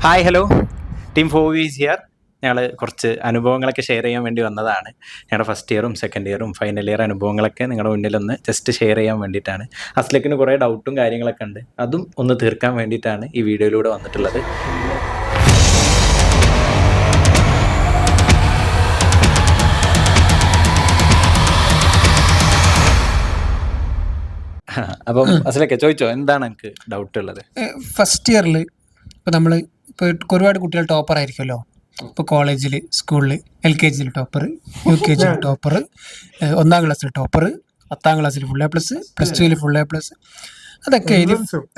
Hi hello, team ഫോവീസ് here. ഞങ്ങൾ കുറച്ച് അനുഭവങ്ങളൊക്കെ ഷെയർ ചെയ്യാൻ വേണ്ടി വന്നതാണ്. ഞങ്ങളുടെ ഫസ്റ്റ് ഇയറും സെക്കൻഡ് ഇയറും ഫൈനൽ ഇയർ അനുഭവങ്ങളൊക്കെ നിങ്ങളുടെ മുന്നിലൊന്ന് ജസ്റ്റ് ഷെയർ ചെയ്യാൻ വേണ്ടിയിട്ടാണ്. അസ്ലക്കിന് കുറേ ഡൗട്ടും കാര്യങ്ങളൊക്കെ ഉണ്ട്, അതും ഒന്ന് തീർക്കാൻ വേണ്ടിയിട്ടാണ് ഈ വീഡിയോയിലൂടെ വന്നിട്ടുള്ളത്. അപ്പം അസ്ലക്കെ ചോദിച്ചോ, എന്താണ് എനിക്ക് ഡൗട്ട് ഉള്ളത്? ഫസ്റ്റ് ഇയറിൽ ഇപ്പോൾ നമ്മൾ ഇപ്പോൾ ഒരുപാട് കുട്ടികൾ ടോപ്പർ ആയിരിക്കുമല്ലോ. ഇപ്പോൾ കോളേജിൽ, സ്കൂളിൽ LKG ടോപ്പർ, UKG ടോപ്പർ, 1ാം ക്ലാസ്സിൽ ടോപ്പർ, 10ാം ക്ലാസ്സിൽ ഫുൾ A+, +2 ഫുൾ A+. അതൊക്കെ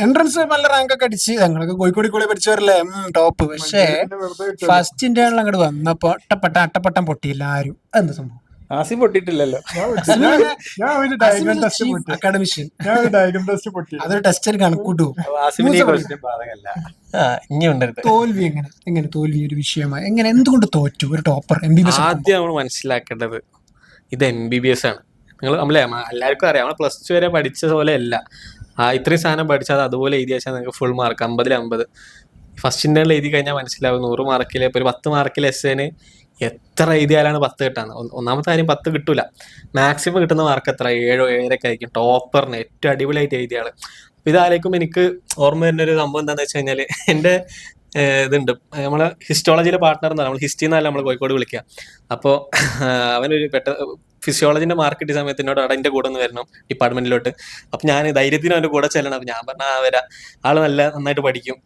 എൻട്രൻസ് നല്ല റാങ്കൊക്കെ അടിച്ച് ഞങ്ങളൊക്കെ കോഴിക്കോട് കോളേജ് പഠിച്ചവരല്ലേ ടോപ്പ്. പക്ഷേ ഫസ്റ്റ് ഇന്റേണൽ അങ്ങോട്ട് വന്നപ്പോൾ അട്ടപ്പട്ടം പൊട്ടിയില്ല ആരും. എന്താ സംഭവം? ആസിം പൊട്ടിയിട്ടില്ലല്ലോ. അതൊരു ടെസ്റ്റ് കണക്കൂട്ടു. തോൽവി എങ്ങനെ തോൽവി ഒരു വിഷയമായി എങ്ങനെ എന്തുകൊണ്ട് തോറ്റു ഒരു ടോപ്പർ MBBS? ആദ്യം നമ്മൾ മനസ്സിലാക്കേണ്ടത് ഇത് MBBS ആണ്. നമ്മളെ എല്ലാവർക്കും അറിയാം, നമ്മൾ +2 വരെ പഠിച്ച പോലെ അല്ല. ഇത്രയും സാധനം പഠിച്ചാൽ അതുപോലെ എഴുതി വെച്ചാൽ നിങ്ങൾക്ക് ഫുൾ മാർക്ക് 50-50. ഫസ്റ്റ് ഇന്റേണൽ എഴുതി കഴിഞ്ഞാൽ മനസ്സിലാവും 100 മാർക്കിൽ ഇപ്പോൾ ഒരു 10 മാർക്കിൽ എസ്സേന് എത്ര എഴുതിയാലാണ് 10 കിട്ടാന്ന്. ഒന്നാമത്തെ കാര്യം 10 കിട്ടൂല. മാക്സിമം കിട്ടുന്ന മാർക്ക് എത്ര? 7 7 ആയിരിക്കും ടോപ്പറിന്, ഏറ്റവും അടിപൊളിയായിട്ട് എഴുതിയ ആള്. അപ്പോൾ ഇതാലേക്കും എനിക്ക് ഓർമ്മ വരുന്ന ഒരു സംഭവം എന്താണെന്ന് വെച്ച് കഴിഞ്ഞാൽ, എൻ്റെ ഇതുണ്ട്, നമ്മളെ ഹിസ്റ്റോളജിയിലെ പാർട്ട്ണർ എന്നാണ്, നമ്മൾ ഹിസ്റ്ററി എന്നല്ല നമ്മൾ കോഴിക്കോട് വിളിക്കുക. അപ്പോൾ അവനൊരു ഫിസിയോളജിന്റെ മാർക്ക് കിട്ടിയ സമയത്ത് എന്നോട് അവിടെ എൻ്റെ കൂടെ ഒന്ന് വരണം ഡിപ്പാർട്ട്മെന്റിലോട്ട്. അപ്പം ഞാൻ ധൈര്യത്തിന് അവൻ്റെ കൂടെ ചെല്ലണം. അപ്പം ഞാൻ പറഞ്ഞാൽ വരാം, ആള് നന്നായിട്ട് പഠിക്കും.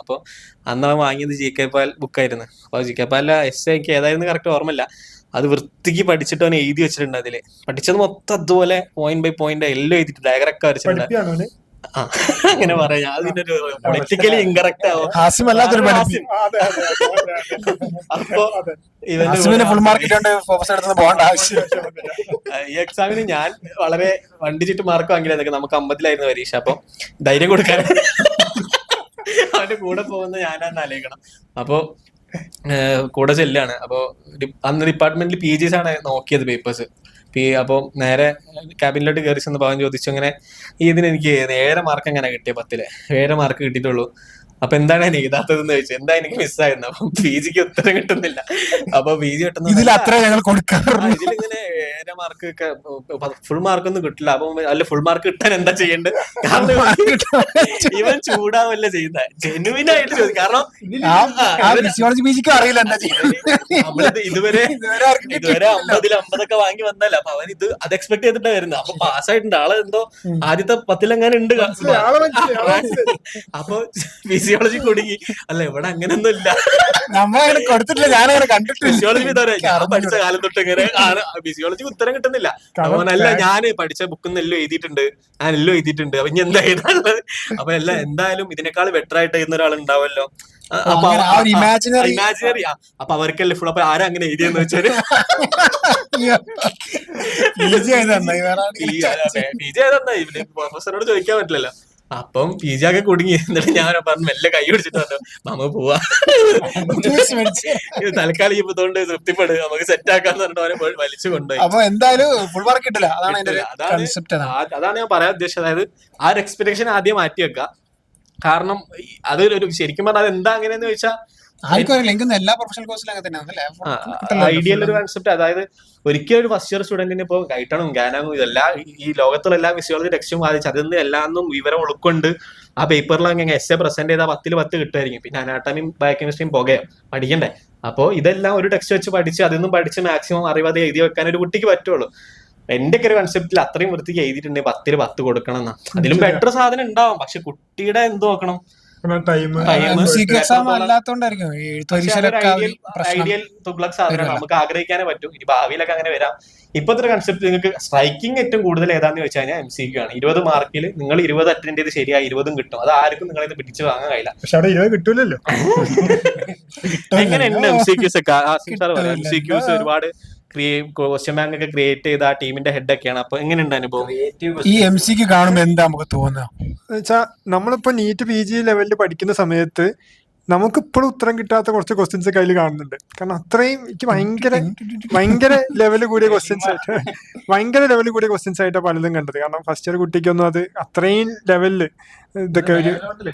അപ്പോൾ അന്ന് അവൻ വാങ്ങിയത് GK പാൽ ബുക്കായിരുന്നു. അപ്പോൾ GK പാലിലെ essay ഏതായിരുന്നു കറക്റ്റ് ഓർമ്മയില്ല. അത് വൃത്തിക്ക് പഠിച്ചിട്ട് അവൻ എഴുതി വെച്ചിട്ടുണ്ട്. അതിൽ പഠിച്ചത് മൊത്തം അതുപോലെ പോയിന്റ് ബൈ പോയിന്റ് എല്ലാം എഴുതിയിട്ട് ഡയഗ്രൊക്കെ വരച്ചിട്ടുണ്ട്. അങ്ങനെ പറയാം, അതിന്റെ ഒരു പൊളിറ്റിക്കലി ഇൻകറക്റ്റ് ആവും. അപ്പൊ ഈ എക്സാമിന് ഞാൻ വളരെ വണ്ടിച്ചിട്ട് മാർക്ക് വാങ്ങിയതൊക്കെ നമുക്ക് 50-ലായിരുന്നു പരീക്ഷ. അപ്പൊ ധൈര്യം കൊടുക്കാൻ അവന്റെ കൂടെ പോകുന്ന ഞാനാന്ന് ആലോചിക്കണം. അപ്പൊ കൂടെ ചെല്ലാണ്. അപ്പൊ അന്ന് ഡിപ്പാർട്ട്മെന്റിൽ PGs ആണ് നോക്കിയത് പേപ്പേഴ്സ്. അപ്പോൾ നേരെ ക്യാബിനിലോട്ട് കയറി ചെന്ന് പവൻ ചോദിച്ചു, അങ്ങനെ ഇതിനെനിക്ക് 7 മാർക്ക് എങ്ങനെ കിട്ടിയ 10-ല് 7 മാർക്ക് കിട്ടിയിട്ടുള്ളൂ, അപ്പൊ എന്താണ് ഞാൻ എഴുതാത്തതെന്ന് ചോദിച്ചു. എന്താ എനിക്ക് മിസ്സായിരുന്നു? അപ്പൊ PGക്ക് ഉത്തരം കിട്ടുന്നില്ല. അപ്പൊ PG കിട്ടുന്ന ഇതിലിങ്ങനെ 7 മാർക്ക് ഫുൾ മാർക്കൊന്നും കിട്ടില്ല. അപ്പൊ അല്ല, ഫുൾ മാർക്ക് കിട്ടാൻ എന്താ ചെയ്യേണ്ടത്? ഇവൻ ചൂടാവല്ല ചെയ്യുന്നത്, ജെനുവിൻ ആയിട്ട് ചോദിക്കും. കാരണം നമ്മളിത് ഇതുവരെ 50-50 വാങ്ങി വന്നല്ല. അപ്പൊ അവൻ അത് എക്സ്പെക്ട് ചെയ്തിട്ടാ വരുന്നത്. അപ്പൊ പാസ്സായിട്ടുണ്ട് ആള്, എന്തോ ആദ്യത്തെ 10-ലെങ്ങാനും ഉണ്ട്. അപ്പൊ ഫിസിയോളജി കുടുങ്ങി. അല്ല, ഇവിടെ അങ്ങനെയൊന്നും ഇല്ല, കൊടുത്തിട്ടില്ല. ഞാനങ്ങനെ കണ്ടിട്ടില്ല. ഫിസിയോളജി ഞാൻ പഠിച്ച കാലം തൊട്ട് ഇങ്ങനെ ഫിസിയോളജി ഉത്തരം കിട്ടുന്നില്ല. അല്ല, ഞാൻ പഠിച്ച ബുക്കിൽ എല്ലാം എഴുതിയിട്ടുണ്ട്, അപ്പൊ ഇനി എന്താ എഴുതാനുള്ളത്? അപ്പൊ എന്തായാലും ഇതിനേക്കാൾ ബെറ്റർ ആയിട്ട് എഴുതുന്ന ഒരാൾ ഉണ്ടാവല്ലോ. അപ്പൊ ഇമാജിനറി. അപ്പൊ അവർക്കല്ലേ ഫുൾ. അപ്പൊ ആരാ അങ്ങനെ എഴുതിയെന്ന് വെച്ചാല് PG ഏതെന്നാ പ്രൊഫസറോട് ചോദിക്കാൻ പറ്റില്ലല്ലോ. അപ്പം PG ഒക്കെ കുടുങ്ങി. എന്നിട്ട് ഞാൻ പറഞ്ഞു മെല്ലെ കൈ പിടിച്ചിട്ട് പറഞ്ഞു, നമുക്ക് പോവാ, തൽക്കാലം ഈ പുതുകൊണ്ട് തൃപ്തിപ്പെടുക, നമുക്ക് സെറ്റ് ആക്കാന്ന് പറഞ്ഞിട്ട് അവനെ വലിച്ചു കൊണ്ടുപോയി. അതാണ് ഞാൻ പറയാൻ ഉദ്ദേശിച്ചത്. അതായത് ആ ഒരു എക്സ്പെക്ടേഷൻ ആദ്യം മാറ്റി വെക്കുക. കാരണം അതൊരു ശരിക്കും പറഞ്ഞാൽ അത് എന്താ അങ്ങനെയെന്ന് ചോദിച്ചാൽ ഐഡിയൽ ഒരു കൺസെപ്റ്റ്. അതായത് ഒരിക്കലും ഒരു ഫസ്റ്റ് ഇയർ സ്റ്റുഡന്റിന് ഇപ്പോൾ ഗൈറ്റണും ഗാനാങ്ങും ഇതെല്ലാം ഈ ലോകത്തുള്ള എല്ലാ ഫിസിയോളജി ടെക്സ്റ്റും വായിച്ച് അതിൽ നിന്ന് എല്ലാന്നും വിവരം ഉൾക്കൊണ്ട് ആ പേപ്പറിൽ അങ്ങനെ essay പ്രസന്റ് ചെയ്താൽ 10-ൽ 10 കിട്ടുമായിരിക്കും. പിന്നെ അനാട്ടമിയും ബയോകെമിസ്ട്രിയും പുകയോ പഠിക്കണ്ടേ. അപ്പോൾ ഇതെല്ലാം ഒരു ടെക്സ്റ്റ് വെച്ച് പഠിച്ച് അതിൽ പഠിച്ച് മാക്സിമം അറിവാതെ എഴുതി വെക്കാൻ ഒരു കുട്ടിക്ക് പറ്റുള്ളൂ. എന്റെ ഒക്കെ ഒരു കൺസെപ്റ്റിൽ അത്രയും വൃത്തിക്ക് എഴുതിയിട്ടുണ്ടെങ്കിൽ 10-ൽ 10 കൊടുക്കണം എന്നാ. അതിലും ബെറ്റർ സാധനം ഉണ്ടാവും, പക്ഷെ കുട്ടിയുടെ എന്ത് നോക്കണം, ഐഡിയൽ തുഗ്ലക് സാധനം നമുക്ക് ആഗ്രഹിക്കാനേ പറ്റും. ഇനി ഭാവിയിലൊക്കെ അങ്ങനെ വരാം. ഇപ്പോഴത്തെ കൺസെപ്റ്റ് നിങ്ങൾക്ക് സ്ട്രൈക്കിംഗ് ഏറ്റവും കൂടുതൽ ഏതാന്ന് വെച്ച് കഴിഞ്ഞാൽ MCQ ആണ്. 20 മാർക്കിൽ നിങ്ങൾ 20 അറ്റൻഡ് ചെയ്ത് ശരിയായി 20 കിട്ടും. അത് ആർക്കും നിങ്ങളിത് പിടിച്ച് വാങ്ങാൻ കഴിയില്ല. പക്ഷെ അവിടെ 20 കിട്ടൂലല്ലോ. എങ്ങനെയുണ്ട് MCQs ഒക്കെ? MCQs ഒരുപാട് ക്വസ്റ്റ്യൻ ബാങ്ക് ഒക്കെ ക്രിയേറ്റ് ചെയ്ത ആ ടീമിന്റെ ഹെഡ് ഒക്കെയാണ്. അപ്പൊ എങ്ങനെയുണ്ട് അനുഭവം? ഈ MCQ കാണുമ്പോ എന്താ നമുക്ക് തോന്നുക വെച്ചാ നമ്മളിപ്പോ NEET PG ലെവലിൽ പഠിക്കുന്ന സമയത്ത് നമുക്ക് ഇപ്പോഴും ഉത്തരം കിട്ടാത്ത കുറച്ച് ക്വസ്റ്റ്യൻസ് കയ്യിൽ കാണുന്നുണ്ട്. കാരണം അത്രയും എനിക്ക് ഭയങ്കര ലെവല് കൂടിയ ക്വസ്റ്റ്യൻസ് ആയിട്ട് പലതും കണ്ടത്. കാരണം ഫസ്റ്റ് ഇയർ കുട്ടിക്കൊന്നും അത് അത്രയും ലെവലില് ഇതൊക്കെ ഒരു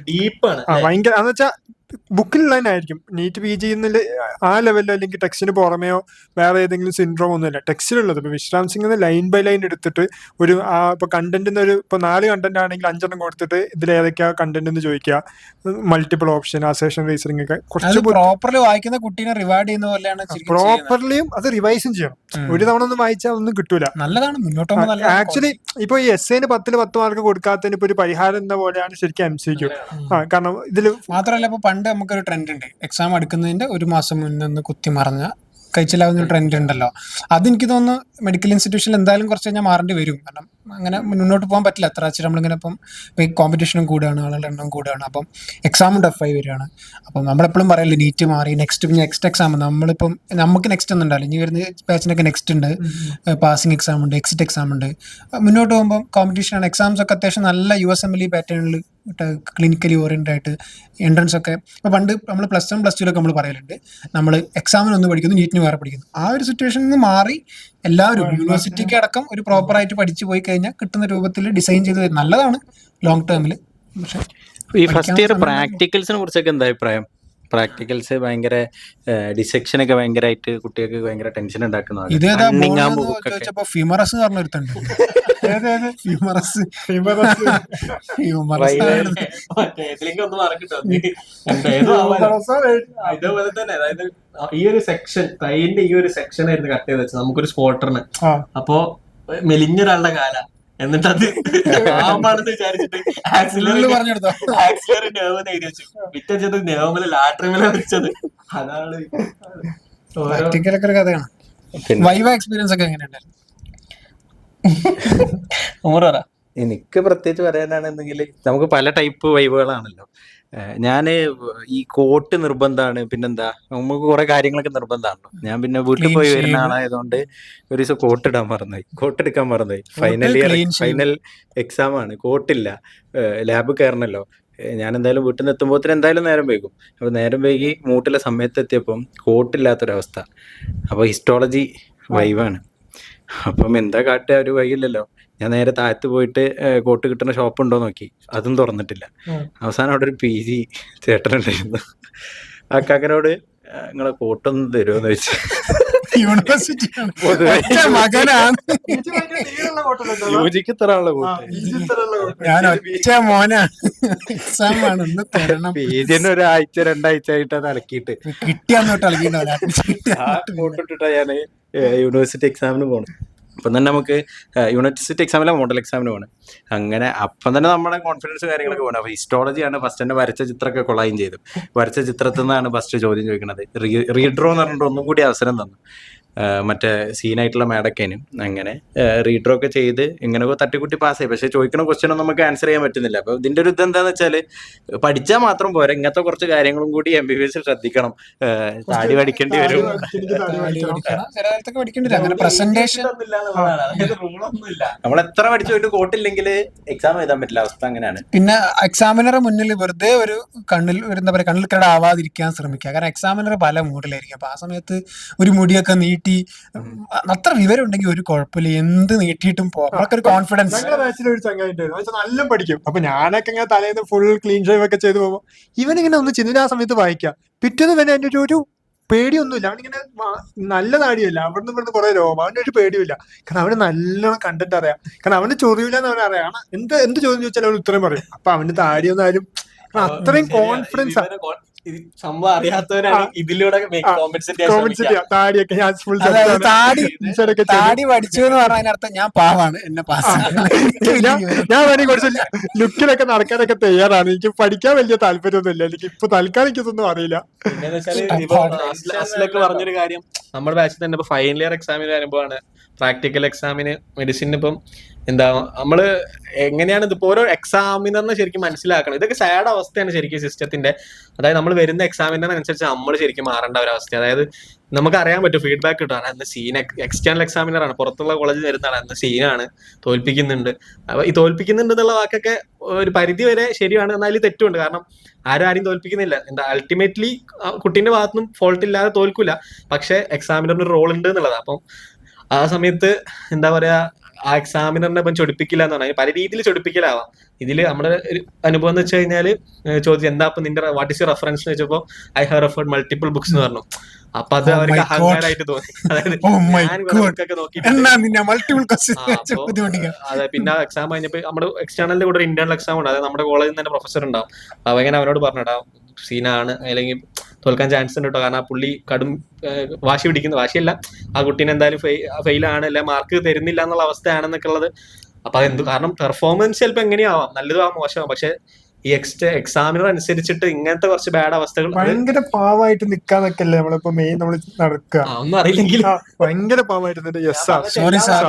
ഡീപ്പാണ്. ഭയങ്കര എന്ന് വെച്ചാൽ ബുക്കിലുള്ള തന്നെ ആയിരിക്കും. നീറ്റ് പി ജി ആ ലെവലിലോ അല്ലെങ്കിൽ ടെക്സ്റ്റിന് പുറമെയോ വേറെ ഏതെങ്കിലും സിൻഡ്രോം ഒന്നുമില്ല ടെക്സ്റ്റിലുള്ളത്. ഇപ്പൊ വിശ്രാം സിംഗ് ലൈൻ ബൈ ലൈൻ എടുത്തിട്ട് ഒരു ഇപ്പൊ കണ്ടന്റിന് ഇപ്പൊ 4 കണ്ടന്റ് ആണെങ്കിൽ 5 കൊടുത്തിട്ട് ഇതിൽ ഏതൊക്കെയാ കണ്ടന്റ് എന്ന് ചോദിക്കുക, മൾട്ടിപ്പിൾ ഓപ്ഷൻ, അസേഷൻ റീസണിംഗ് ഒക്കെ കുറച്ച് പ്രോപ്പർലി വായിക്കുന്ന കുട്ടീനെ റിവാർഡ് ചെയ്യുന്ന പോലെയാണ് പ്രോപ്പർലിയും അത് റിവൈസും ചെയ്യണം. ഒരു തവണ ഒന്നും വായിച്ചാൽ ഒന്നും കിട്ടൂല. നല്ലതാണ് മുന്നോട്ട്. ആക്ച്വലി ഇപ്പൊ ഈ എസ്സേന് 10 മാർക്ക് കൊടുക്കാത്തതിന് ഇപ്പൊ ഒരു പരിഹാരം എന്ന പോലെയാണ് ശരിക്കും MCQ. കാരണം ഇതില് മാത്രമല്ല ഇപ്പൊ പണ്ട് നമുക്കൊരു ട്രെൻഡ് ഉണ്ട്, എക്സാം അടുക്കുന്നതിന്റെ 1 മാസം മുന്നേ കുത്തി മറിഞ്ഞ കഴിച്ചില്ലാവുന്ന ട്രെൻഡ് ഉണ്ടല്ലോ. അതെനിക്ക് തോന്നുന്നു മെഡിക്കൽ ഇൻസ്റ്റിറ്റ്യൂഷനിൽ എന്തായാലും കുറച്ച് കഴിഞ്ഞാൽ മാറേണ്ടി വരും. കാരണം അങ്ങനെ മുന്നോട്ട് പോകാൻ പറ്റില്ല. അത്ര വെച്ചിട്ട് നമ്മളിങ്ങനെ ഇപ്പം ഈ കോമ്പറ്റീഷനും കൂടുകയാണ്, ആളുകളുടെ എണ്ണം കൂടുകയാണ്, അപ്പം എക്സാമും ടഫായി വരികയാണ്. അപ്പം നമ്മളെപ്പോഴും പറയല്ലേ നീറ്റ് മാറി നെക്സ്റ്റ് എക്സാം നമ്മളിപ്പം നമുക്ക് നെക്സ്റ്റ് ഒന്നും ഉണ്ടാവില്ല. ഇനി വരുന്ന ബാച്ചിനൊക്കെ നെക്സ്റ്റ് ഉണ്ട്, പാസിംഗ് എക്സാം ഉണ്ട്, എക്സിറ്റ് എക്സാം ഉണ്ട്. മുന്നോട്ട് പോകുമ്പോൾ കോമ്പറ്റീഷനാണ്. എക്സാംസ് ഒക്കെ അത്യാവശ്യം നല്ല USMLE പാറ്റേണിൽ ക്ലിനിക്കലി ഓറിയന്റഡ് ആയിട്ട് എൻട്രൻസ് ഒക്കെ. ഇപ്പൊ പണ്ട് നമ്മൾ +1 +2 നമ്മൾ പറയലുണ്ട്, നമ്മൾ എക്സാമിന് ഒന്ന് പഠിക്കുന്നു, നീറ്റിന് വേറെ പഠിക്കുന്നു. ആ ഒരു സിറ്റുവേഷനിൽ നിന്ന് മാറി എല്ലാവരും യൂണിവേഴ്സിറ്റിക്ക് അടക്കം ഒരു പ്രോപ്പറായിട്ട് പഠിച്ചു പോയി കഴിഞ്ഞാൽ കിട്ടുന്ന രൂപത്തിൽ ഡിസൈൻ ചെയ്ത് നല്ലതാണ് ലോങ് ടേമിൽ. പക്ഷെ ഈ ഫസ്റ്റ് ഇയർ പ്രാക്ടിക്കൽസിനെ കുറിച്ചൊക്കെ എന്താ അഭിപ്രായം? പ്രാക്ടിക്കൽസ് ഭയങ്കര ഡിസെക്ഷൻ ഒക്കെ ഭയങ്കരമായിട്ട് കുട്ടികൾക്ക് ഭയങ്കര ടെൻഷൻ ഉണ്ടാക്കുന്നതാണ്. ഇതേതാ ചോദിച്ചപ്പോ ഫിമറസ് പറഞ്ഞൊരുത്തുണ്ട്. ഇതേപോലെ തന്നെ അതായത് ഈ ഒരു സെക്ഷൻ കൈന്റെ ഈ ഒരു സെക്ഷൻ ആയിരുന്നു കട്ട് ചെയ്ത് വെച്ചത് നമുക്കൊരു സ്പോട്ടറിന്. അപ്പോ മെലിഞ്ഞൊരാളുടെ കാല, എന്നിട്ട് അത് ആമാണെന്ന് വിചാരിച്ചിട്ട് ആക്സിലറി നെർവ് എഴുതി വെച്ചു. വിറ്റത് നെർവല് ലാട്രിമല വെച്ചത്. അതാണ് കഥയാണ്. വൈവ എക്സ്പീരിയൻസ് ഒക്കെ എങ്ങനെയുണ്ടായിരുന്നു? എനിക്ക് പ്രത്യേകിച്ച് പറയാനാണെന്നെങ്കിൽ നമുക്ക് പല ടൈപ്പ് വൈബുകളാണല്ലോ. ഞാൻ ഈ കോട്ട് നിർബന്ധമാണ്. പിന്നെന്താ നമുക്ക് കുറെ കാര്യങ്ങളൊക്കെ നിർബന്ധമാണല്ലോ. ഞാൻ പിന്നെ വീട്ടിൽ പോയി വരുന്ന ആളായതുകൊണ്ട് ഒരു ദിവസം കോട്ട് എടുക്കാൻ മറന്നുപോയി. ഫൈനൽ എക്സാം ആണ്, കോട്ടില്ല, ലാബ് കയറണല്ലോ. ഞാൻ എന്തായാലും വീട്ടിൽ നിന്ന് എത്തുമ്പോഴത്തേന് എന്തായാലും നേരം വൈകും. അപ്പോൾ നേരം വൈകി മൂട്ടിലെ സമയത്ത് എത്തിയപ്പം കോട്ടില്ലാത്തൊരവസ്ഥ. അപ്പോൾ ഹിസ്റ്റോളജി വൈവാണ്. അപ്പം എന്താ കാട്ടുക, ഒരു വൈകില്ലല്ലോ. ഞാൻ നേരെ താഴത്ത് പോയിട്ട് കോട്ട് കിട്ടുന്ന ഷോപ്പ് ഉണ്ടോ നോക്കി, അതും തുറന്നിട്ടില്ല. അവസാനം അവിടെ ഒരു PG ചേട്ടനുണ്ടായിരുന്നു. ആ കാക്കനോട് നിങ്ങളെ കോട്ടൊന്നും തരുമോന്ന് ചോദിച്ചു. യൂജിക്ക് തരാനുള്ള കോട്ട് PG ഒരാഴ്ച 2 ആഴ്ച ആയിട്ട് അത് അലക്കിയിട്ട് ആ കോട്ടിട്ടിട്ടാ ഞാൻ യൂണിവേഴ്സിറ്റി എക്സാമിന് പോകണം. അപ്പം തന്നെ നമുക്ക് യൂണിവേഴ്സിറ്റി എക്സാമിലെ മോഡൽ എക്സാമിന് പോകണം. അങ്ങനെ അപ്പം തന്നെ നമ്മുടെ കോൺഫിഡൻസ് കാര്യങ്ങളൊക്കെ പോകണം. അപ്പോൾ ഹിസ്റ്റോളജിയാണ് ഫസ്റ്റ് തന്നെ വരച്ച ചിത്രമൊക്കെ കൊളായും ചെയ്തു. വരച്ച ചിത്രത്തിൽ നിന്നാണ് ഫസ്റ്റ് ചോദ്യം ചോദിക്കുന്നത്. റീഡ്രോ എന്ന് പറഞ്ഞിട്ട് ഒന്നും കൂടി അവസരം തന്നു. മറ്റേ സീനായിട്ടുള്ള മാഡക്കേനും. അങ്ങനെ റീഡ്രോ ഒക്കെ ചെയ്ത് ഇങ്ങനെയൊക്കെ തട്ടിക്കുട്ടി പാസ്സായി. പക്ഷെ ചോദിക്കുന്ന ക്വസ്റ്റ്യൻ ഒന്നും നമുക്ക് ആൻസർ ചെയ്യാൻ പറ്റുന്നില്ല. അപ്പോൾ ഇതിന്റെ ഒരു ഇതെന്താന്ന് വെച്ചാൽ പഠിച്ചാൽ മാത്രം പോരാ, ഇങ്ങനത്തെ കുറച്ച് കാര്യങ്ങളും കൂടി MBBS ശ്രദ്ധിക്കണം. താടി പഠിക്കേണ്ടി വരും. നമ്മൾ എത്ര പഠിച്ചു പോയിട്ട് കോട്ടില്ലെങ്കിൽ എക്സാം എഴുതാൻ പറ്റില്ല. അവസ്ഥ അങ്ങനെയാണ്. പിന്നെ എക്സാമിനറെ മുന്നിൽ വെറുതെ ഒരു എന്താ പറയുക, കണ്ണിൽ കടാവാതിരിക്കാൻ ശ്രമിക്കുക. കാരണം എക്സാമിനർ പല മൂഡിലായിരിക്കും. അപ്പൊ ആ സമയത്ത് ഒരു മുടിയൊക്കെ നീട്ടി അത്ര വിവരം ഉണ്ടെങ്കിൽ ഒരു കുഴപ്പമില്ല, എന്ത് നീട്ടിയിട്ടും പോകാം. കോൺഫിഡൻസ്. ഞങ്ങളുടെ ബാച്ചിൽ ഒരു ചങ്ങായിട്ട് നല്ല പഠിക്കും. അപ്പൊ ഞാനൊക്കെ ഇങ്ങനെ തലേന്ന് ഫുൾ ക്ലീൻ ഷേവ് ഒക്കെ ചെയ്ത് പോകുമ്പോൾ ഇവനിങ്ങനെ ഒന്ന് ചിന്തിന് ആ സമയത്ത് വായിക്കാം. പിറ്റേന്ന് തന്നെ എൻ്റെ ഒരു പേടിയൊന്നുമില്ല. അവനിങ്ങനെ നല്ല താടിയല്ല, അവിടുന്ന് ഇവിടുന്ന് കുറെ രോഗം, അവൻ്റെ ഒരു പേടിയില്ല. കാരണം അവന് നല്ലോണം കണ്ടന്റ് അറിയാം. കാരണം അവന് ചൊറിയില്ല എന്ന് അവൻ അറിയാം. എന്ത് ചോദ്യം ചോദിച്ചാലും അവൻ ഉത്തരം പറയും. അപ്പൊ അവന്റെ താടിയൊന്നും ആരും അത്രയും കോൺഫിഡൻസ് ആണ്. സംഭവം അറിയാത്തവരാണ് ഇതിലൂടെ താടി പഠിച്ചു എന്ന് പറഞ്ഞതിനർത്ഥം ഞാൻ പാവാണ്, എന്നെ പാസ്സാണ്. ഞാൻ വേണമെങ്കിൽ കുറച്ച് ലുക്കിലൊക്കെ നടക്കാനൊക്കെ തയ്യാറാണ്. എനിക്ക് പഠിക്കാൻ വലിയ താല്പര്യമൊന്നുമില്ല. എനിക്ക് ഇപ്പൊ തൽക്കാലം എനിക്കൊന്നും അറിയില്ല. പിന്നെന്ന് വെച്ചാൽ പറഞ്ഞൊരു കാര്യം, നമ്മുടെ ബാച്ചിൽ തന്നെ ഇപ്പൊ ഫൈനൽ ഇയർ എക്സാമിന് വരുമ്പോഴാണ് പ്രാക്ടിക്കൽ എക്സാമിന് മെഡിസിൻ ഇപ്പം എന്താ നമ്മള് എങ്ങനെയാണ് ഇതിപ്പോ ഓരോ എക്സാമിനറിനെ ശരിക്കും മനസ്സിലാക്കണം. ഇതൊക്കെ സാഡ് അവസ്ഥയാണ് ശരിക്കും സിസ്റ്റത്തിന്റെ. അതായത് നമ്മൾ വരുന്ന എക്സാമിനറിനനുസരിച്ച് നമ്മൾ ശരിക്കും മാറേണ്ട ഒരു അവസ്ഥ. അതായത് നമുക്ക് അറിയാൻ പറ്റും ഫീഡ്ബാക്ക് കിട്ടാണ് അന്ന് സീൻ എക്സ്റ്റേണൽ എക്സാമിനർ ആണ്, പുറത്തുള്ള കോളേജിൽ വരുന്നതാണ്, അന്ന് സീനാണ്, തോൽപ്പിക്കുന്നുണ്ട്. അപ്പൊ ഈ തോൽപ്പിക്കുന്നുണ്ട് എന്നുള്ള വാക്കൊക്കെ ഒരു പരിധി വരെ ശരിയാണ്, എന്നാൽ അതിൽ തെറ്റുണ്ട്. കാരണം ആരും തോൽപ്പിക്കുന്നില്ല. എന്താ അൾട്ടിമേറ്റ്ലി കുട്ടീന്റെ ഭാഗത്തുനിന്നും ഫോൾട്ട് ഇല്ലാതെ തോൽക്കൂല, പക്ഷെ എക്സാമിനറിന് ഒരു റോൾ ഉണ്ട് എന്നുള്ളതാണ്. അപ്പം ആ സമയത്ത് എന്താ പറയാ, ആ എക്സാമിനറിനെ ഇപ്പം ചൊടിപ്പിക്കില്ല എന്ന് പറഞ്ഞാൽ പല രീതിയിൽ ചൊടിപ്പിക്കലാവാം. ഇതില് നമ്മുടെ ഒരു അനുഭവം എന്ന് വെച്ച് കഴിഞ്ഞാല് ചോദിച്ചു എന്താ ഇപ്പൊ നിന്റെ വാട്ട് ഇസ് യുവർ റെഫറൻസ് എന്ന് വെച്ചപ്പോ I have referred multiple books എന്ന് പറഞ്ഞു. അപ്പൊ അത് അവർക്ക് അഹങ്കാരമായിട്ട് തോന്നി. അതായത് ഞാൻ ബുക്കൊക്കെ നോക്കിയിട്ട് അതെ. പിന്നെ എക്സാം കഴിഞ്ഞപ്പോ നമ്മുടെ എക്സ്റ്റേണലിന്റെ കൂടെ ഒരു ഇന്റേണൽ എക്സാം ഉണ്ട്. അതായത് നമ്മുടെ കോളേജിൽ തന്നെ പ്രൊഫസർ ഉണ്ടാവും. അപ്പൊ അങ്ങനെ അവരോട് പറഞ്ഞിട്ടാ സീനാണ്, അല്ലെങ്കിൽ തോൽക്കാൻ ചാൻസ് ഉണ്ട് കേട്ടോ, കാരണം ആ പുള്ളി കടും വാശി പിടിക്കുന്ന, വാശിയല്ല, ആ കുട്ടീനെ എന്തായാലും ഫെയിലാണ്, അല്ലെ മാർക്ക് തരുന്നില്ല എന്നുള്ള അവസ്ഥയാണെന്നൊക്കെ ഉള്ളത്. അപ്പൊ അതെന്ത് കാരണം പെർഫോമൻസ് ചിലപ്പോൾ എങ്ങനെയാവാം, നല്ലതാവാം മോശമാവും, പക്ഷെ ഈ എക്സാമിനർ അനുസരിച്ചിട്ട് ഇങ്ങനത്തെ കുറച്ച് ബാഡ് അവസ്ഥകൾ ഭയങ്കര പാവമായിട്ട് നിക്കാന്നൊക്കെ അല്ലേ നമ്മളിപ്പോ മെയിൻ നമ്മൾ നടക്കുക. ഒന്നും അറിയില്ലെങ്കിൽ ഭയങ്കര പാവമായിട്ട് യെസ് സാർ സോറി സാർ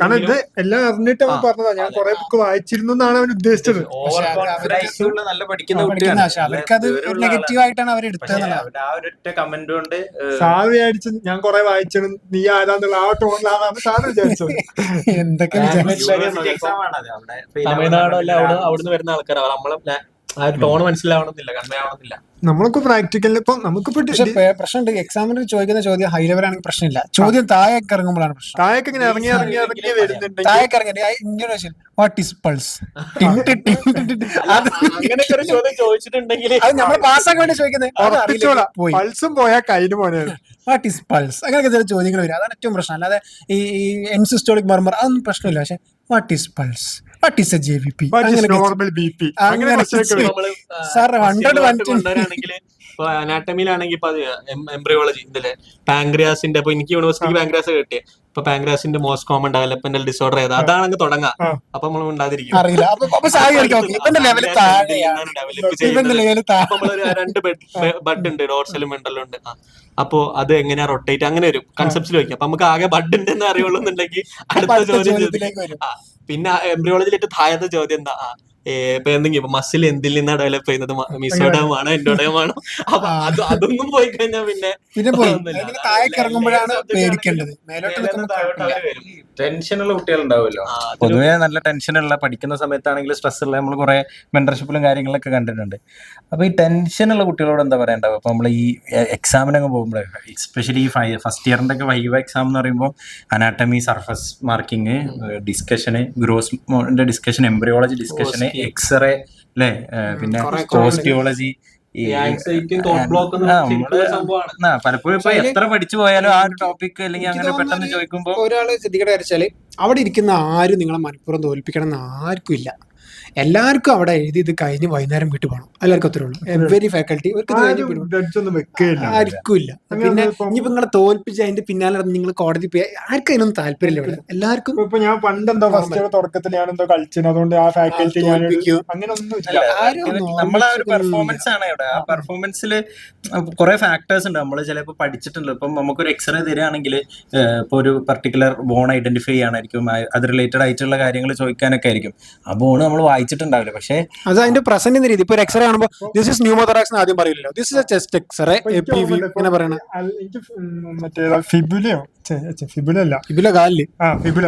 കാരണം ഇത് എല്ലാം അറിഞ്ഞിട്ട് അവൻ പറഞ്ഞതാ, ഞാൻ കുറെ ബുക്ക് വായിച്ചിരുന്നു എന്നാണ് അവൻ ഉദ്ദേശിച്ചത്. നല്ല പഠിക്കുന്ന അവർക്കത് നെഗറ്റീവ് ആയിട്ടാണ് അവർ എടുത്തത്. ആ ഒരൊറ്റ കമന്റ് കൊണ്ട് സാർ വിചാരിച്ചു ഞാൻ കുറെ വായിച്ചിരുന്നു, നീ ആരാന്നുള്ള ആ ടോണിലാണെന്നാണ് സാർ വിചാരിച്ചത്. എന്തൊക്കെ എക്സാം ആണ് അത്. തമിഴ്നാടോ അല്ല അവിടുന്ന് വരുന്ന ആൾക്കാരാണ്. നമ്മളെ ആ ടോൺ മനസ്സിലാവണമെന്നില്ല, കൺവേ ആവണമെന്നില്ല. നമ്മൾക്ക് പ്രാക്ടിക്കലിൽ ഇപ്പൊ നമുക്കിപ്പോ പ്രശ്നമുണ്ട്. എക്സാമിന് ചോദിക്കുന്ന ചോദ്യം ഹൈ ലെവൽ ആണെങ്കിൽ പ്രശ്നമില്ല, ചോദ്യം താഴേക്ക് ഇറങ്ങുമ്പോഴാണ് പ്രശ്നം. താഴേക്ക് ഇങ്ങനെ ഇറങ്ങി ഇറങ്ങി ഇറങ്ങി വരുന്നുണ്ടെങ്കിൽ താഴേക്ക് ഇറങ്ങി ഇങ്ങനെ വാട്ട് ഈസ് പൾസ്, അങ്ങനെയൊക്കെ ഒരു ചോദ്യം ചോദിച്ചിട്ടുണ്ടെങ്കിൽ അത് നമ്മൾ പാസ്സാക്കാൻ വേണ്ടി ചോദിക്കുന്നത്. പൾസും പോയാൽ കയ്യിന് പോലെയാണ്. വാട്ട് ഈസ് പൾസ്, അങ്ങനെയൊക്കെ ചില ചോദ്യങ്ങൾ വരും. അതാണ് ഏറ്റവും പ്രശ്നം. അല്ലാതെ ഈ എൻസിസ്റ്റോളിക് മർമർ അതൊന്നും പ്രശ്നമില്ല. പക്ഷെ what is pulse, what is A JVP, normal BP sir 100 കൊണ്ടുവരാണെങ്കിൽ ഇപ്പൊ അനാട്ടമിയിലാണെങ്കിൽ ഇപ്പൊ എംബ്രിയോളജി ഇതില് പാങ്ക്രിയാസിന്റെ, ഇപ്പൊ എനിക്ക് യൂണിവേഴ്സിറ്റിക്ക് പാങ്ക്രിയാസ് കിട്ടിയ, ഇപ്പൊ പാങ്ക്രിയാസിന്റെ മോസ്റ്റ് കോമൺ ഡെവലപ്മെന്റൽ ഡിസോർഡർ ഏതാ, അതാണെങ്കിൽ തുടങ്ങാം. അപ്പൊ നമ്മൾ ഉണ്ടാതിരിക്കും അറിയില്ല. രണ്ട് ബഡ് ഉണ്ട്, ഡോർസലും മെന്റലും ഉണ്ട്. അപ്പോ അത് എങ്ങനെയാ റൊട്ടേറ്റ്, അങ്ങനെ ഒരു കൺസെപ്റ്റിൽ വയ്ക്കും. അപ്പൊ നമുക്ക് ആകെ ബഡ് ഉണ്ടെന്ന് അറിയുള്ളൂ എന്നുണ്ടെങ്കിൽ അടുത്ത ചോദ്യം. പിന്നെ എംബ്രിയോളജിയിലിട്ട് താഴത്തെ ചോദ്യം എന്താ, ഇപ്പൊ എന്തെങ്കിലും മസിൽ എന്തിൽ നിന്നാണ് ഡെവലപ്പ് ചെയ്യുന്നത്, മിസോഡം ആണോ എൻഡോഡം ആണോ? അപ്പൊ അതൊന്നും പോയി കഴിഞ്ഞാൽ പിന്നെ ഇറങ്ങുമ്പോഴാണ് പേടിക്കേണ്ടത്. ടെൻഷനുള്ള കുട്ടികളുണ്ടാവുമല്ലോ, പൊതുവേ നല്ല ടെൻഷനുള്ള, പഠിക്കുന്ന സമയത്താണെങ്കിൽ സ്ട്രെസ് ഉള്ള നമ്മൾ കുറെ മെന്റർഷിപ്പിലും കാര്യങ്ങളൊക്കെ കണ്ടിട്ടുണ്ട്. അപ്പൊ ഈ ടെൻഷനുള്ള കുട്ടികളോട് എന്താ പറയണ്ടാവുക? അപ്പൊ നമ്മൾ ഈ എക്സാമിനൊക്കെ പോകുമ്പോൾ, എസ്പെഷ്യലി ഈ ഫസ്റ്റ് ഇയറിന്റെ ഒക്കെ വൈവ എക്സാം എന്ന് പറയുമ്പോൾ അനാട്ടമി, സർഫസ് മാർക്കിങ്, ഡിസ്കഷന്, ഗ്രോസ്ന്റെ ഡിസ്കഷൻ, എംബ്രിയോളജി ഡിസ്കഷന്, എക്സ്റേ അല്ലെ, പിന്നെ ഓസ്റ്റിയോളജി, പലപ്പോഴും ഇപ്പൊ എത്ര പഠിച്ചു പോയാലും ആ ഒരു ടോപ്പിക് അല്ലെങ്കിൽ അങ്ങനെ പെട്ടെന്ന് ചോദിക്കുമ്പോൾ ഒരാള് ശ്രദ്ധിക്കട്ടെ വെച്ചാല് അവിടെ ഇരിക്കുന്ന ആരും നിങ്ങളെ മനഃപൂർവ്വം തോൽപ്പിക്കണം എന്ന് ആർക്കും ഇല്ല. എല്ലാവർക്കും അവിടെ എഴുതി ഇത് കഴിഞ്ഞ് വൈകുന്നേരം വീട്ടിൽ പോകണം. എല്ലാവർക്കും അത്രേ ഉള്ളൂ. എവരി ഫാക്കൽറ്റി ആർക്കും ഇല്ല. പിന്നെ ഇനിയിപ്പോ നിങ്ങളെ തോൽപ്പിച്ച് അതിന്റെ പിന്നാലെ നിങ്ങൾ കോടതി പോയി ആർക്കും അതിനൊന്നും താല്പര്യമില്ല. ഇവിടെ എല്ലാവർക്കും ഇപ്പൊ ഞാൻ പണ്ടെന്തോ ഫസ്റ്റ് തുടക്കത്തിൽ ഞാൻ എന്തോ കളിച്ചത്, അതുകൊണ്ട് ആ ഫാക്കൽറ്റി അങ്ങനെ ഒന്നും നമ്മളെ ഒരു പെർഫോമൻസ് ആണ് ഇവിടെ. ആ പെർഫോമൻസിൽ കുറെ ഫാക്ടേഴ്സ് ഉണ്ട്. നമ്മൾ ചിലപ്പോൾ പഠിച്ചിട്ടുണ്ട്. ഇപ്പം നമുക്കൊരു എക്സ്റേ തരികയാണെങ്കിൽ ഇപ്പൊ ഒരു പർട്ടിക്കുലർ ബോൺ ഐഡന്റിഫൈ ചെയ്യാനായിരിക്കും, അത് റിലേറ്റഡ് ആയിട്ടുള്ള കാര്യങ്ങൾ ചോദിക്കാനൊക്കെ ആയിരിക്കും. ആ ബോൺ നമ്മൾ വായിച്ചിട്ടുണ്ടാവില്ല, പക്ഷേ അത് അതിന്റെ പ്രസന്റ് രീതി. ഇപ്പൊ ഒരു എക്സ്റേ കാണുമ്പോൾ ദിസ് ഇസ് ന്യൂമോതോറാക്സ് ആദ്യം പറയില്ലല്ലോ, this is a chest X-ray APV ഇങ്ങനെ പറയണത്. എനിക്ക് മറ്റേ ഫിബുലയോ ഫിബുലല്ല ഫിബുല കാലില് ഫിബുല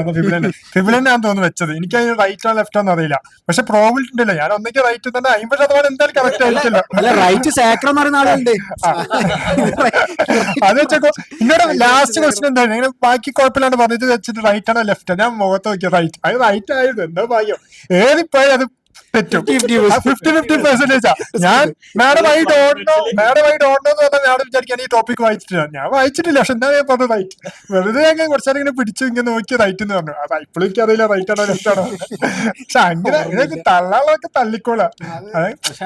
ഞാൻ തോന്നുന്നു വെച്ചത്. എനിക്ക് അതിന് റൈറ്റ് ആണോ ലെഫ്റ്റ് ആണെന്ന് അറിയില്ല. പക്ഷെ പ്രോബിലിറ്റി ഉണ്ടല്ലോ, ഞാൻ ഒന്നിക്ക് റൈറ്റ് തന്നെ 50% എന്തായാലും കറക്റ്റ് ആയിരിക്കില്ല. റൈറ്റ് സാക്രം എന്ന് പറയുന്ന ആളുണ്ട്. അത് വെച്ചോ ഇന്നോട് ലാസ്റ്റ് ക്വസ്റ്റൻ എന്തായിരുന്നു, ഇങ്ങനെ ബാക്കി കുഴപ്പമില്ലാണ്ട് പറഞ്ഞത് വെച്ചിട്ട് റൈറ്റ് ആണോ ലെഫ്റ്റ്, ഞാൻ മുഖത്ത് നോക്കിയ റൈറ്റ്, അത് റൈറ്റ് ആയിരുന്നു. എന്താ ഭാഗ്യം, ഏതിപ്പോഴും അത് തെറ്റും. 50-50%. ഞാൻ മാഡം ഐ ഡോണ്ട് നോ എന്ന് പറഞ്ഞാൽ മാഡം വിചാരിക്കാൻ ഈ ടോപ്പിക് വായിച്ചിട്ടില്ല. ഞാൻ വായിച്ചിട്ടില്ല, പക്ഷെ എന്താ ഞാൻ പറഞ്ഞത് റൈറ്റ്. വെറുതെ അങ്ങനെ കുറച്ചാൽ ഇങ്ങനെ പിടിച്ചു ഇങ്ങനെ നോക്കി റൈറ്റ് എന്ന് പറഞ്ഞു. അത് ഇപ്പോഴും എനിക്ക് അറിയില്ല റൈറ്റ് ആണോ ലെഫ്റ്റ് ആണോ. പക്ഷെ അങ്ങനെ ഇതൊക്കെ തള്ളാളൊക്കെ തള്ളിക്കോളാം.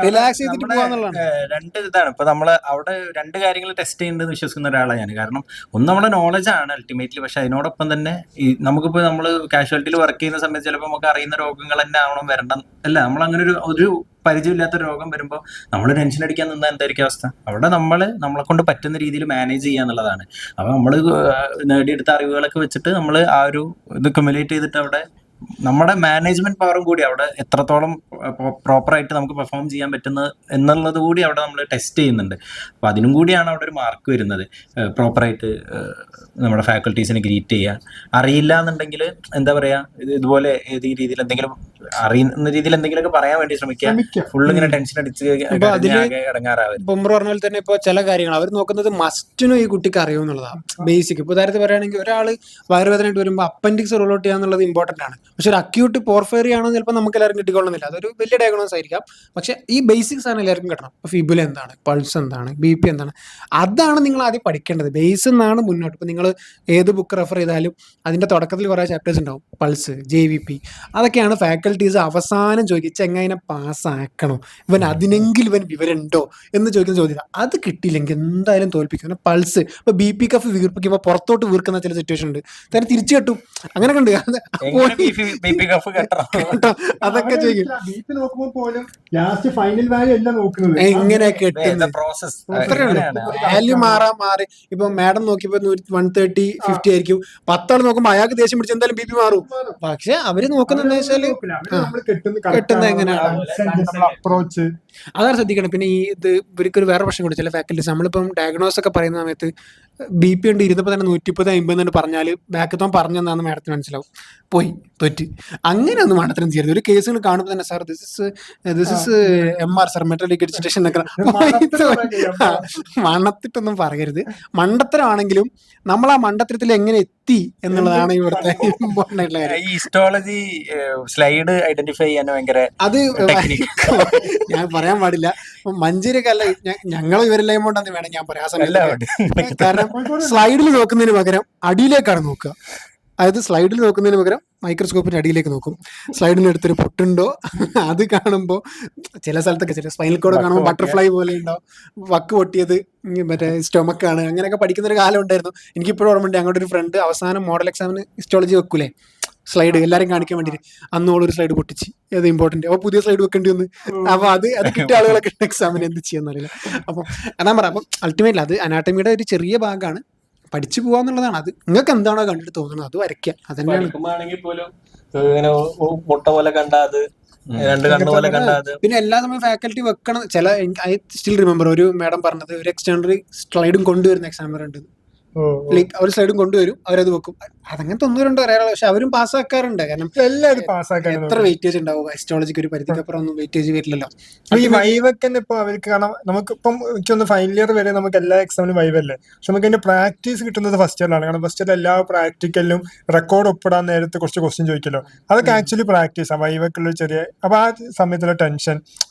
റിലാക്സ് ചെയ്തിട്ട് പോകാന്നുള്ളതാണ്. രണ്ട് ഇതാണ്. ഇപ്പൊ നമ്മള് അവിടെ രണ്ട് കാര്യങ്ങൾ ടെസ്റ്റ് ചെയ്യുന്നത് വിശ്വസിക്കുന്ന ഒരാളാണ് ഞാൻ. കാരണം ഒന്ന് നമ്മുടെ നോളജ് ആണ് അൾട്ടിമേറ്റ്ലി, പക്ഷെ അതിനോടൊപ്പം തന്നെ ഈ നമുക്കിപ്പോ നമ്മള് കാഷ്വാലിറ്റിയിൽ വർക്ക് ചെയ്യുന്ന സമയത്ത് ചിലപ്പോൾ നമുക്ക് അറിയുന്ന രോഗങ്ങൾ തന്നെ ആവണം വരണ്ട അല്ല, നമ്മൾ അങ്ങനെ ഒരു പരിചയമില്ലാത്ത രോഗം വരുമ്പോൾ നമ്മൾ ടെൻഷൻ അടിക്കാൻ നിന്നാൽ എന്തായിരിക്കും അവസ്ഥ? അവിടെ നമ്മളെ കൊണ്ട് പറ്റുന്ന രീതിയിൽ മാനേജ് ചെയ്യുക എന്നുള്ളതാണ്. അപ്പോൾ നമ്മൾ നേടിയെടുത്ത അറിവുകളൊക്കെ വെച്ചിട്ട് നമ്മൾ ആ ഒരു ഇത് ക്യുമുലേറ്റ് ചെയ്തിട്ട് അവിടെ നമ്മുടെ മാനേജ്മെന്റ് പവറും കൂടി അവിടെ എത്രത്തോളം പ്രോപ്പറായിട്ട് നമുക്ക് പെർഫോം ചെയ്യാൻ പറ്റുന്നത് എന്നുള്ളത് കൂടി അവിടെ നമ്മൾ ടെസ്റ്റ് ചെയ്യുന്നുണ്ട്. അപ്പോൾ അതിനും കൂടിയാണ് അവിടെ ഒരു മാർക്ക് വരുന്നത്. പ്രോപ്പറായിട്ട് നമ്മുടെ ഫാക്കൽറ്റീസിനെ ഗ്രീറ്റ് ചെയ്യുക. അറിയില്ല എന്നുണ്ടെങ്കിൽ എന്താ പറയുക, ഇതുപോലെ ഏത് രീതിയിൽ എന്തെങ്കിലും അറിയുന്ന രീതിയിൽ എന്തെങ്കിലുമൊക്കെ പറയാൻ വേണ്ടി ശ്രമിക്കുക. ഫുള്ള് ഇങ്ങനെ ടെൻഷൻ അടിച്ച് ഇടങ്ങാറാവരുത്. ഇപ്പൊ ഉമ്മർ പറഞ്ഞ പോലെ തന്നെ ഇപ്പൊ ചില കാര്യങ്ങൾ അവർ നോക്കുന്നത് മസ്റ്റിനും ഈ കുട്ടിക്ക് അറിയുമെന്നുള്ളതാണ് ബേസിക്. ഇപ്പൊ ഉദാഹരണത്തിന് പറയുകയാണെങ്കിൽ ഒരാൾ വയറുവേദനയായിട്ട് വരുമ്പോൾ അപ്പൻഡിക്സ് റൂൾ ഔട്ട് ചെയ്യാന്നുള്ളത് ഇമ്പോർട്ടന്റ് ആണ്. പക്ഷെ ഒരു അക്യൂട്ട് പോർഫേറി ആണോ ചിലപ്പോൾ നമുക്ക് എല്ലാവർക്കും കിട്ടിക്കൊള്ളുന്നില്ല. അതൊരു വലിയ ഡയഗ്നോസ് ആയിരിക്കാം. പക്ഷെ ഈ ബേസിക്സ് ആണ് എല്ലാവർക്കും കിട്ടണം. ഇപ്പൊ ഫിബുല എന്താണ്, പൾസ് എന്താണ്, BP എന്താണ്, അതാണ് നിങ്ങൾ ആദ്യം പഠിക്കേണ്ടത്. ബേസ് എന്നാണ് മുന്നോട്ട്. ഇപ്പൊ നിങ്ങൾ ഏത് ബുക്ക് റെഫർ ചെയ്താലും അതിന്റെ തുടക്കത്തിൽ കുറെ ചാപ്റ്റേഴ്സ് ഉണ്ടാവും. പൾസ്, JVP, അതൊക്കെയാണ് ഫാക്കൽറ്റീസ് അവസാനം ചോദിക്കുക. ചെങ്ങായിനെ പാസ്സാക്കണം, ഇവൻ അതിനെങ്കിലും ഇവൻ വിവരമുണ്ടോ എന്ന് ചോദിക്കുന്ന ചോദ്യം. അത് കിട്ടിയില്ലെങ്കിൽ എന്തായാലും തോൽപ്പിക്കും. പിന്നെ പൾസ്, ഇപ്പൊ BP കഫ് വീർപ്പിക്കുമ്പോൾ പുറത്തോട്ട് വീർക്കുന്ന ചില സിറ്റുവേഷൻ ഉണ്ട്, തന്നെ തിരിച്ചു കെട്ടും, അങ്ങനെയൊക്കെ ഉണ്ട്. അതൊക്കെ ചോദിക്കും. BP നോക്കുമ്പോൾ പോലും ലാസ്റ്റ് ഫൈനൽ വാല്യൂ അല്ല നോക്കുന്നത്, എങ്ങനെ കെട്ടുന്നത്, വാല്യൂ മാറി. ഇപ്പൊ മാഡം നോക്കിയപ്പോ 130, 50 ആയിരിക്കും. 10 ആൾ നോക്കുമ്പോ അയാൾക്ക് ദേഷ്യം പിടിച്ച് എന്തായാലും BP മാറും. പക്ഷെ അവര് നോക്കുന്നത് എന്താ വെച്ചാല് കെട്ടുന്നത് എങ്ങനെയാണ്, അപ്രോച്ച്, അതാണ് ശ്രദ്ധിക്കണം. പിന്നെ ഈ ഇത് ഇവർക്കൊരു വേറെ പ്രശ്നം കൂടി ചില ഫാക്കൽറ്റീസ്, നമ്മളിപ്പം ഡയഗ്നോസ് ഒക്കെ പറയുന്ന സമയത്ത് BP ഉണ്ട് ഇരുന്നപ്പോൾ തന്നെ 130, 50 എന്ന് പറഞ്ഞാൽ ബാക്കത്തോൻ പറഞ്ഞെന്നാന്ന് മാഡത്തിന് മനസ്സിലാവും. പോയി തൊറ്റ്. അങ്ങനെ ഒന്നും മണ്ടത്തരം ചെയ്യരുത്. ഒരു കേസുകൾ കാണുമ്പോൾ തന്നെ sir this is MR sir, മെട്രോളിക് എഡ്യൂക്കേഷൻ എന്നൊക്കെ മണത്തിട്ടൊന്നും പറയരുത്. മണ്ടത്തരമാണെങ്കിലും നമ്മൾ ആ മണ്ടത്തരത്തിൽ എങ്ങനെ എത്തി എന്നുള്ളതാണ് ഇവിടുത്തെ ഇമ്പോർട്ടൻ്റ് ആയിട്ടുള്ള കാര്യം. ഈ ഹിസ്റ്റോളജി സ്ലൈഡ് ഐഡന്റിഫൈ ചെയ്യാൻ ഭയങ്കര അത് ഞാൻ പറയാൻ പാടില്ല. മഞ്ചേരിയൊക്കെ അല്ല, ഞങ്ങൾ ഇവരെല്ലാം കൊണ്ടാന്ന് വേണം ഞാൻ പറയാൻ സമയത്ത്. കാരണം സ്ലൈഡിൽ നോക്കുന്നതിന് പകരം അടിയിലേക്കാണ് നോക്കുക. അതായത് സ്ലൈഡിൽ നോക്കുന്നതിന് പകരം മൈക്രോസ്കോപ്പിന്റെ അടിയിലേക്ക് നോക്കും. സ്ലൈഡിന് അടുത്തൊരു പൊട്ടുണ്ടോ അത് കാണുമ്പോൾ ചില സ്ഥലത്തൊക്കെ ചില സ്പൈനൽ കോഡ് കാണുമ്പോൾ ബട്ടർഫ്ലൈ പോലെ ഉണ്ടാവും, വക്ക് പൊട്ടിയത് മറ്റേ സ്റ്റൊമക്കാണ്, അങ്ങനെയൊക്കെ പഠിക്കുന്ന ഒരു കാലം ഉണ്ടായിരുന്നു. എനിക്കിപ്പോഴും ഓർമ്മയുണ്ട്, ഞങ്ങളുടെ ഒരു ഫ്രണ്ട് അവസാനം മോഡൽ എക്സാമിന് ഹിസ്റ്റോളജി വെക്കൂലേ സ്ലൈഡ് എല്ലാവരും കാണിക്കാൻ വേണ്ടിയിട്ട്, അന്നോളൊരു സ്ലൈഡ് പൊട്ടിച്ച്, അത് ഇമ്പോർട്ടന്റ്. അപ്പോൾ പുതിയ സ്ലൈഡ് വെക്കേണ്ടി വന്നു. അപ്പോൾ അത് കിട്ടിയ ആളുകളൊക്കെ എക്സാമിന് എന്ത് ചെയ്യാന്നറിയില്ല. അപ്പം അതാ പറയാം. അപ്പം അൾട്ടിമേറ്റ്ലി അത് അനാട്ടമിയുടെ ഒരു ചെറിയ ഭാഗമാണ്, പഠിച്ചു പോവാന്നുള്ളതാണ്. അത് നിങ്ങൾക്ക് എന്താണോ കണ്ടിട്ട് തോന്നുന്നത് അത് വരയ്ക്കുക. അതന്നെയാണ്. പിന്നെ എല്ലാ സമയം ഫാക്കൽറ്റി വെക്കണം. ചില ഐ സ്റ്റിൽ റിമെമ്പർ ഒരു മാഡം പറഞ്ഞത്, ഒരു എക്സ്റ്റേണറി സ്ലൈഡും കൊണ്ടുവരുന്ന എക്സാമിനർ ഉണ്ട്. ലൈക്ക് അവർ സ്ലൈഡും കൊണ്ടുവരും, അവരത് വെക്കും. അതങ്ങനത്തെ 1-2 പറയാറുള്ളൂ. പക്ഷെ അവരും പാസ്സാക്കാറുണ്ട്. കാരണം എല്ലാവരും പാസ്സാക്കാൻ എത്ര വെയിറ്റേജ് ഉണ്ടാവും ഹിസ്റ്റോളജിക്ക്? ഒരു പരിധിക്കപ്പുറം ഒന്നും വെയിറ്റേജ് വരില്ലല്ലോ. ഈ വൈവൊക്കെ ഇപ്പൊ അവർക്ക് കാണാം. നമുക്കിപ്പം എനിക്കൊന്ന് ഫൈനൽ ഇയർ വരെ നമുക്ക് എല്ലാ എക്സാമിനും വൈവല്ലേ, പക്ഷെ നമുക്ക് അതിന്റെ പ്രാക്ടീസ് കിട്ടുന്നത് ഫസ്റ്റ് ഇയറിലാണ്. കാരണം ഫസ്റ്റ് ഇയർ എല്ലാ പ്രാക്ടിക്കലിലും റെക്കോർഡ് ഒപ്പിടാൻ നേരത്തെ കുറച്ച് ക്വസ്റ്റ്യൻ ചോദിക്കല്ലോ, അതൊക്കെ ആക്ച്വലി പ്രാക്ടീസ് ആ വൈവൊക്കെയുള്ള ചെറിയ. അപ്പൊ ആ സമയത്തുള്ള ടെൻഷൻ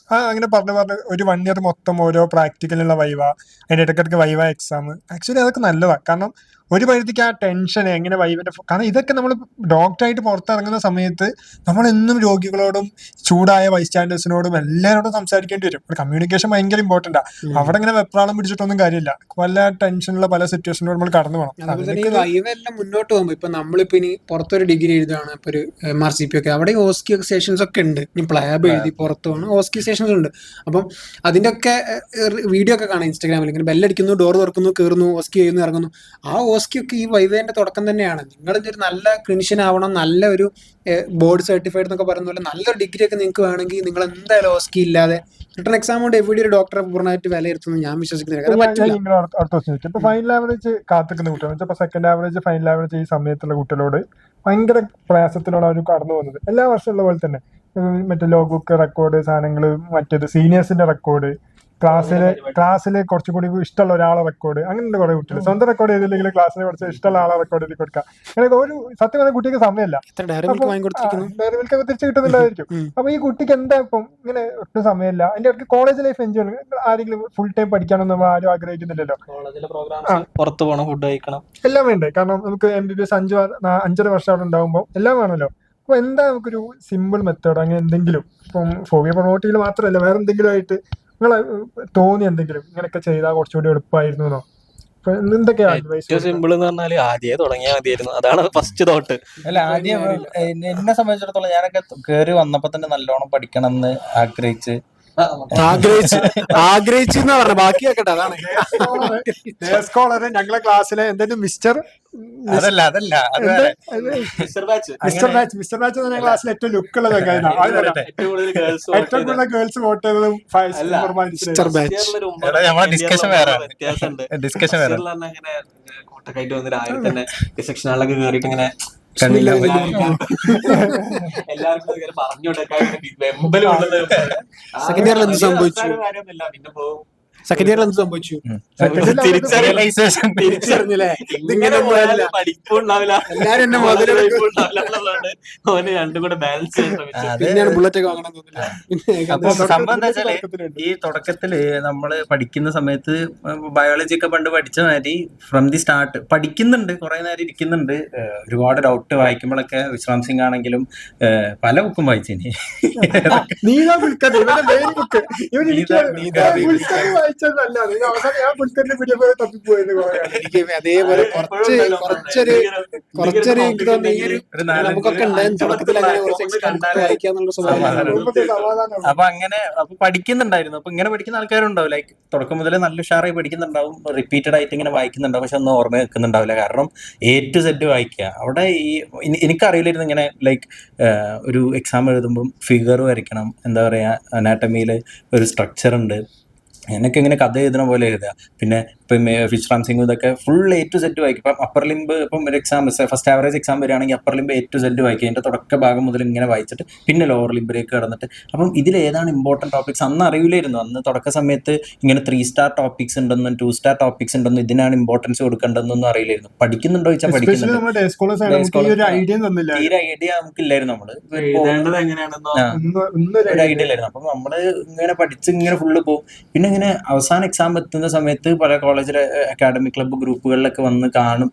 അങ്ങനെ പറഞ്ഞ് ഒരു 1 ഇയർ മൊത്തം ഓരോ പ്രാക്ടിക്കലിനുള്ള വൈവ, അതിന്റെ ഇടയ്ക്കിടയ്ക്ക് വൈവ എക്സാം, ആക്ച്വലി അതൊക്കെ നല്ലതാണ്. കാരണം ഒരു പരിധിക്ക് ആ ടെൻഷൻ എങ്ങനെ വൈവിന്റെ, കാരണം ഇതൊക്കെ നമ്മൾ ഡോക്ടറായിട്ട് പുറത്തിറങ്ങുന്ന സമയത്ത് നമ്മളെന്നും രോഗികളോടും ചൂടായ വൈസ് സ്റ്റാൻഡേഴ്സിനോടും എല്ലാവരോടും സംസാരിക്കേണ്ടി വരും. കമ്മ്യൂണിക്കേഷൻ ഭയങ്കര ഇമ്പോർട്ടൻ്റാ. അവിടെ ഇങ്ങനെ വെപ്രാളം പിടിച്ചിട്ടൊന്നും കാര്യമില്ല. പല ടെൻഷനുള്ള പല സിറ്റുവേഷനിലും നമ്മൾ കടന്നു പോകണം. വൈവെല്ലാം മുന്നോട്ട് പോകുമ്പോൾ ഇപ്പൊ നമ്മളിപ്പോ ഇനി പുറത്തൊരു ഡിഗ്രി എഴുതുകയാണ്, ഇപ്പൊ ഒരു MRCP ഒക്കെ, അവിടെ ഓസ്കി സ്റ്റേഷൻസ് ഒക്കെ ഉണ്ട്. ഇനി പ്ലാബ് എഴുതി പുറത്തു പോകണം, ഓസ്കി സ്റ്റേഷൻസ് ഉണ്ട്. അപ്പം അതിന്റെ ഒക്കെ വീഡിയോ ഒക്കെ കാണാം ഇൻസ്റ്റാഗ്രാമിൽ. ഇങ്ങനെ ബെല്ലടിക്കുന്നു, ഡോർ തുറക്കുന്നു, കയറുന്നു, ഓസ്കി ചെയ്യുന്നു, ഇറങ്ങുന്നു. ആ ഓസ്കി ഒക്കെ ഈ വൈവേന്റെ തുടക്കം തന്നെയാണ്. നിങ്ങളിതൊരു നല്ല ക്ലിനിഷ്യൻ ആവണം, നല്ല ഒരു ബോർഡ് സർട്ടിഫൈഡ് എന്നൊക്കെ പറയുന്ന പോലെ നല്ലൊരു ഡിഗ്രി ഒക്കെ നിങ്ങൾക്ക് വേണമെങ്കിൽ നിങ്ങൾ എന്തായാലും ഓസ്കി ഇല്ലാതെ റിട്ടേൺ എക്സാം കൊണ്ട് എവിടെ ഒരു ഡോക്ടറെ പൂർണ്ണമായിട്ട് വിലയിരുത്തുന്നു ഞാൻ വിശ്വസിക്കുന്നില്ല. ഇപ്പൊ ഫൈനൽ ആവറേജ് കാത്തിക്കുന്ന കുട്ടികൾ, ഇപ്പൊ സെക്കൻഡ് ആവറേജ്, ഫൈനൽ ആവറേജ് ഈ സമയത്തുള്ള കുട്ടികളോട് ഭയങ്കര പ്രയാസത്തിലൂടെ അവർ കടന്നു പോകുന്നത്. എല്ലാ വർഷമുള്ള പോലെ തന്നെ മറ്റേ ലോ ബുക്ക് റെക്കോർഡ് സാധനങ്ങൾ, മറ്റേത് സീനിയേഴ്സിന്റെ റെക്കോർഡ്, ക്ലാസ്സിലെ കുറച്ചുകൂടി ഇഷ്ടമുള്ള ഒരാളെ റെക്കോർഡ്, അങ്ങനെയുള്ള കുറെ കുട്ടികൾ സ്വന്തം റെക്കോർഡ് ചെയ്തില്ലെങ്കിൽ ക്ലാസ്സിലെ കുറച്ച് ഇഷ്ടമുള്ള ആളെ റെക്കോർഡ് ചെയ്ത് കൊടുക്കുക. അങ്ങനെ ഒരു സത്യം പറഞ്ഞ കുട്ടിക്ക് സമയമല്ല, ഡയറി മിൽക്ക് തിരിച്ചു കിട്ടുന്നുണ്ടായിരിക്കും. അപ്പൊ ഈ കുട്ടിക്ക് എന്താ ഇപ്പം ഇങ്ങനെ ഒട്ടും സമയമല്ല. അതിന്റെ ഇടയ്ക്ക് കോളേജ് ലൈഫ് എൻജോയ് ചെയ്യണം. ആരെങ്കിലും ഫുൾ ടൈം പഠിക്കാനൊന്നും നമ്മൾ ആരും ആഗ്രഹിക്കുന്നില്ലല്ലോ. പുറത്ത് പോകണം, ഫുഡ് കഴിക്കണം, എല്ലാം വേണ്ടേ? കാരണം നമുക്ക് MBBS 5.5 വർഷം അവിടെ ഉണ്ടാകുമ്പോൾ എല്ലാം വേണമല്ലോ. അപ്പൊ എന്താ നമുക്കൊരു സിമ്പിൾ മെത്തേഡ് അങ്ങനെ എന്തെങ്കിലും, ഇപ്പം ഫോബിയ പ്രൊമോട്ട് ചെയ്യൽ മാത്രമല്ല വേറെ എന്തെങ്കിലും ആയിട്ട് നിങ്ങളെ തോന്നി എന്തെങ്കിലും ഇങ്ങനെയൊക്കെ ചെയ്താൽ കുറച്ചുകൂടി എളുപ്പമായിരുന്നു? സിമ്പിൾ എന്ന് പറഞ്ഞാല് ആദ്യമേ തുടങ്ങിയാൽ മതിയായിരുന്നു. അതാണ് ഫസ്റ്റ് തോട്ട്. അല്ല, ആദ്യം എന്നെ സംബന്ധിച്ചിടത്തോളം ഞാനൊക്കെ കയറി വന്നപ്പോ തന്നെ നല്ലോണം പഠിക്കണം എന്ന് ആഗ്രഹിച്ച് ആഗ്രഹിച്ചെന്നാ പറഞ്ഞ ബാക്കി കേക്കട്ടെ. അതാണ് ഡേ സ്കോളർ ഞങ്ങളെ ക്ലാസ്സിലെ എന്തെങ്കിലും മിസ്റ്റർ അതല്ല അത് വേറെ. മിസ്റ്റർ ബാച്ച് മിസ്റ്റർ ബാച്ച് തന്നെ ക്ലാസ്സിൽ ഏറ്റവും ലുക്ക് ഉള്ളത് ഏറ്റവും കൂടുതൽ ഗേൾസ് ഏറ്റവും കൂടുതൽ ഗേൾസ് വോട്ട് ചെയ്തതും മിസ്റ്റർ ബാച്ച്. എടാ, നമ്മളെ discussion വേറെ. വ്യത്യാസമുണ്ട്. ഡിസ്കഷൻ വേറെ. അങ്ങനെ കോട്ടക്കായിട്ട് വന്ന് രാവിലെ തന്നെ സെക്ഷനുകളിലൊക്കെ കേറിയിട്ട് ഇങ്ങനെ കണ്ടില്ല. എല്ലാവർക്കും ഇങ്ങനെ പറഞ്ഞു കൊടുക്കാൻ വെമ്പല് കൊണ്ടുവന്ന് Second year ൽ എന്ത് സംഭവിച്ചു? കാര്യമൊന്നുമില്ല. പിന്നെ പോകും സെക്കൻഡ് ഇയറിൽ എന്ത് സംഭവിച്ചു? Realization. തിരിച്ചറിഞ്ഞില്ലേ ഇങ്ങനെ പോയാൽ പഠിപ്പുണ്ടാവില്ല, എല്ലാരും എന്നെ മുതല് എന്നുള്ളതുകൊണ്ട് ഓന് രണ്ടും കൂടെ ബാലൻസ് ചെയ്യാൻ ശ്രമിച്ചു. പിന്നെയാണ് ബുള്ളറ്റ് ഒക്കെ വാങ്ങണം തോന്നില്ല. അപ്പൊ സംഭവം എന്താ വെച്ചാല് ഈ തുടക്കത്തില് നമ്മള് പഠിക്കുന്ന സമയത്ത് ബയോളജി ഒക്കെ പണ്ട് പഠിച്ച മാതിരി ഫ്രം ദി സ്റ്റാർട്ട് പഠിക്കുന്നുണ്ട്, കുറെ നേരം ഇരിക്കുന്നുണ്ട്. ഒരുപാട് ഡൗട്ട് വായിക്കുമ്പോഴൊക്കെ വിശ്രാം സിംഗ് ആണെങ്കിലും പല ബുക്കും വായിച്ചിനി. നീതാ പുൽക്കർ ഇവന്റെ മെയിൻ ബുക്ക്. ഇവൻ പുൽക്കർ വായിച്ചതല്ല, അവസാനം ഞാൻ പുൽക്കറിന്റെ പിടിയെ പോയി തപ്പിപ്പോയത്. എനിക്ക് അതേപോലെ കുറച്ചൊരു എനിക്ക് തോന്നുന്നു ഈ ഒരു നമുക്കൊക്കെ ഉണ്ടായിരുന്നു തുടക്കത്തിൽ അങ്ങനെ കുറച്ച് എക്സ്ട്രാ വായിക്കാന്നുള്ള സ്വഭാവം. അപ്പൊ പഠിക്കുന്നുണ്ടായിരുന്നു. അപ്പൊ ഇങ്ങനെ പഠിക്കുന്ന ആൾക്കാരുണ്ടാവും, ലൈക്ക് തുടക്കം മുതലേ നല്ല ഉഷാറായി പഠിക്കുന്നുണ്ടാവും, റിപ്പീറ്റഡ് ആയിട്ട് ഇങ്ങനെ വായിക്കുന്നുണ്ടാവും, പക്ഷെ ഒന്നും ഓർമ്മ വെക്കുന്നുണ്ടാവില്ല. കാരണം A to Z വായിക്കുക. അവിടെ എനിക്കറിയില്ലായിരുന്നു ഇങ്ങനെ ലൈക്ക് ഒരു എക്സാം എഴുതുമ്പം ഫിഗർ വരയ്ക്കണം, എന്താ പറയാ, അനാട്ടമിയിൽ ഒരു സ്ട്രക്ചർ ഉണ്ട്, എന്നൊക്കെ ഇങ്ങനെ കഥ എഴുതുന്ന പോലെ എഴുതുക. പിന്നെ ഇപ്പം വിശ്രാം സിംഗ് ഇതൊക്കെ ഫുൾ A to Z വായിക്കും. ഇപ്പം അപ്പർ ലിംബ് ഇപ്പം ഒരു എക്സാം ഫസ്റ്റ് ആവറേജ് എക്സാം വരികയാണെങ്കിൽ upper limb A to Z വായിക്കുക. അതിൻ്റെ തുടക്ക ഭാഗം മുതൽ ഇങ്ങനെ വായിച്ചിട്ട് പിന്നെ ലോവർ ലിംബിലേക്ക് കടന്നിട്ട് അപ്പം ഇതിൽ ഏതാണ് ഇമ്പോർട്ടൻറ്റ് ടോപ്പിക്സ് അന്ന് അറിയില്ലായിരുന്നു. അന്ന് തുടക്ക സമയത്ത് ഇങ്ങനെ 3 star ടോപ്പിക്സ് ഉണ്ടെന്നും 2 star ടോപ്പിക്സ് ഉണ്ടെന്നും ഇതിനാണ് ഇമ്പോർട്ടൻസ് കൊടുക്കേണ്ടതെന്നൊന്നും അറിയില്ലായിരുന്നു. പഠിക്കുന്നുണ്ടോ ചോദിച്ചാൽ പഠിക്കുന്നുണ്ട്. തീരെ ഐഡിയ നമുക്കില്ലായിരുന്നു. നമ്മള് എഴുതേണ്ടത് എങ്ങനെയാണെന്നോ ഒരു ഐഡിയ ഇല്ലായിരുന്നു. അപ്പം നമ്മള് ഇങ്ങനെ പഠിച്ച് ഇങ്ങനെ ഫുള്ള് പോകും. പിന്നെ ഇങ്ങനെ അവസാന എക്സാം എത്തുന്ന സമയത്ത് പല കോളേജിലെ അക്കാഡമിക് ക്ലബ്ബ് ഗ്രൂപ്പുകളിലൊക്കെ വന്ന് കാണും,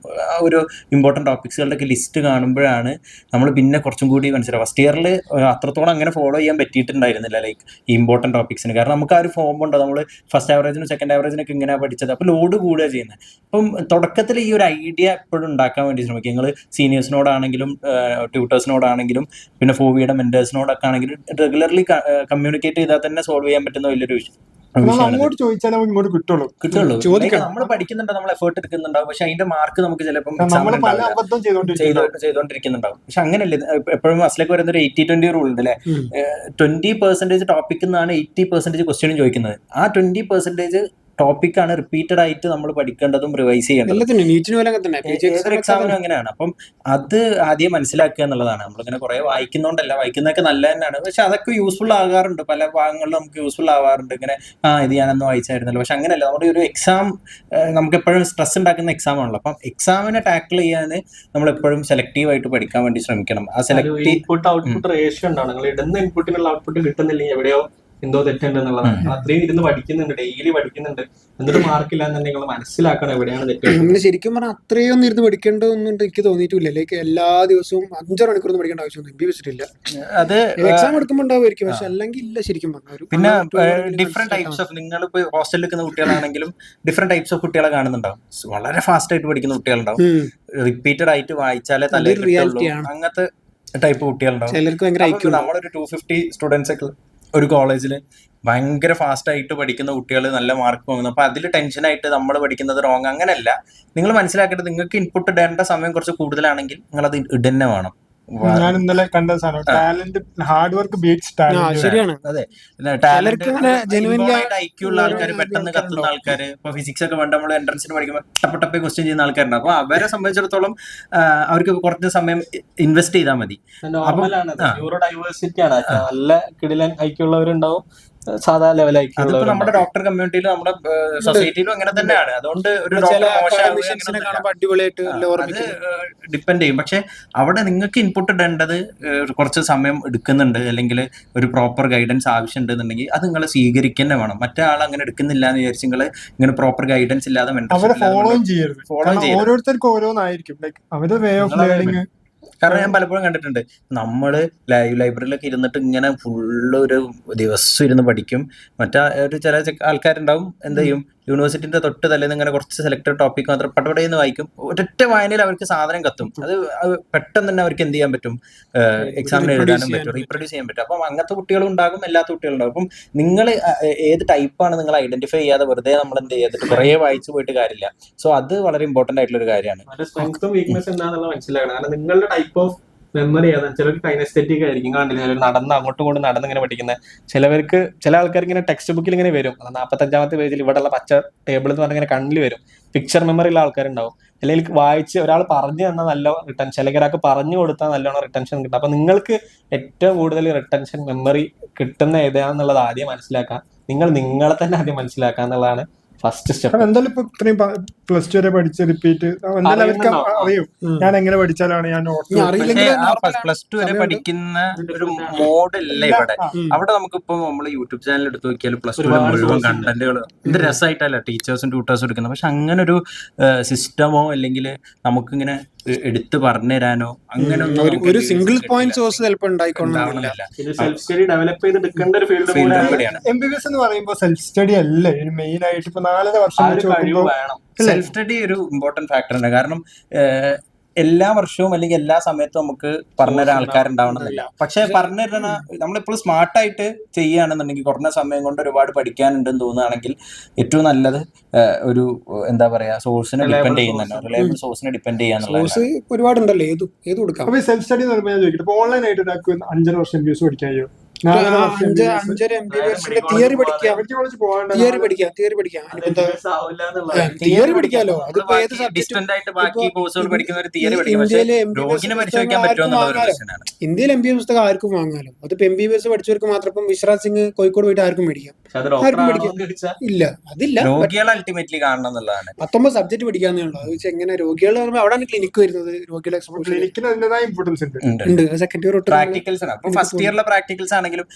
ഒരു ഇമ്പോർട്ടൻറ്റ് ടോപ്പിക്സുകളുടെ ഒക്കെ ലിസ്റ്റ് കാണുമ്പോഴാണ് നമ്മൾ പിന്നെ കുറച്ചും കൂടി മനസ്സിലാവും. ഫസ്റ്റ് ഇയറിൽ അത്രത്തോളം അങ്ങനെ ഫോളോ ചെയ്യാൻ പറ്റിയിട്ടുണ്ടായിരുന്നില്ല ലൈക്ക് ഈ ഇമ്പോർട്ടൻറ്റ് ടോപ്പിക്സിന്. കാരണം നമുക്ക് ആ ഒരു ഫോം ഉണ്ടോ, നമ്മൾ ഫസ്റ്റ് ആവറേജിനും സെക്കൻഡ് ആവറേജിനൊക്കെ ഇങ്ങനെയാണ് പഠിച്ചത്. അപ്പോൾ ലോഡ് കൂടുക ചെയ്യുന്നത്. അപ്പം തുടക്കത്തിൽ ഈ ഒരു ഐഡിയ എപ്പോഴും ഉണ്ടാക്കാൻ വേണ്ടി ശ്രമിക്കുക. നിങ്ങൾ സീനിയേഴ്സിനോടാണെങ്കിലും ട്യൂട്ടേഴ്സിനോടാണെങ്കിലും പിന്നെ ഫോവിയുടെ മെന്റേഴ്സിനോടൊക്കെ ആണെങ്കിലും റെഗുലർലി കമ്മ്യൂണിക്കേറ്റ് ചെയ്താൽ തന്നെ സോൾവ് ചെയ്യാൻ പറ്റുന്ന വലിയൊരു വിഷയം. അങ്ങോട്ട് ചോദിച്ചാൽ നമുക്ക് ഇങ്ങോട്ട് കിട്ടുള്ളൂ. നമ്മൾ പഠിക്കുന്നുണ്ടോ, നമ്മൾ എഫേർട്ട് എടുക്കുന്നുണ്ടാവും, പക്ഷെ അതിന്റെ മാർക്ക് നമുക്ക് ചിലപ്പോൾ ചെയ്തോണ്ടിരിക്കുന്നുണ്ടാവും. പക്ഷെ അങ്ങനെയല്ലേ എപ്പോഴും അസിലേക്ക് വരുന്ന ഒരു 80-20 റൂൾ ഉണ്ട് അല്ലെ. 20% ടോപ്പിക് എന്നാണ് 80% ക്വസ്റ്റ്യനും ചോദിക്കുന്നത്. ആ 20% ടോപ്പിക്കാണ് റിപ്പീറ്റഡ് ആയിട്ട് നമ്മൾ പഠിക്കേണ്ടതും റിവൈസ് ചെയ്യേണ്ടതും. എക്സാമിനും അങ്ങനെയാണ്. അപ്പം അത് ആദ്യം മനസ്സിലാക്കുക എന്നുള്ളതാണ്. നമ്മളിങ്ങനെ കുറെ വായിക്കുന്നോണ്ടല്ല, വായിക്കുന്നതൊക്കെ നല്ല തന്നെയാണ്, പക്ഷെ അതൊക്കെ യൂസ്ഫുൾ ആകാറുണ്ട്. പല ഭാഗങ്ങളിലും നമുക്ക് യൂസ്ഫുൾ ആവാറുണ്ട്. ഇങ്ങനെ ഇത് ഞാനൊന്നും വായിച്ചായിരുന്നല്ലോ. പക്ഷെ അങ്ങനെയല്ല, നമ്മുടെ ഒരു എക്സാം നമുക്ക് എപ്പോഴും സ്ട്രെസ് ഉണ്ടാക്കുന്ന എക്സാം ആണല്ലോ. അപ്പം എക്സാമിനെ ടാക്കിൾ ചെയ്യാൻ നമ്മൾ എപ്പോഴും സെലക്റ്റീവ് ആയിട്ട് പഠിക്കാൻ വേണ്ടി ശ്രമിക്കണം. ആ ഇൻപുട്ട് ഔട്ട്പുട്ട് റേഷ്യോ ഉണ്ടാവും. നിങ്ങൾ ഇടുന്ന ഇൻപുട്ടിനുള്ള ഔട്ട്പുട്ട് കിട്ടുന്നില്ലെങ്കിൽ എവിടെയോ എന്തോ തെറ്റുണ്ട് എന്നുള്ളതാണ്. അത്രയും ഇരുന്ന് പഠിക്കുന്നുണ്ട്, ഡെയിലി പഠിക്കുന്നുണ്ട്, എന്നിട്ട് മാർക്കില്ല എന്ന് നിങ്ങൾ മനസ്സിലാക്കണം എവിടെയാണ് തെറ്റ്. നമ്മൾ ശരിക്കും പറഞ്ഞാൽ അത്രയൊന്നും ഇരുന്ന് പഠിക്കേണ്ടതൊന്നും എനിക്ക് തോന്നിയിട്ടില്ല. ലൈക്ക് എല്ലാ ദിവസവും 5 മണിക്കൂർ പഠിക്കേണ്ട ആവശ്യമൊന്നും എനിക്ക് വെച്ചിട്ടില്ല. അത് എക്സാം എടുക്കുമ്പോൾ ഉണ്ടാവുമായിരിക്കും, പക്ഷെ അല്ലെങ്കിൽ ഇല്ല. ശരിക്കും പറഞ്ഞാൽ പിന്നെ ഡിഫറെന്റ് ടൈപ്സ് ഓഫ്, നിങ്ങളിപ്പോ ഹോസ്റ്റലിൽ നിൽക്കുന്ന കുട്ടികളാണെങ്കിലും ഡിഫറെന്റ് ടൈപ്സ് ഓഫ് കുട്ടികളെ കാണുന്നുണ്ടാവും. വളരെ ഫാസ്റ്റ് ആയിട്ട് പഠിക്കുന്ന കുട്ടികളുണ്ടാവും, റിപ്പീറ്റഡ് ആയിട്ട് വായിച്ചാലേ തലേ കിട്ടുള്ളൂ, അങ്ങനത്തെ ടൈപ്പ് കുട്ടികളുണ്ടാവും. ചിലർക്ക് ഭയങ്കര ഐക്യു. നമ്മളൊരു 250 സ്റ്റുഡൻസ് ഒക്കെ ഒരു കോളേജിൽ ഭയങ്കര ഫാസ്റ്റ് ആയിട്ട് പഠിക്കുന്ന കുട്ടികൾ നല്ല മാർക്ക് വാങ്ങുന്നു. അപ്പൊ അതിൽ ടെൻഷനായിട്ട് നമ്മൾ പഠിക്കുന്നത് റോങ്. അങ്ങനെയല്ല, നിങ്ങൾ മനസ്സിലാക്കേണ്ടത് നിങ്ങൾക്ക് ഇൻപുട്ട് ഇടേണ്ട സമയം കുറച്ച് കൂടുതലാണെങ്കിൽ നിങ്ങൾ അത് ഇടന്നെ വേണം. ഞാൻ ഇന്നലെ കണ്ട സാധനം talent, hard work beats talent. ശരിയാണ്. അതെ, ഐക്യു ഉള്ള ആൾക്കാർ, പെട്ടെന്ന് കത്തുന്ന ആൾക്കാർ, ഇപ്പൊ ഫിസിക്സ് ഒക്കെ വേണ്ട നമ്മൾ എൻട്രൻസിന് പഠിക്കുമ്പോൾ ടപ്പ ക്വസ്റ്റ്യൻ ചെയ്യുന്ന ആൾക്കാരുണ്ട്. അപ്പൊ അവരെ സംബന്ധിച്ചിടത്തോളം അവർക്ക് കുറച്ച് സമയം ഇൻവെസ്റ്റ് ചെയ്താൽ മതി. ന്യൂറോ ഡൈവേഴ്സിറ്റി ആണ്. നല്ല കിടിലൻ ഐക്യു ഉള്ളവരുണ്ടാവും, സാധാ ലെവലായിരിക്കും. അതിപ്പോ നമ്മുടെ ഡോക്ടർ കമ്മ്യൂണിറ്റിയിലും നമ്മുടെ സൊസൈറ്റിയിലും അങ്ങനെ തന്നെയാണ്. അതുകൊണ്ട് ഒരു ഡിപ്പെൻഡ് ചെയ്യും. പക്ഷെ അവിടെ നിങ്ങൾക്ക് ഇൻപുട്ട് ഇടേണ്ടത് കുറച്ച് സമയം എടുക്കുന്നുണ്ട്, അല്ലെങ്കിൽ ഒരു പ്രോപ്പർ ഗൈഡൻസ് ആവശ്യമുണ്ടെന്നുണ്ടെങ്കിൽ അത് നിങ്ങൾ സ്വീകരിക്കുക വേണം. മറ്റേ ആൾ അങ്ങനെ എടുക്കുന്നില്ല എന്ന് വിചാരിച്ച് നിങ്ങൾ ഇങ്ങനെ പ്രോപ്പർ ഗൈഡൻസ് ഇല്ലാതെ ഫോളോ ചെയ്യരുത്. ഓരോരുത്തർക്കും ഓരോന്നായിരിക്കും അവരുടെ വേ ഓഫ് ലേണിംഗ്. കാരണം ഞാൻ പലപ്പോഴും കണ്ടിട്ടുണ്ട്, നമ്മള് ലൈബ്രറിയിലൊക്കെ ഇരുന്നിട്ട് ഇങ്ങനെ ഫുള്ള് ഒരു ദിവസം ഇരുന്ന് പഠിക്കും. മറ്റേ ഒരു ചില ആൾക്കാരുണ്ടാവും, എന്ത് ചെയ്യും, യൂണിവേഴ്സിറ്റിന്റെ തൊട്ട് തലേന്ന് ഇങ്ങനെ കുറച്ച് സെലക്ടഡ് ടോപ്പിക് മാത്രം പടപടയെന്ന് വായിക്കും. ഒരൊറ്റ വായനയിൽ അവർക്ക് സാധനം കത്തും. അത് പെട്ടെന്ന് തന്നെ അവർക്ക് എന്ത് ചെയ്യാൻ പറ്റും, എക്സാമിന് എഴുതാനും പറ്റും, റീപ്രൊഡ്യൂസ് ചെയ്യാൻ പറ്റും. അപ്പം അങ്ങനത്തെ കുട്ടികളും ഉണ്ടാകും, അല്ലാത്ത കുട്ടികളും ഉണ്ടാകും. അപ്പം നിങ്ങൾ ഏത് ടൈപ്പാണ് നിങ്ങൾ ഐഡന്റിഫൈ ചെയ്യാതെ വെറുതെ നമ്മൾ എന്ത് ചെയ്തിട്ട് കുറേ വായിച്ചു പോയിട്ട് കാര്യമില്ല. സോ അത് വളരെ ഇമ്പോർട്ടന്റ് ആയിട്ടുള്ള ഒരു കാര്യമാണ്. സ്ട്രെങ്ത്തും വീക്ക്നെസ് എന്താണെന്നുള്ള മനസ്സിലാക്കണം. കാരണം നിങ്ങളുടെ ടൈപ്പ് ഓഫ് മെമ്മറി ഏതാണ്. ചിലർക്ക് കൈനസ്തെറ്റിക് ആയിരിക്കും, കണ്ടില്ല നടന്ന് അങ്ങോട്ടും ഇങ്ങോട്ടും നടന്ന് ഇങ്ങനെ പഠിക്കുന്നത്. ചില ആൾക്കാർക്ക് ഇങ്ങനെ ടെക്സ്റ്റ് ബുക്കിൽ ഇങ്ങനെ വരും, 45ാമത്തെ പേജിൽ ഇവിടെയുള്ള പച്ച ടേബിൾ എന്ന് പറഞ്ഞാൽ ഇങ്ങനെ കണ്ണിൽ വരും. പിക്ചർ മെമ്മറി ഉള്ള ആൾക്കാരുണ്ടാവും. അല്ലെങ്കിൽ വായിച്ച് ഒരാൾ പറഞ്ഞു തന്നാൽ നല്ല റിട്ടൻഷൻ, അല്ലെങ്കിൽ ഒരാൾക്ക് പറഞ്ഞു കൊടുത്താൽ നല്ലോണം റിട്ടൻഷൻ കിട്ടും. അപ്പൊ നിങ്ങൾക്ക് ഏറ്റവും കൂടുതൽ റിട്ടൻഷൻ മെമ്മറി കിട്ടുന്ന ഏതാണെന്നുള്ളത് ആദ്യം മനസ്സിലാക്കാം. നിങ്ങളെ തന്നെ ആദ്യം മനസ്സിലാക്കുക എന്നുള്ളതാണ് ഫസ്റ്റ് സ്റ്റെപ്പ്. എന്തായാലും ഇപ്പൊ ഇത്രയും +2 വരെ പഠിച്ച് റിപ്പീറ്റ് എന്തായാലും അവർക്ക് അറിയും ഞാൻ എങ്ങനെ പഠിച്ചാലാണ് ഞാൻ +2 വരെ പഠിക്കുന്ന ഒരു മോഡല്ല ഇവിടെ. അവിടെ നമുക്കിപ്പോ നമ്മൾ യൂട്യൂബ് ചാനൽ എടുത്ത് നോക്കിയാൽ +2 മുഴുവൻ കണ്ടന്റുകൾ എന്ത് രസമായിട്ടല്ല ടീച്ചേഴ്സും ട്യൂട്ടേഴ്സും എടുക്കുന്നത്. പക്ഷെ അങ്ങനെ ഒരു സിസ്റ്റമോ അല്ലെങ്കിൽ നമുക്കിങ്ങനെ എടുത്ത് പറഞ്ഞു തരാനോ അങ്ങനെ ഒരു സിംഗിൾ പോയിന്റ് സോഴ്സ് ചിലപ്പോൾ ഉണ്ടായിക്കൊള്ളണമെന്നില്ല. സെൽഫ് സ്റ്റഡി ഡെവലപ്പ് ചെയ്ത് എടുക്കേണ്ട ഒരു ഫീൽഡ് കൂടിയാണ്. MBBS എന്ന് പറയുമ്പോൾ സെൽഫ് സ്റ്റഡി അല്ലേ മെയിൻ ആയിട്ട്. ഇപ്പൊ 4 വർഷം വേണം. സെൽഫ് സ്റ്റഡി ഒരു ഇമ്പോർട്ടന്റ് ഫാക്ടറാണ്. കാരണം എല്ലാ വർഷവും അല്ലെങ്കിൽ എല്ലാ സമയത്തും നമുക്ക് പറഞ്ഞുതരാൻ ആൾക്കാരുണ്ടാവണമെന്നില്ല. പക്ഷെ പറഞ്ഞുതരണ നമ്മളിപ്പോൾ സ്മാർട്ടായിട്ട് ചെയ്യുകയാണെന്നുണ്ടെങ്കിൽ കുറഞ്ഞ സമയം കൊണ്ട് ഒരുപാട് പഠിക്കാനുണ്ടെന്ന് തോന്നുകയാണെങ്കിൽ ഏറ്റവും നല്ലത് ഒരു എന്താ പറയാ സോഴ്സിനെ ഡിപ്പെൻഡ് ചെയ്യുന്നുണ്ട്, റിലയബിൾ സോഴ്സിനെ ഡിപ്പെൻഡ് ചെയ്യാന്നുള്ളത്. ഒരുപാടുണ്ടല്ലോ, ഏത് കൊടുക്കാം. അപ്പൊ സെൽഫ് സ്റ്റഡി എന്ന് പറയുമ്പോൾ ഞാൻ ചോദിക്കട്ടെ, ഓൺലൈൻ ആയിട്ട് 5 വർഷം MBBS പഠിക്കാൻ കഴിയും? 5 MBBS തിയറി പഠിക്കാം, തിയറി പഠിക്കാലോ. അതിപ്പോ ഏത് ഡിസ്റ്റന്റ് ആയിട്ട് ബാക്കി കോഴ്സുകൾ പഠിക്കുന്ന ഒരു തിയറി പഠിക്കും. പക്ഷേ രോഗിനെ പരിശോധിക്കാൻ പറ്റുമോ എന്നുള്ളത് ഒരു പ്രശ്നമാണ്. ഇന്ത്യയിൽ MBBS പുസ്തകം ആർക്കും വാങ്ങാലോ. അതിപ്പോ MBBS പഠിച്ചവർക്ക് മാത്രം. ഇപ്പം വിശ്രാജ് സിംഗ് കോഴിക്കോട് പോയിട്ട് ആർക്കും മേടിക്കാം, ആർക്കും പഠിക്കാം. ഇല്ല, അതില്ല. രോഗികളെ അൾട്ടിമേറ്റ്ലി കാണണം എന്നുള്ളതാണ്. 19 സബ്ജക്ട് പഠിക്കാന്നേ ഉള്ളൂ. അത് വെച്ചാൽ എങ്ങനെ രോഗികൾ അവിടെയാണ് ക്ലിനിക്ക് വരുന്നത്. രോഗികളെ ക്ലിനിക്കിന് അതിൻ്റെതായ ഇമ്പോർട്ടൻസ് ഉണ്ട്. സെക്കൻഡ് ഇയർ പ്രാക്ടിക്കൽസ് ആണ്. അപ്പൊ ഫസ്റ്റ് ഇയറിലെ പ്രാക്ടിക്കൽസ് ആണെങ്കിലും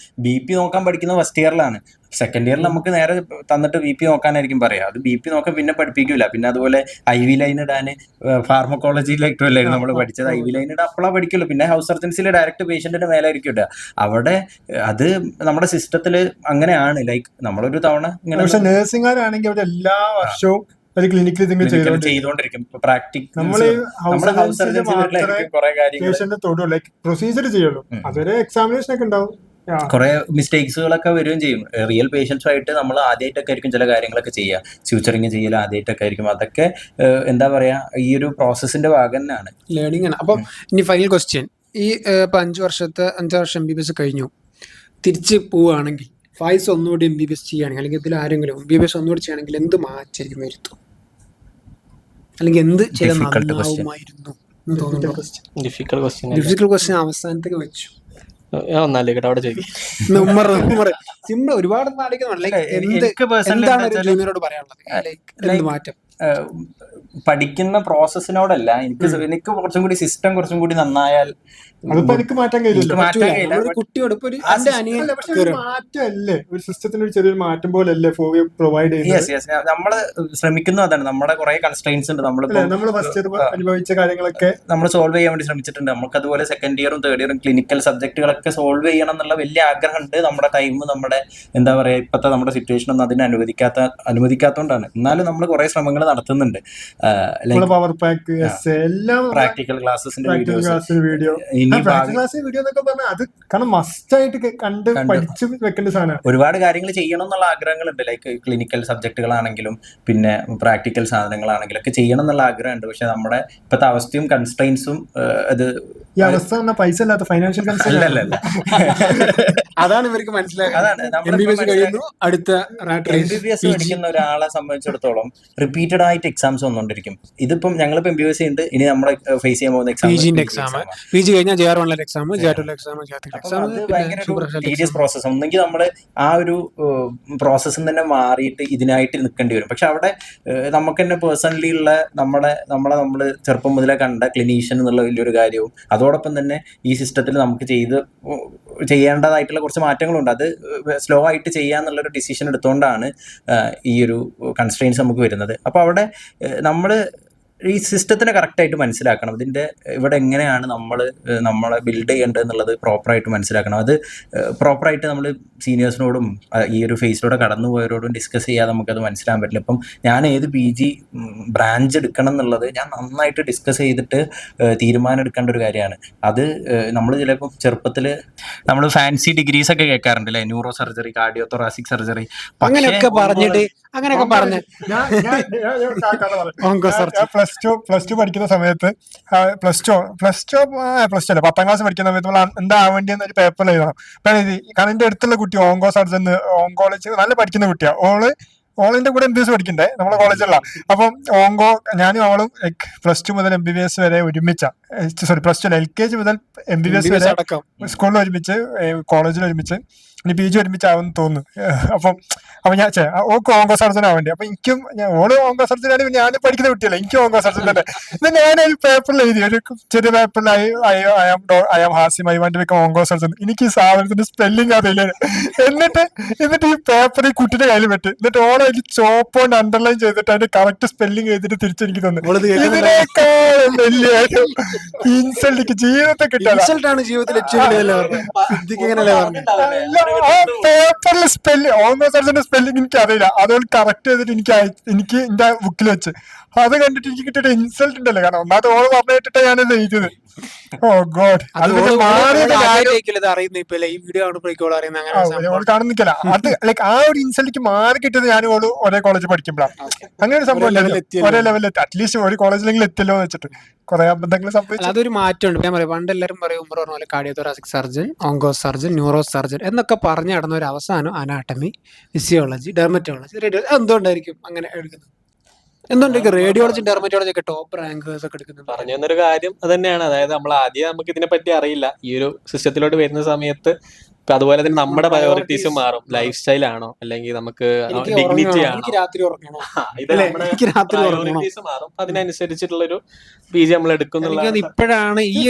BP നോക്കാൻ പഠിക്കുന്നത് ഫസ്റ്റ് ഇയറിലാണ്. സെക്കൻഡ് ഇയറിൽ നമുക്ക് നേരെ തന്നിട്ട് BP നോക്കാനായിരിക്കും പറയാം. അത് BP നോക്കാൻ പിന്നെ പഠിപ്പിക്കില്ല. പിന്നെ അതുപോലെ IV ലൈൻ ഇടാൻ ഫാർമക്കോളജിയിലേക്കും നമ്മൾ പഠിച്ചത്. IV ലൈൻ ഇടാൻ അപ്പോഴാണ് പഠിക്കുള്ളൂ. പിന്നെ ഹൗസ് സർജൻസിൽ ഡയറക്റ്റ് പേഷ്യന്റിന്റെ മേലായിരിക്കും ഇടുക. അവിടെ അത് നമ്മുടെ സിസ്റ്റത്തിൽ അങ്ങനെയാണ്. ലൈക്ക് നമ്മളൊരു തവണ ഇങ്ങനെ. പക്ഷെ നഴ്സിംഗുകാരാണെങ്കിൽ അവിടെ എല്ലാ വർഷവും ഒരു ക്ലിനിക്കിൽ ചെയ്തോണ്ടിരിക്കും. പ്രൊസീജിയർ ചെയ്യുള്ളൂ. അതൊരു എക്സാമിനേഷൻ ഒക്കെ ഉണ്ടാവും. കുറെ മിസ്റ്റേക്സുകളൊക്കെ വരികയും ചെയ്യും. റിയൽ പേഷ്യൻസുമായിട്ട് നമ്മൾ ആദ്യമായിട്ടൊക്കെ ആയിരിക്കും ചില കാര്യങ്ങളൊക്കെ ചെയ്യുക. സ്യൂച്ചറിങ് ചെയ്യൽ ആദ്യമായിട്ടൊക്കെ ആയിരിക്കും. അതൊക്കെ എന്താ പറയാ ഈ ഒരു പ്രോസസ്സിന്റെ ഭാഗം തന്നെയാണ്, ലേണിംഗ് ആണ്. അപ്പം ഇനി ഫൈനൽ ക്വസ്റ്റ്യൻ, ഈ ഇപ്പൊ 5 വർഷം MBBS കഴിഞ്ഞു, തിരിച്ച് പോവുകയാണെങ്കിൽ ഫായിസ് ഒന്നുകൂടി MBBS ചെയ്യുകയാണെങ്കിൽ, അല്ലെങ്കിൽ ഇതിൽ ആരെങ്കിലും MBBS ഒന്നുകൂടി ചെയ്യുകയാണെങ്കിൽ എന്ത് മാറ്റം വരുത്തും, അല്ലെങ്കിൽ എന്ത് ചെയ്തായിരുന്നു? ഡിഫിക്കൽട്ട് ക്വസ്റ്റ്യൻ അവസാനത്തേക്ക് വെച്ചു. അവിടെ സിമ്പിൾ ഒരുപാട് ജൂനിയറോട് പറയാനുള്ളത് മാറ്റം പഠിക്കുന്ന പ്രോസസ്സിനോടല്ല. എനിക്ക് കുറച്ചും കൂടി സിസ്റ്റം കുറച്ചും കൂടി നന്നായാൽ എനിക്ക് മാറ്റാൻ കഴിയില്ല. മാറ്റമല്ലേ ഒരു സിസ്റ്റത്തിന് ഒരു ചെറിയൊരു മാറ്റം പോലല്ലേ പ്രൊവൈഡ് ചെയ്യുന്നത്. നമ്മള് ശ്രമിക്കുന്നു അതാണ്. നമ്മുടെ കുറെ കൺസ്ട്രെയിൻസ് ഉണ്ട്. നമ്മൾ ഫസ്റ്റ് ഇയർ അനുഭവിച്ച കാര്യങ്ങളൊക്കെ നമ്മൾ സോൾവ് ചെയ്യാൻ വേണ്ടി ശ്രമിച്ചിട്ടുണ്ട്. നമുക്ക് അതുപോലെ സെക്കൻഡ് ഇയറും തേർഡ് ഇയറും ക്ലിനിക്കൽ സബ്ജക്റ്റുകളൊക്കെ സോൾവ് ചെയ്യണം എന്നുള്ള വലിയ ആഗ്രഹമുണ്ട്. നമ്മുടെ ടൈം നമ്മുടെ എന്താ പറയാ ഇപ്പത്തെ നമ്മുടെ സിറ്റുവേഷൻ ഒന്നും അതിനെ അനുവദിക്കാത്തതുകൊണ്ടാണ്. എന്നാലും നമ്മൾ കുറെ ശ്രമങ്ങൾ നടത്തുന്നുണ്ട്. പവർ പാക്ക് എല്ലാം പ്രാക്ടിക്കൽ ക്ലാസ്സിന്റെ വീഡിയോ അത് കാരണം മസ്റ്റ് ആയിട്ട് കണ്ട് പഠിച്ച് വെക്കേണ്ട സാധനമാണ്. ഒരുപാട് കാര്യങ്ങൾ ചെയ്യണം എന്നുള്ള ആഗ്രഹങ്ങളുണ്ട്. ലൈക്ക് ക്ലിനിക്കൽ സബ്ജക്റ്റുകളാണെങ്കിലും പിന്നെ പ്രാക്ടിക്കൽ സാധനങ്ങളാണെങ്കിലും ഒക്കെ ചെയ്യണം എന്നുള്ള ആഗ്രഹമുണ്ട്. പക്ഷെ നമ്മുടെ ഇപ്പോഴത്തെ അവസ്ഥയും കൺസ്ട്രെയിൻസും അത് ഈ അവസ്ഥ പൈസ അല്ലാത്ത ഫൈനാൻഷ്യൽ കൺസ്ട്രെയിൻ അല്ലല്ല. അതാണ് ഇവർക്ക് മനസ്സിലാക്കുന്നത്. അടുത്ത MBBS പഠിക്കുന്ന ഒരാളെ സംബന്ധിച്ചിടത്തോളം റിപ്പീറ്റഡ് ആയിട്ട് എക്സാംസ് വന്നുകൊണ്ടിരിക്കും. ഇതിപ്പം ഞങ്ങളിപ്പോ MBBS ഉണ്ട്, ഇനി നമ്മൾ ഫേസ് ചെയ്യാൻ പോകുന്ന എക്സാം PG കഴിഞ്ഞാൽ JR1 exam, JR2 exam, serious process. ഒന്നെങ്കിൽ നമ്മൾ ആ ഒരു പ്രോസസ്സിൽ തന്നെ മാറിയിട്ട് ഇതിനായിട്ട് നിൽക്കേണ്ടി വരും. പക്ഷെ അവിടെ നമുക്ക് തന്നെ പേഴ്സണലി ഉള്ള നമ്മൾ ചെറുപ്പം മുതലേ കണ്ട ക്ലിനീഷ്യൻ എന്നുള്ള വലിയൊരു കാര്യവും അതോടൊപ്പം തന്നെ ഈ സിസ്റ്റത്തിൽ നമുക്ക് ചെയ്യേണ്ടതായിട്ടുള്ള കുറച്ച് മാറ്റങ്ങളുണ്ട്. അത് സ്ലോ ആയിട്ട് ചെയ്യാന്നുള്ളൊരു ഡിസിഷൻ എടുത്തുകൊണ്ടാണ് ഈ ഒരു കൺസ്ട്രെയിൻസ് നമുക്ക് വരുന്നത്. അപ്പോൾ അവിടെ നമ്മൾ ഈ സിസ്റ്റത്തിനെ കറക്റ്റായിട്ട് മനസ്സിലാക്കണം. ഇതിൻ്റെ ഇവിടെ എങ്ങനെയാണ് നമ്മളെ ബിൽഡ് ചെയ്യേണ്ടത് എന്നുള്ളത് പ്രോപ്പറായിട്ട് മനസ്സിലാക്കണം. അത് പ്രോപ്പറായിട്ട് നമ്മൾ സീനിയേഴ്സിനോടും ഈ ഒരു ഫേസിലൂടെ കടന്നു പോയവരോടും ഡിസ്കസ് ചെയ്യാതെ നമുക്കത് മനസ്സിലാൻ പറ്റില്ല. ഇപ്പം ഞാൻ ഏത് PG ബ്രാഞ്ച് എടുക്കണം എന്നുള്ളത് ഞാൻ നന്നായിട്ട് ഡിസ്കസ് ചെയ്തിട്ട് തീരുമാനം എടുക്കേണ്ട ഒരു കാര്യമാണ്. അത് നമ്മൾ ചിലപ്പോൾ ചെറുപ്പത്തിൽ നമ്മൾ ഫാൻസി ഡിഗ്രീസ് ഒക്കെ കേൾക്കാറുണ്ട് അല്ലേ, neuro surgery, cardio thoracic surgery, അങ്ങനെയൊക്കെ പറഞ്ഞിട്ട് അങ്ങനെയൊക്കെ പറഞ്ഞ് പ്ലസ് ടു പഠിക്കുന്ന സമയത്ത് പ്ലസ് ടു അല്ല 10ാം ക്ലാസ് പഠിക്കുന്ന സമയത്ത് നമ്മൾ എന്താ ആവേണ്ടിയെന്ന് ഒരു പേപ്പറിൽ എഴുതണം. കാരണം എന്റെ അടുത്തുള്ള കുട്ടി ഓങ്കോ സർജൻ, ഓങ്കോളജി നല്ല പഠിക്കുന്ന കുട്ടിയാ. ഓളിന്റെ കൂടെ MBBS പഠിക്കണ്ടേ നമ്മളെ കോളേജിലുള്ള. അപ്പം ഓങ്കോ ഞാനും അവളും പ്ലസ് ടു മുതൽ MBBS വരെ ഒരുമിച്ചാ. പ്ലസ് ടു LKG മുതൽ MBBS വരെ സ്കൂളിൽ ഒരുമിച്ച്, കോളേജിൽ ഒരുമിച്ച്, ഇനി PG ഒരുമിച്ചാവുമെന്ന് തോന്നുന്നു. അപ്പം ഞാൻ ഓക്ക് ഓങ്കോ സർജൻ ആവേണ്ടി. അപ്പൊ എനിക്കും ഓള് ഓങ്കോ സർജൻ ആണ്, ഞാൻ പഠിക്കുന്ന കുട്ടിയല്ല, എനിക്ക് ഓങ്കോ സർജൻ തന്നെ. ഇത് ഞാനൊരു പേപ്പറിൽ എഴുതി, ഒരു ചെറിയ പേപ്പറിൽ I am Hasim, I want to become onco surgeon. എനിക്ക് ഈ സാധനത്തിന്റെ സ്പെല്ലിംഗ് അറിയില്ല. എന്നിട്ട് ഈ പേപ്പർ ഈ കുട്ടിയുടെ കയ്യിൽ പറ്റി, എന്നിട്ട് ഓളെ എനിക്ക് ചോപ്പോണ്ട് അണ്ടർലൈൻ ചെയ്തിട്ട് അതിന്റെ കറക്റ്റ് സ്പെല്ലിംഗ് ചെയ്തിട്ട് തിരിച്ചെനിക്ക് തന്നു. ഇതിനേക്കാളും വലിയ ഇൻസൾട്ട് ജീവിതത്തെ ഇൻസൾട്ടാണ് ജീവിതത്തിൽ ആ പേപ്പറിൽ ഓങ്കോ സർജന്റെ സ്പെല്ലിംഗ് എനിക്ക് അറിയില്ല. അതുകൊണ്ട് കറക്റ്റ് ചെയ്തിട്ട് എനിക്ക് എന്റെ ബുക്കിൽ വെച്ച് അത് കണ്ടിട്ട് എനിക്ക് കിട്ടിയ ഇൻസൾട്ട് ഉണ്ടല്ലോ. കാരണം ഒന്നാമത് ഓള് പറഞ്ഞിട്ടാ ഞാനത് എഴുതിയത്. ഓ ഗോഡ്, കാണുന്നില്ല. അത് ലൈക്ക് ആ ഒരു ഇൻസൾട്ടിക്ക് മാറി കിട്ടിയത് ഞാൻ ഓള് ഒരേ കോളേജ് പഠിക്കുമ്പോഴാണ്. അങ്ങനെ ഒരു സംഭവം ഒരേ ലെവലിൽ അറ്റ്ലീസ്റ്റ് ഒരു കോളേജിലെങ്കിലും എത്തിയല്ലോ എന്ന് വെച്ചിട്ട് കുറെ അബദ്ധങ്ങൾ സംഭവിച്ചു. അതൊരു മാറ്റമുണ്ട്. ഞാൻ പറയാം, പണ്ട് എല്ലാവരും പറയും ഉമ്മർ പറഞ്ഞ പോലെ cardiothoracic surgeon, onco surgeon, neuro surgeon എന്നൊക്കെ പറഞ്ഞു നടന്ന ഒരു അവസാനം അനാട്ടമി, ഫിസിയോളജി, ഡെർമറ്റോളജി, റേഡിയോളജി. എന്തുകൊണ്ടായിരിക്കും അങ്ങനെ എടുക്കുന്നത്? എന്തുകൊണ്ടായിരിക്കും റേഡിയോളജി, ഡെർമറ്റോളജി ഒക്കെ ടോപ്പ് റാങ്കേഴ്സ് ഒക്കെ എടുക്കുന്നത്? പറഞ്ഞു തന്നൊരു കാര്യം അത് തന്നെയാണ്. അതായത് നമ്മൾ ആദ്യം നമുക്ക് ഇതിനെ പറ്റി അറിയില്ല. ഈ ഒരു സിസ്റ്റത്തിലോട്ട് വരുന്ന സമയത്ത് അതുപോലെ തന്നെ നമ്മുടെ പ്രയോറിറ്റീസും മാറും. ലൈഫ് സ്റ്റൈൽ ആണോ, അല്ലെങ്കിൽ നമുക്ക് ഡിഗ്നിറ്റി ആണോ, പ്രയോറിറ്റീസ് മാറും. അതിനനുസരിച്ചിട്ടുള്ളൊരു PG നമ്മൾ എടുക്കുന്നുള്ള. ഇപ്പോഴാണ് ഈ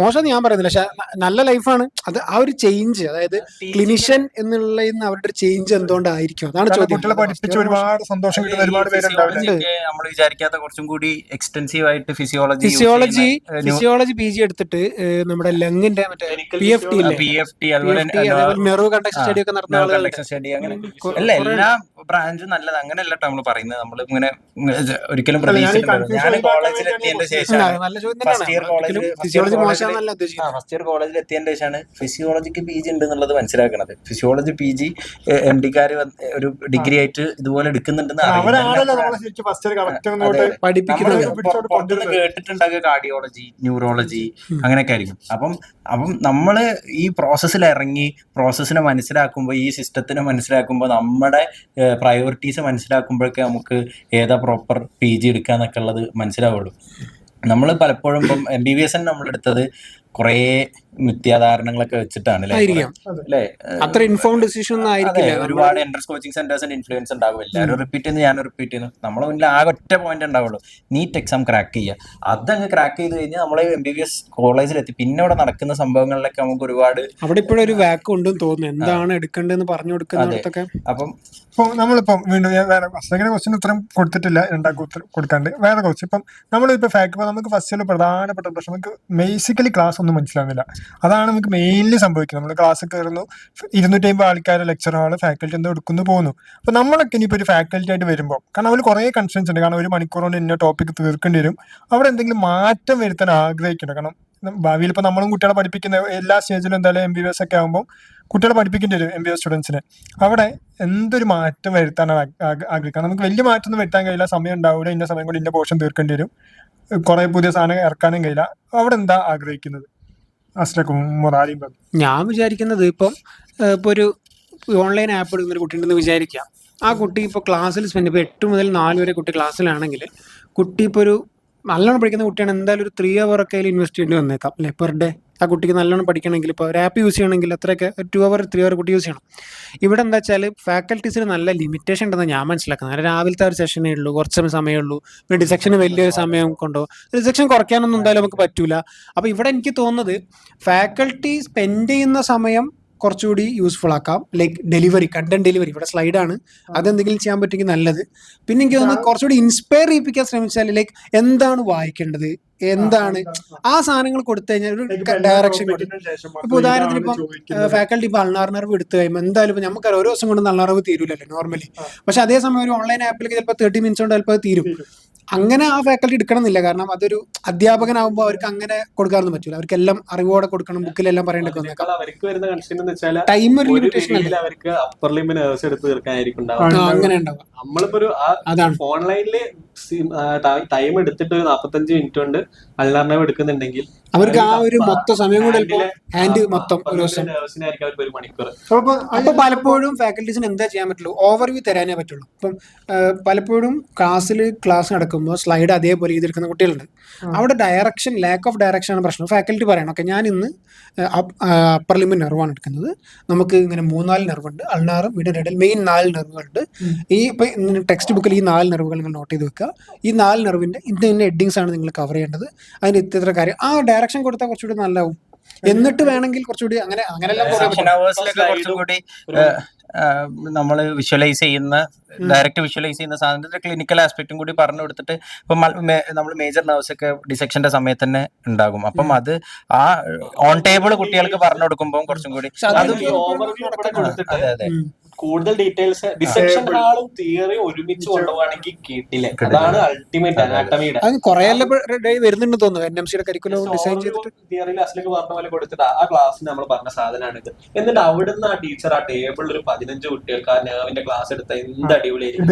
മോശം ഞാൻ പറയുന്നില്ല, പക്ഷെ നല്ല ലൈഫാണ് അത്. ആ ഒരു ചേഞ്ച്, അതായത് ക്ലിനിഷ്യൻ എന്നുള്ള അവരുടെ ചേഞ്ച് എന്തുകൊണ്ടായിരിക്കും, അതാണ് ചോദ്യം. ഒരുപാട് സന്തോഷം കിട്ടുന്ന ഒരുപാട് പേരുണ്ട്. നമ്മൾ വിചാരിക്കാത്ത കുറച്ചും കൂടി എക്സ്റ്റെൻസീവ് ആയിട്ട് ഫിസിയോളജി PG എടുത്തിട്ട് നമ്മുടെ ലങ്ങിന്റെ മറ്റേ PFT അതുപോലെ അല്ല എല്ലാ ബ്രാഞ്ചും നല്ലത് അങ്ങനെയല്ല നമ്മൾ പറയുന്നത്. നമ്മൾ ഇങ്ങനെ ഒരിക്കലും പ്രതീക്ഷിച്ചിട്ടുണ്ട്. ഞാൻ കോളേജിൽ എത്തിയതിന്റെ ശേഷം ഫസ്റ്റ് ഇയർ കോളേജിൽ എത്തിയതിന്റെ ശേഷമാണ് ഫിസിയോളജിക്ക് PG ഉണ്ട് എന്നുള്ളത് മനസ്സിലാക്കുന്നത്. ഫിസിയോളജി PG MD-ക്കാര് ഒരു ഡിഗ്രി ആയിട്ട് ഇതുപോലെ എടുക്കുന്നുണ്ടെന്ന് കേട്ടിട്ടുണ്ടാകുക. കാർഡിയോളജി, ന്യൂറോളജി അങ്ങനെയൊക്കെ ആയിരിക്കും. അപ്പം നമ്മള് ഈ പ്രോസസ്സിൽ ഇറങ്ങി പ്രോസസ്സിനെ മനസ്സിലാക്കുമ്പോൾ, ഈ സിസ്റ്റത്തിനെ മനസ്സിലാക്കുമ്പോൾ, നമ്മുടെ പ്രയോറിറ്റീസ് മനസ്സിലാക്കുമ്പോഴൊക്കെ നമുക്ക് ഏതാ പ്രോപ്പർ PG എടുക്കുക എന്നൊക്കെ ഉള്ളത് മനസ്സിലാവുള്ളൂ. നമ്മൾ പലപ്പോഴും ഇപ്പം MBBS നമ്മളെടുത്തത് കുറേ മിഥ്യാധാരണകളൊക്കെ വെച്ചിട്ടാണ് അല്ലേ? അത്ര ഇൻഫോംഡ് ഡിസിഷൻ ഒന്നും ആയിരിക്കില്ല. ഒരുപാട് എൻട്രൻസ് കോച്ചിങ് സെന്റേഴ്സിന്റെ ഇൻഫ്ലുവൻസ് ഉണ്ടാവും. എല്ലാവരും റിപ്പീറ്റ് ചെയ്യുന്നു, ഞാനും റിപ്പീറ്റ് ചെയ്യുന്നു. നമ്മളെ മുന്നിൽ ആകെ ഒറ്റ പോയിന്റ് ഉണ്ടാവുള്ളൂ, നീറ്റ് എക്സാം ക്രാക്ക് ചെയ്യുക. അതങ്ങ് ക്രാക്ക് ചെയ്ത് കഴിഞ്ഞാൽ നമ്മളെ MBBS കോളേജിലെത്തി. പിന്നെ അവിടെ നടക്കുന്ന സംഭവങ്ങളിലൊക്കെ നമുക്ക് ഒരുപാട് അവിടെ ഇപ്പോഴൊരു വാക്ക് ഉണ്ടെന്ന് തോന്നുന്നു, എന്താണ് എടുക്കേണ്ടതെന്ന് പറഞ്ഞു കൊടുക്കുന്നതൊക്കെ. അപ്പം നമ്മളിപ്പം വീണ്ടും വേറെ ക്വസ്റ്റ്യൻ ഉത്തരം കൊടുത്തിട്ടില്ല, കൊടുക്കാണ്ട് വേറെ ക്വസ്റ്റ്യൻ. ഇപ്പം നമ്മളിപ്പോൾ നമുക്ക് ഫസ്റ്റിൽ പ്രധാനപ്പെട്ട പ്രശ്നം നമുക്ക് ബേസിക്കലി ക്ലാസ് ഒന്നും മനസ്സിലാവുന്നില്ല. അതാണ് നമുക്ക് മെയിൻലി സംഭവിക്കുന്നത്. നമ്മൾ ക്ലാസ് കയറുന്നു, 250 ആൾക്കാരെ ലെക്ചർ ഹാള്, ഫാക്കൽറ്റി എന്തോ എടുക്കുന്നു, പോകുന്നു. അപ്പൊ നമ്മളൊക്കെ ഇനിയിപ്പോൾ ഒരു ഫാക്കൽറ്റി ആയിട്ട് വരുമ്പോൾ, കാരണം അവർ കുറേ കൺസേൺസ് ഉണ്ട്. കാരണം 1 മണിക്കൂർ കൊണ്ട് ഇന്ന ടോപ്പിക് തീർക്കേണ്ടി വരും. അവിടെ എന്തെങ്കിലും മാറ്റം വരുത്താൻ ആഗ്രഹിക്കുന്നുണ്ട്. കാരണം ഭാവിയിൽ ഇപ്പൊ നമ്മളും കുട്ടികളെ പഠിപ്പിക്കുന്ന എല്ലാ സ്റ്റേജിലും എന്തായാലും MBBS ഒക്കെ ആകുമ്പോൾ കുട്ടികളെ പഠിപ്പിക്കേണ്ടി വരും. MBBS സ്റ്റുഡൻസിനെ അവിടെ എന്തൊരു മാറ്റം വരുത്താനാണ് ആഗ്രഹിക്കുക. നമുക്ക് വലിയ മാറ്റം ഒന്നും വരുത്താൻ കഴിയില്ല, സമയം ഉണ്ടാവില്ല, ഇന്ന സമയം കൊണ്ട് ഇന്ന പോർഷൻ തീർക്കേണ്ടി വരും, കുറെ പുതിയ സാധനം ഇറക്കാനും കഴിയില്ല. അവിടെ എന്താ ആഗ്രഹിക്കുന്നത്? ഞാൻ വിചാരിക്കുന്നത് ഇപ്പൊ ഒരു ഓൺലൈൻ ആപ്പ് എടുക്കുന്ന ഒരു കുട്ടി ഉണ്ടെന്ന് വിചാരിക്കാം. ആ കുട്ടി ഇപ്പോൾ ക്ലാസ്സിൽ സ്പെൻഡ്, ഇപ്പോൾ 8 മുതൽ 4 വരെ കുട്ടി ക്ലാസ്സിലാണെങ്കിൽ, കുട്ടി ഇപ്പോൾ ഒരു നല്ലോണം പഠിക്കുന്ന കുട്ടിയാണ്, എന്തായാലും ഒരു 3 hour ഒക്കെ ഇൻവെസ്റ്റ് ചെയ്യേണ്ടി വന്നേക്കാം അല്ലേ, പെർ ഡേ. ആ കുട്ടിക്ക് നല്ലോണം പഠിക്കണമെങ്കിൽ ഇപ്പോൾ ഒരു ആപ്പ് യൂസ് ചെയ്യണമെങ്കിൽ അത്രയൊക്കെ 2 hour 3 hour കുട്ടി യൂസ് ചെയ്യണം. ഇവിടെ എന്താ വെച്ചാൽ ഫാക്കൽറ്റീസിന് നല്ല ലിമിറ്റേഷൻ ഉണ്ടെന്ന് ഞാൻ മനസ്സിലാക്കുന്നത്. കാരണം രാവിലത്തെ ഒരു സെഷനേ ഉള്ളൂ, കുറച്ച് സമയമേ ഉള്ളൂ. പിന്നെ ഡിസെക്ഷന് വലിയൊരു സമയം കൊണ്ടോ ഡിസെക്ഷൻ കുറയ്ക്കാനൊന്നും എന്തായാലും നമുക്ക് പറ്റൂല. അപ്പോൾ ഇവിടെ എനിക്ക് തോന്നുന്നത് ഫാക്കൽറ്റി സ്പെൻഡ് ചെയ്യുന്ന സമയം കുറച്ചുകൂടി യൂസ്ഫുൾ ആക്കാം. ലൈക്ക് ഡെലിവറി, കണ്ടന്റ് ഡെലിവറി, ഇവിടെ സ്ലൈഡാണ്, അതെന്തെങ്കിലും ചെയ്യാൻ പറ്റുമെങ്കിൽ നല്ലത്. പിന്നെ എനിക്ക് തോന്നുന്നു കുറച്ചുകൂടി ഇൻസ്പയർ ചെയ്യിപ്പിക്കാൻ ശ്രമിച്ചാൽ ലൈക്ക് എന്താണ് വായിക്കേണ്ടത്, എന്താണ് ആ സാധനങ്ങൾ കൊടുത്തു കഴിഞ്ഞാൽ ഒരു ഡയറക്ഷൻ കൊടുക്കും. ഇപ്പൊ ഉദാഹരണത്തിന് ഇപ്പം ഫാക്കൽറ്റി ഇപ്പൊ അൾനാർനർവ് എടുത്തു കഴിയുമ്പോൾ എന്തായാലും ഇപ്പൊ നമുക്കറിയാം ഒരു ദിവസം കൊണ്ട് അൾനാർവ് തീരൂലല്ലോ നോർമലി. പക്ഷെ അതേസമയം ഒരു ഓൺലൈൻ ആപ്പിലേക്ക് ചിലപ്പോൾ 30 മിനിറ്റ്സ് കൊണ്ട് ചിലപ്പോൾ തീരും. അങ്ങനെ ആ ഫാക്കൽറ്റി എടുക്കണം എന്നില്ല. കാരണം അതൊരു അധ്യാപകനാകുമ്പോൾ അവർക്ക് അങ്ങനെ കൊടുക്കാനൊന്നും പറ്റില്ല. അവർക്ക് എല്ലാം അറിവോടെ കൊടുക്കണം, ബുക്കിലെല്ലാം പറയേണ്ടത് വന്നേക്കാം. അവർക്ക് വരുന്ന കൺസെന്റ് എന്ന് വെച്ചാൽ ടൈം ഒരു ലിമിറ്റേഷൻ അല്ലേ, അവർക്ക് അപ്പർ ലിമിറ്റ് എടുത്ത് തീർക്കാനായിരിക്കും അങ്ങനെ ഉണ്ടാവും. നമ്മളിപ്പോ ഒരു അതാണ് ഓൺലൈനില് ടൈം എടുത്തിട്ട് ഒരു 45 മിനിറ്റ് കൊണ്ട് അൾനാർനർവ് എടുക്കുന്നുണ്ടെങ്കിൽ അവർക്ക് ആ ഒരു മൊത്തം സമയം കൂടെ ഹാൻഡ് മൊത്തം ഒരു ദിവസം. അവർക്ക് ഒരു മണിക്കൂർ. അപ്പൊ പലപ്പോഴും ഫാക്കൽറ്റീസിന് എന്താ ചെയ്യാൻ പറ്റുള്ളൂ, ഓവർവ്യൂ തരാനേ പറ്റുള്ളൂ. ഇപ്പം പലപ്പോഴും ക്ലാസ് നടക്കുമ്പോൾ സ്ലൈഡ് അതേപോലെ ചെയ്തെടുക്കുന്ന കുട്ടികളുണ്ട്. അവിടെ ഡയറക്ഷൻ, ലാക്ക് ഓഫ് ഡയറക്ഷൻ ആണ് പ്രശ്നം. ഫാക്കൽറ്റി പറയണം, ഓക്കെ ഞാൻ ഇന്ന് അപ്പർ ലിമിറ്റ് നെർവാണ് എടുക്കുന്നത്, നമുക്ക് ഇങ്ങനെ 3-4 നെർവുണ്ട്, അൾനാറും മിഡിൽ മെയിൻ 4 നെർവുകളുണ്ട്. ഈ ഇപ്പൊ ടെക്സ്റ്റ് ബുക്കിൽ ഈ 4 നെർവുകൾ നിങ്ങൾ നോട്ട് ചെയ്ത് വെക്കുക. ഈ 4 നെർവിന്റെ ഇന്ന ഹെഡിങ്സ് ആണ് നിങ്ങൾ കവർ ചെയ്യേണ്ടത്, അതിന് ഇത്ര കാര്യം. ആ ഡയറക്ഷൻ കൊടുത്താൽ കുറച്ചുകൂടി നല്ലതാവും. എന്നിട്ട് വേണമെങ്കിൽ കുറച്ചുകൂടി അങ്ങനെല്ലാം കുറച്ചുകൂടി നമ്മൾ വിഷ്വലൈസ് ചെയ്യുന്ന, ഡയറക്റ്റ് വിഷ്വലൈസ് ചെയ്യുന്ന സാധനത്തിന്റെ ക്ലിനിക്കൽ ആസ്പെക്റ്റും കൂടി പറഞ്ഞു കൊടുത്തിട്ട്, ഇപ്പൊ നമ്മൾ മേജർ നെർവ്സ് ഒക്കെ ഡിസെക്ഷന്റെ സമയത്ത് തന്നെ ഉണ്ടാകും. അപ്പം അത് ആ ഓൺ ടേബിൾ കുട്ടികൾക്ക് പറഞ്ഞു കൊടുക്കുമ്പോൾ കുറച്ചും കൂടി അതെ കൂടുതൽ ഡീറ്റെയിൽസ് ഡിസെക്ഷൻ ഹാളും തിയറിയും ഒരുമിച്ച് കൊണ്ടുപോവാണെങ്കിൽ കിട്ടില്ല. അതാണ് അൾട്ടിമേറ്റ് അനാട്ടമിയുടെ. അത് കുറെ വരുന്നുണ്ട് തോന്നുന്നു NMC കരിക്കുലം ഡിസൈൻ ചെയ്തിട്ട് തിയറി ക്ലാസ്സിലേക്ക് പറഞ്ഞ പോലെ കൊടുത്തിട്ട് ആ ക്ലാസ്സിന് നമ്മൾ പറഞ്ഞ സാധനമാണിത്. എന്നിട്ട് അവിടുന്ന് ആ ടീച്ചർ ആ ടേബിളിൽ ഒരു 15 കുട്ടികൾക്ക് ആ നെർവിന്റെ ക്ലാസ് എടുത്ത എന്ത് അടിപൊളിയായിരിക്കും.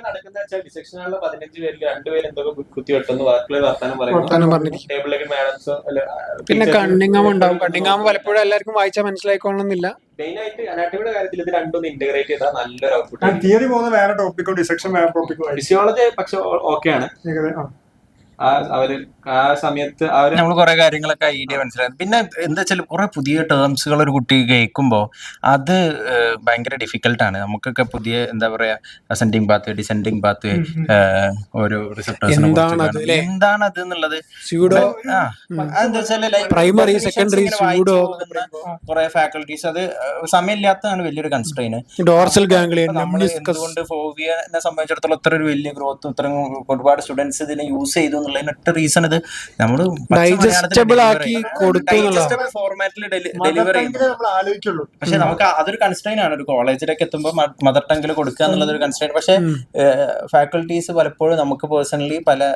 നടക്കുന്ന വെച്ചാൽ ഡിസെക്ഷൻ ഹാളിലെ 15 പേരിൽ 2 പേര് എന്തൊക്കെ കുത്തി വെട്ടുന്നു, വർക്കിൽ വർത്താനം പറയുന്നു, ടേബിളിലേക്ക് മാഡംസോ പിന്നെ കണ്ണിങ്ങാമ ഉണ്ടാവും. കണ്ണിങ്ങാമ പലപ്പോഴും എല്ലാവർക്കും വായിച്ചാൽ മനസ്സിലായിക്കോളണമെന്നില്ല. മെയിൻ ആയിട്ട് അനാട്ടമിയുടെ കാര്യത്തിൽ ഇത് രണ്ടും ഇന്റഗ്രേറ്റ് ചെയ്താൽ നല്ലൊരു ഔട്ട്പുട്ട്. തിയറി പോകുന്ന വേറെ ടോപ്പിക്കോ ഡിസെക്ഷൻ വേറെ ടോപ്പിക്കോ. ഫിസിയോളജി പക്ഷെ ഓക്കെയാണ്. അവര് ആ സമയത്ത് നമ്മൾ കുറെ കാര്യങ്ങളൊക്കെ ഐഡിയ മനസ്സിലായി. പിന്നെ എന്താ വെച്ചാൽ കുറെ പുതിയ ടേംസുകൾ ഒരു കുട്ടി കേൾക്കുമ്പോൾ അത് ഭയങ്കര ഡിഫിക്കൽട്ടാണ്. നമുക്കൊക്കെ പുതിയ എന്താ പറയാ അസെൻഡിങ് പാത്ത്, ഡിസെൻഡിങ് പാത്ത്, ഓരോ റിസപ്റ്റേഴ്സിനെ എന്താണ് അത് എന്നുള്ളത് എന്താ വെച്ചാൽ പ്രൈമറി, സെക്കൻഡറി, കുറെ ഫാക്കൽറ്റീസ് അത് സമയമില്ലാത്തതാണ് വലിയൊരു കൺസ്ട്രെയിൻ. ഡോർസൽ ഗാംഗ്ലിയൻ നമ്മൾ എന്തുകൊണ്ട് ഫോവിയനെ സംബന്ധിച്ചിടത്തോളം ഇത്ര ഒരു വലിയ ഗ്രോത്തും ഇത്രയും ഒരുപാട് സ്റ്റുഡൻസ് ഇതിനെ യൂസ് ചെയ്തു എന്നുള്ളതിനൊറ്റ റീസൺ ഇത് നമ്മൾ ഡൈജസ്റ്റബിൾ ആക്കി കൊടുത്തു ഫോർമാറ്റിൽ ഡെലിവറി ചെയ്യുന്നു. പക്ഷെ നമുക്ക് അതൊരു കൺസ്ട്രെയിൻ ആണ്. ഒരു കോളേജിലേക്ക് എത്തുമ്പോൾ മദർ ടങ്ങിൽ കൊടുക്കുക എന്നുള്ളത് ഒരു കൺസ്ട്രെയിൻ. പക്ഷെ ഫാക്കൽറ്റീസ് പലപ്പോഴും നമുക്ക് പേഴ്സണലി പല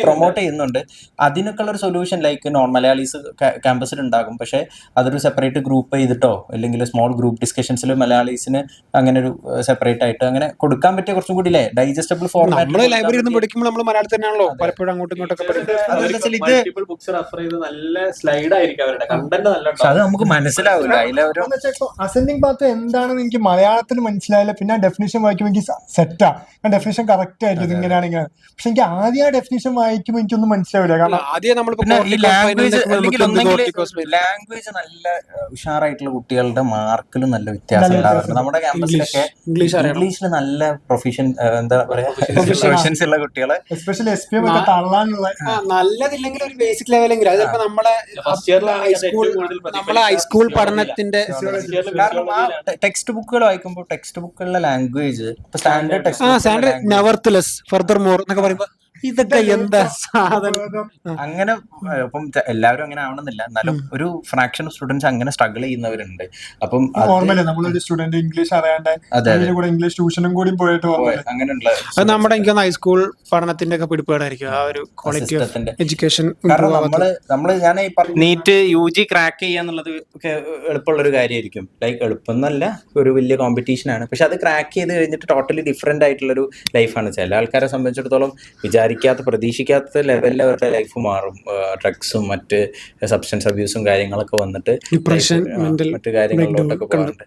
പ്രൊമോട്ട് ചെയ്യുന്നുണ്ട്. അതിനൊക്കെ ഉള്ള ഒരു സൊല്യൂഷൻ ലൈക്ക് നോൺ മലയാളീസ് ക്യാമ്പസിൽ ഉണ്ടാകും. പക്ഷെ അതൊരു സെപ്പറേറ്റ് ഗ്രൂപ്പ് ചെയ്തിട്ടോ അല്ലെങ്കിൽ സ്മോൾ ഗ്രൂപ്പ് ഡിസ്കഷൻസിൽ മലയാളീസിന് അങ്ങനെ ഒരു സെപ്പറേറ്റ് ആയിട്ട് അങ്ങനെ കൊടുക്കാൻ പറ്റിയ കുറച്ചും കൂടി ഡൈജസ്റ്റബിൾ ഫോർമാറ്റ്. ലൈബ്രറിയിൽ നിന്ന് പഠിക്കുമ്പോൾ നമ്മൾ മലയാളത്തിൽ തന്നെയാണല്ലോ പലപ്പോഴും അങ്ങോട്ടും ഇങ്ങോട്ടൊക്കെ അത് നമുക്ക് മനസ്സിലാവില്ല. അസെൻഡിങ് പാത്ത് എന്താണെന്ന് എനിക്ക് മലയാളത്തിൽ മനസ്സിലായില്ല. പിന്നെ ഡെഫിനേഷൻ വായിക്കുമ്പോൾ എനിക്ക് സെറ്റാ, ഡെഫിനേഷൻ കറക്റ്റ് ആയിരിക്കും ഇത് ഇങ്ങനെയാണെങ്കിൽ. പക്ഷെ എനിക്ക് ആദ്യം ആ ഡെഫിനേഷൻ വായിക്കുമ്പോൾ എനിക്കൊന്നും മനസ്സിലാവില്ല. കാരണം ലാംഗ്വേജ് നല്ല ഉഷാറായിട്ടുള്ള കുട്ടികളുടെ മാർക്കിലും നല്ല വ്യത്യാസം ഉണ്ടാവാറുണ്ട്. നമ്മുടെ ക്യാമ്പസിലൊക്കെ ഇംഗ്ലീഷിൽ നല്ല പ്രൊഫഷൻ എന്താ പറയാ പ്രൊഫഷൻസ് ഉള്ള കുട്ടികളെ നല്ലതില്ലെങ്കിൽ ഒരു ബേസിക് ലെവലെങ്കിലും അത് ചിലപ്പോ നമ്മളെ ഹൈസ്കൂൾ പഠനത്തിന്റെ കാരണം ആ ടെക്സ്റ്റ് ബുക്കുകൾ വായിക്കുമ്പോൾ ടെക്സ്റ്റ് ബുക്കുകളിലെ language standard standard nevertheless furthermore എന്നൊക്കെ പറയുമ്പോ ഇതൊക്കെ എന്താ സാധനം. അങ്ങനെ ഇപ്പം എല്ലാവരും അങ്ങനെ ആവണമെന്നില്ല, എന്നാലും ഒരു ഫ്രാക്ഷൻ ഓഫ് സ്റ്റുഡൻസ് അങ്ങനെ സ്ട്രഗിൾ ചെയ്യുന്നവരുണ്ട്. അപ്പം നമ്മളൊരു സ്റ്റുഡന്റ് ഇംഗ്ലീഷ് അറിയാണ്ട് ഇംഗ്ലീഷ് ട്യൂഷനും കൂടി പോയിട്ട് അങ്ങനെയുള്ള അത് നമ്മുടെ എനിക്ക് ഹൈസ്കൂൾ പഠനത്തിന്റെ ഒക്കെ പിടിപ്പാടായിരിക്കും ആ ഒരു ക്വാളിറ്റി ഓഫ് എഡ്യൂക്കേഷൻ. കാരണം ഞാൻ നീറ്റ് UG ക്രാക്ക് ചെയ്യാന്നുള്ളത് ഒക്കെ എളുപ്പമുള്ളൊരു കാര്യമായിരിക്കും. ലൈക്ക് എളുപ്പം എന്നല്ല, ഒരു വലിയ കോമ്പറ്റീഷൻ ആണ്. പക്ഷെ അത് ക്രാക്ക് ചെയ്ത് കഴിഞ്ഞിട്ട് ടോട്ടലി ഡിഫറെന്റ് ആയിട്ടുള്ളൊരു ലൈഫാണ്. ചില ആൾക്കാരെ സംബന്ധിച്ചിടത്തോളം പ്രതീക്ഷിക്കാത്ത ലെവലിൽ അവരുടെ ലൈഫ് മാറും. ഡ്രഗ്സും മറ്റ് സബ്സ്റ്റൻസ് അബ്യൂസും കാര്യങ്ങളൊക്കെ വന്നിട്ട് മറ്റു കാര്യങ്ങളിലോട്ടൊക്കെ പോകാറുണ്ട്.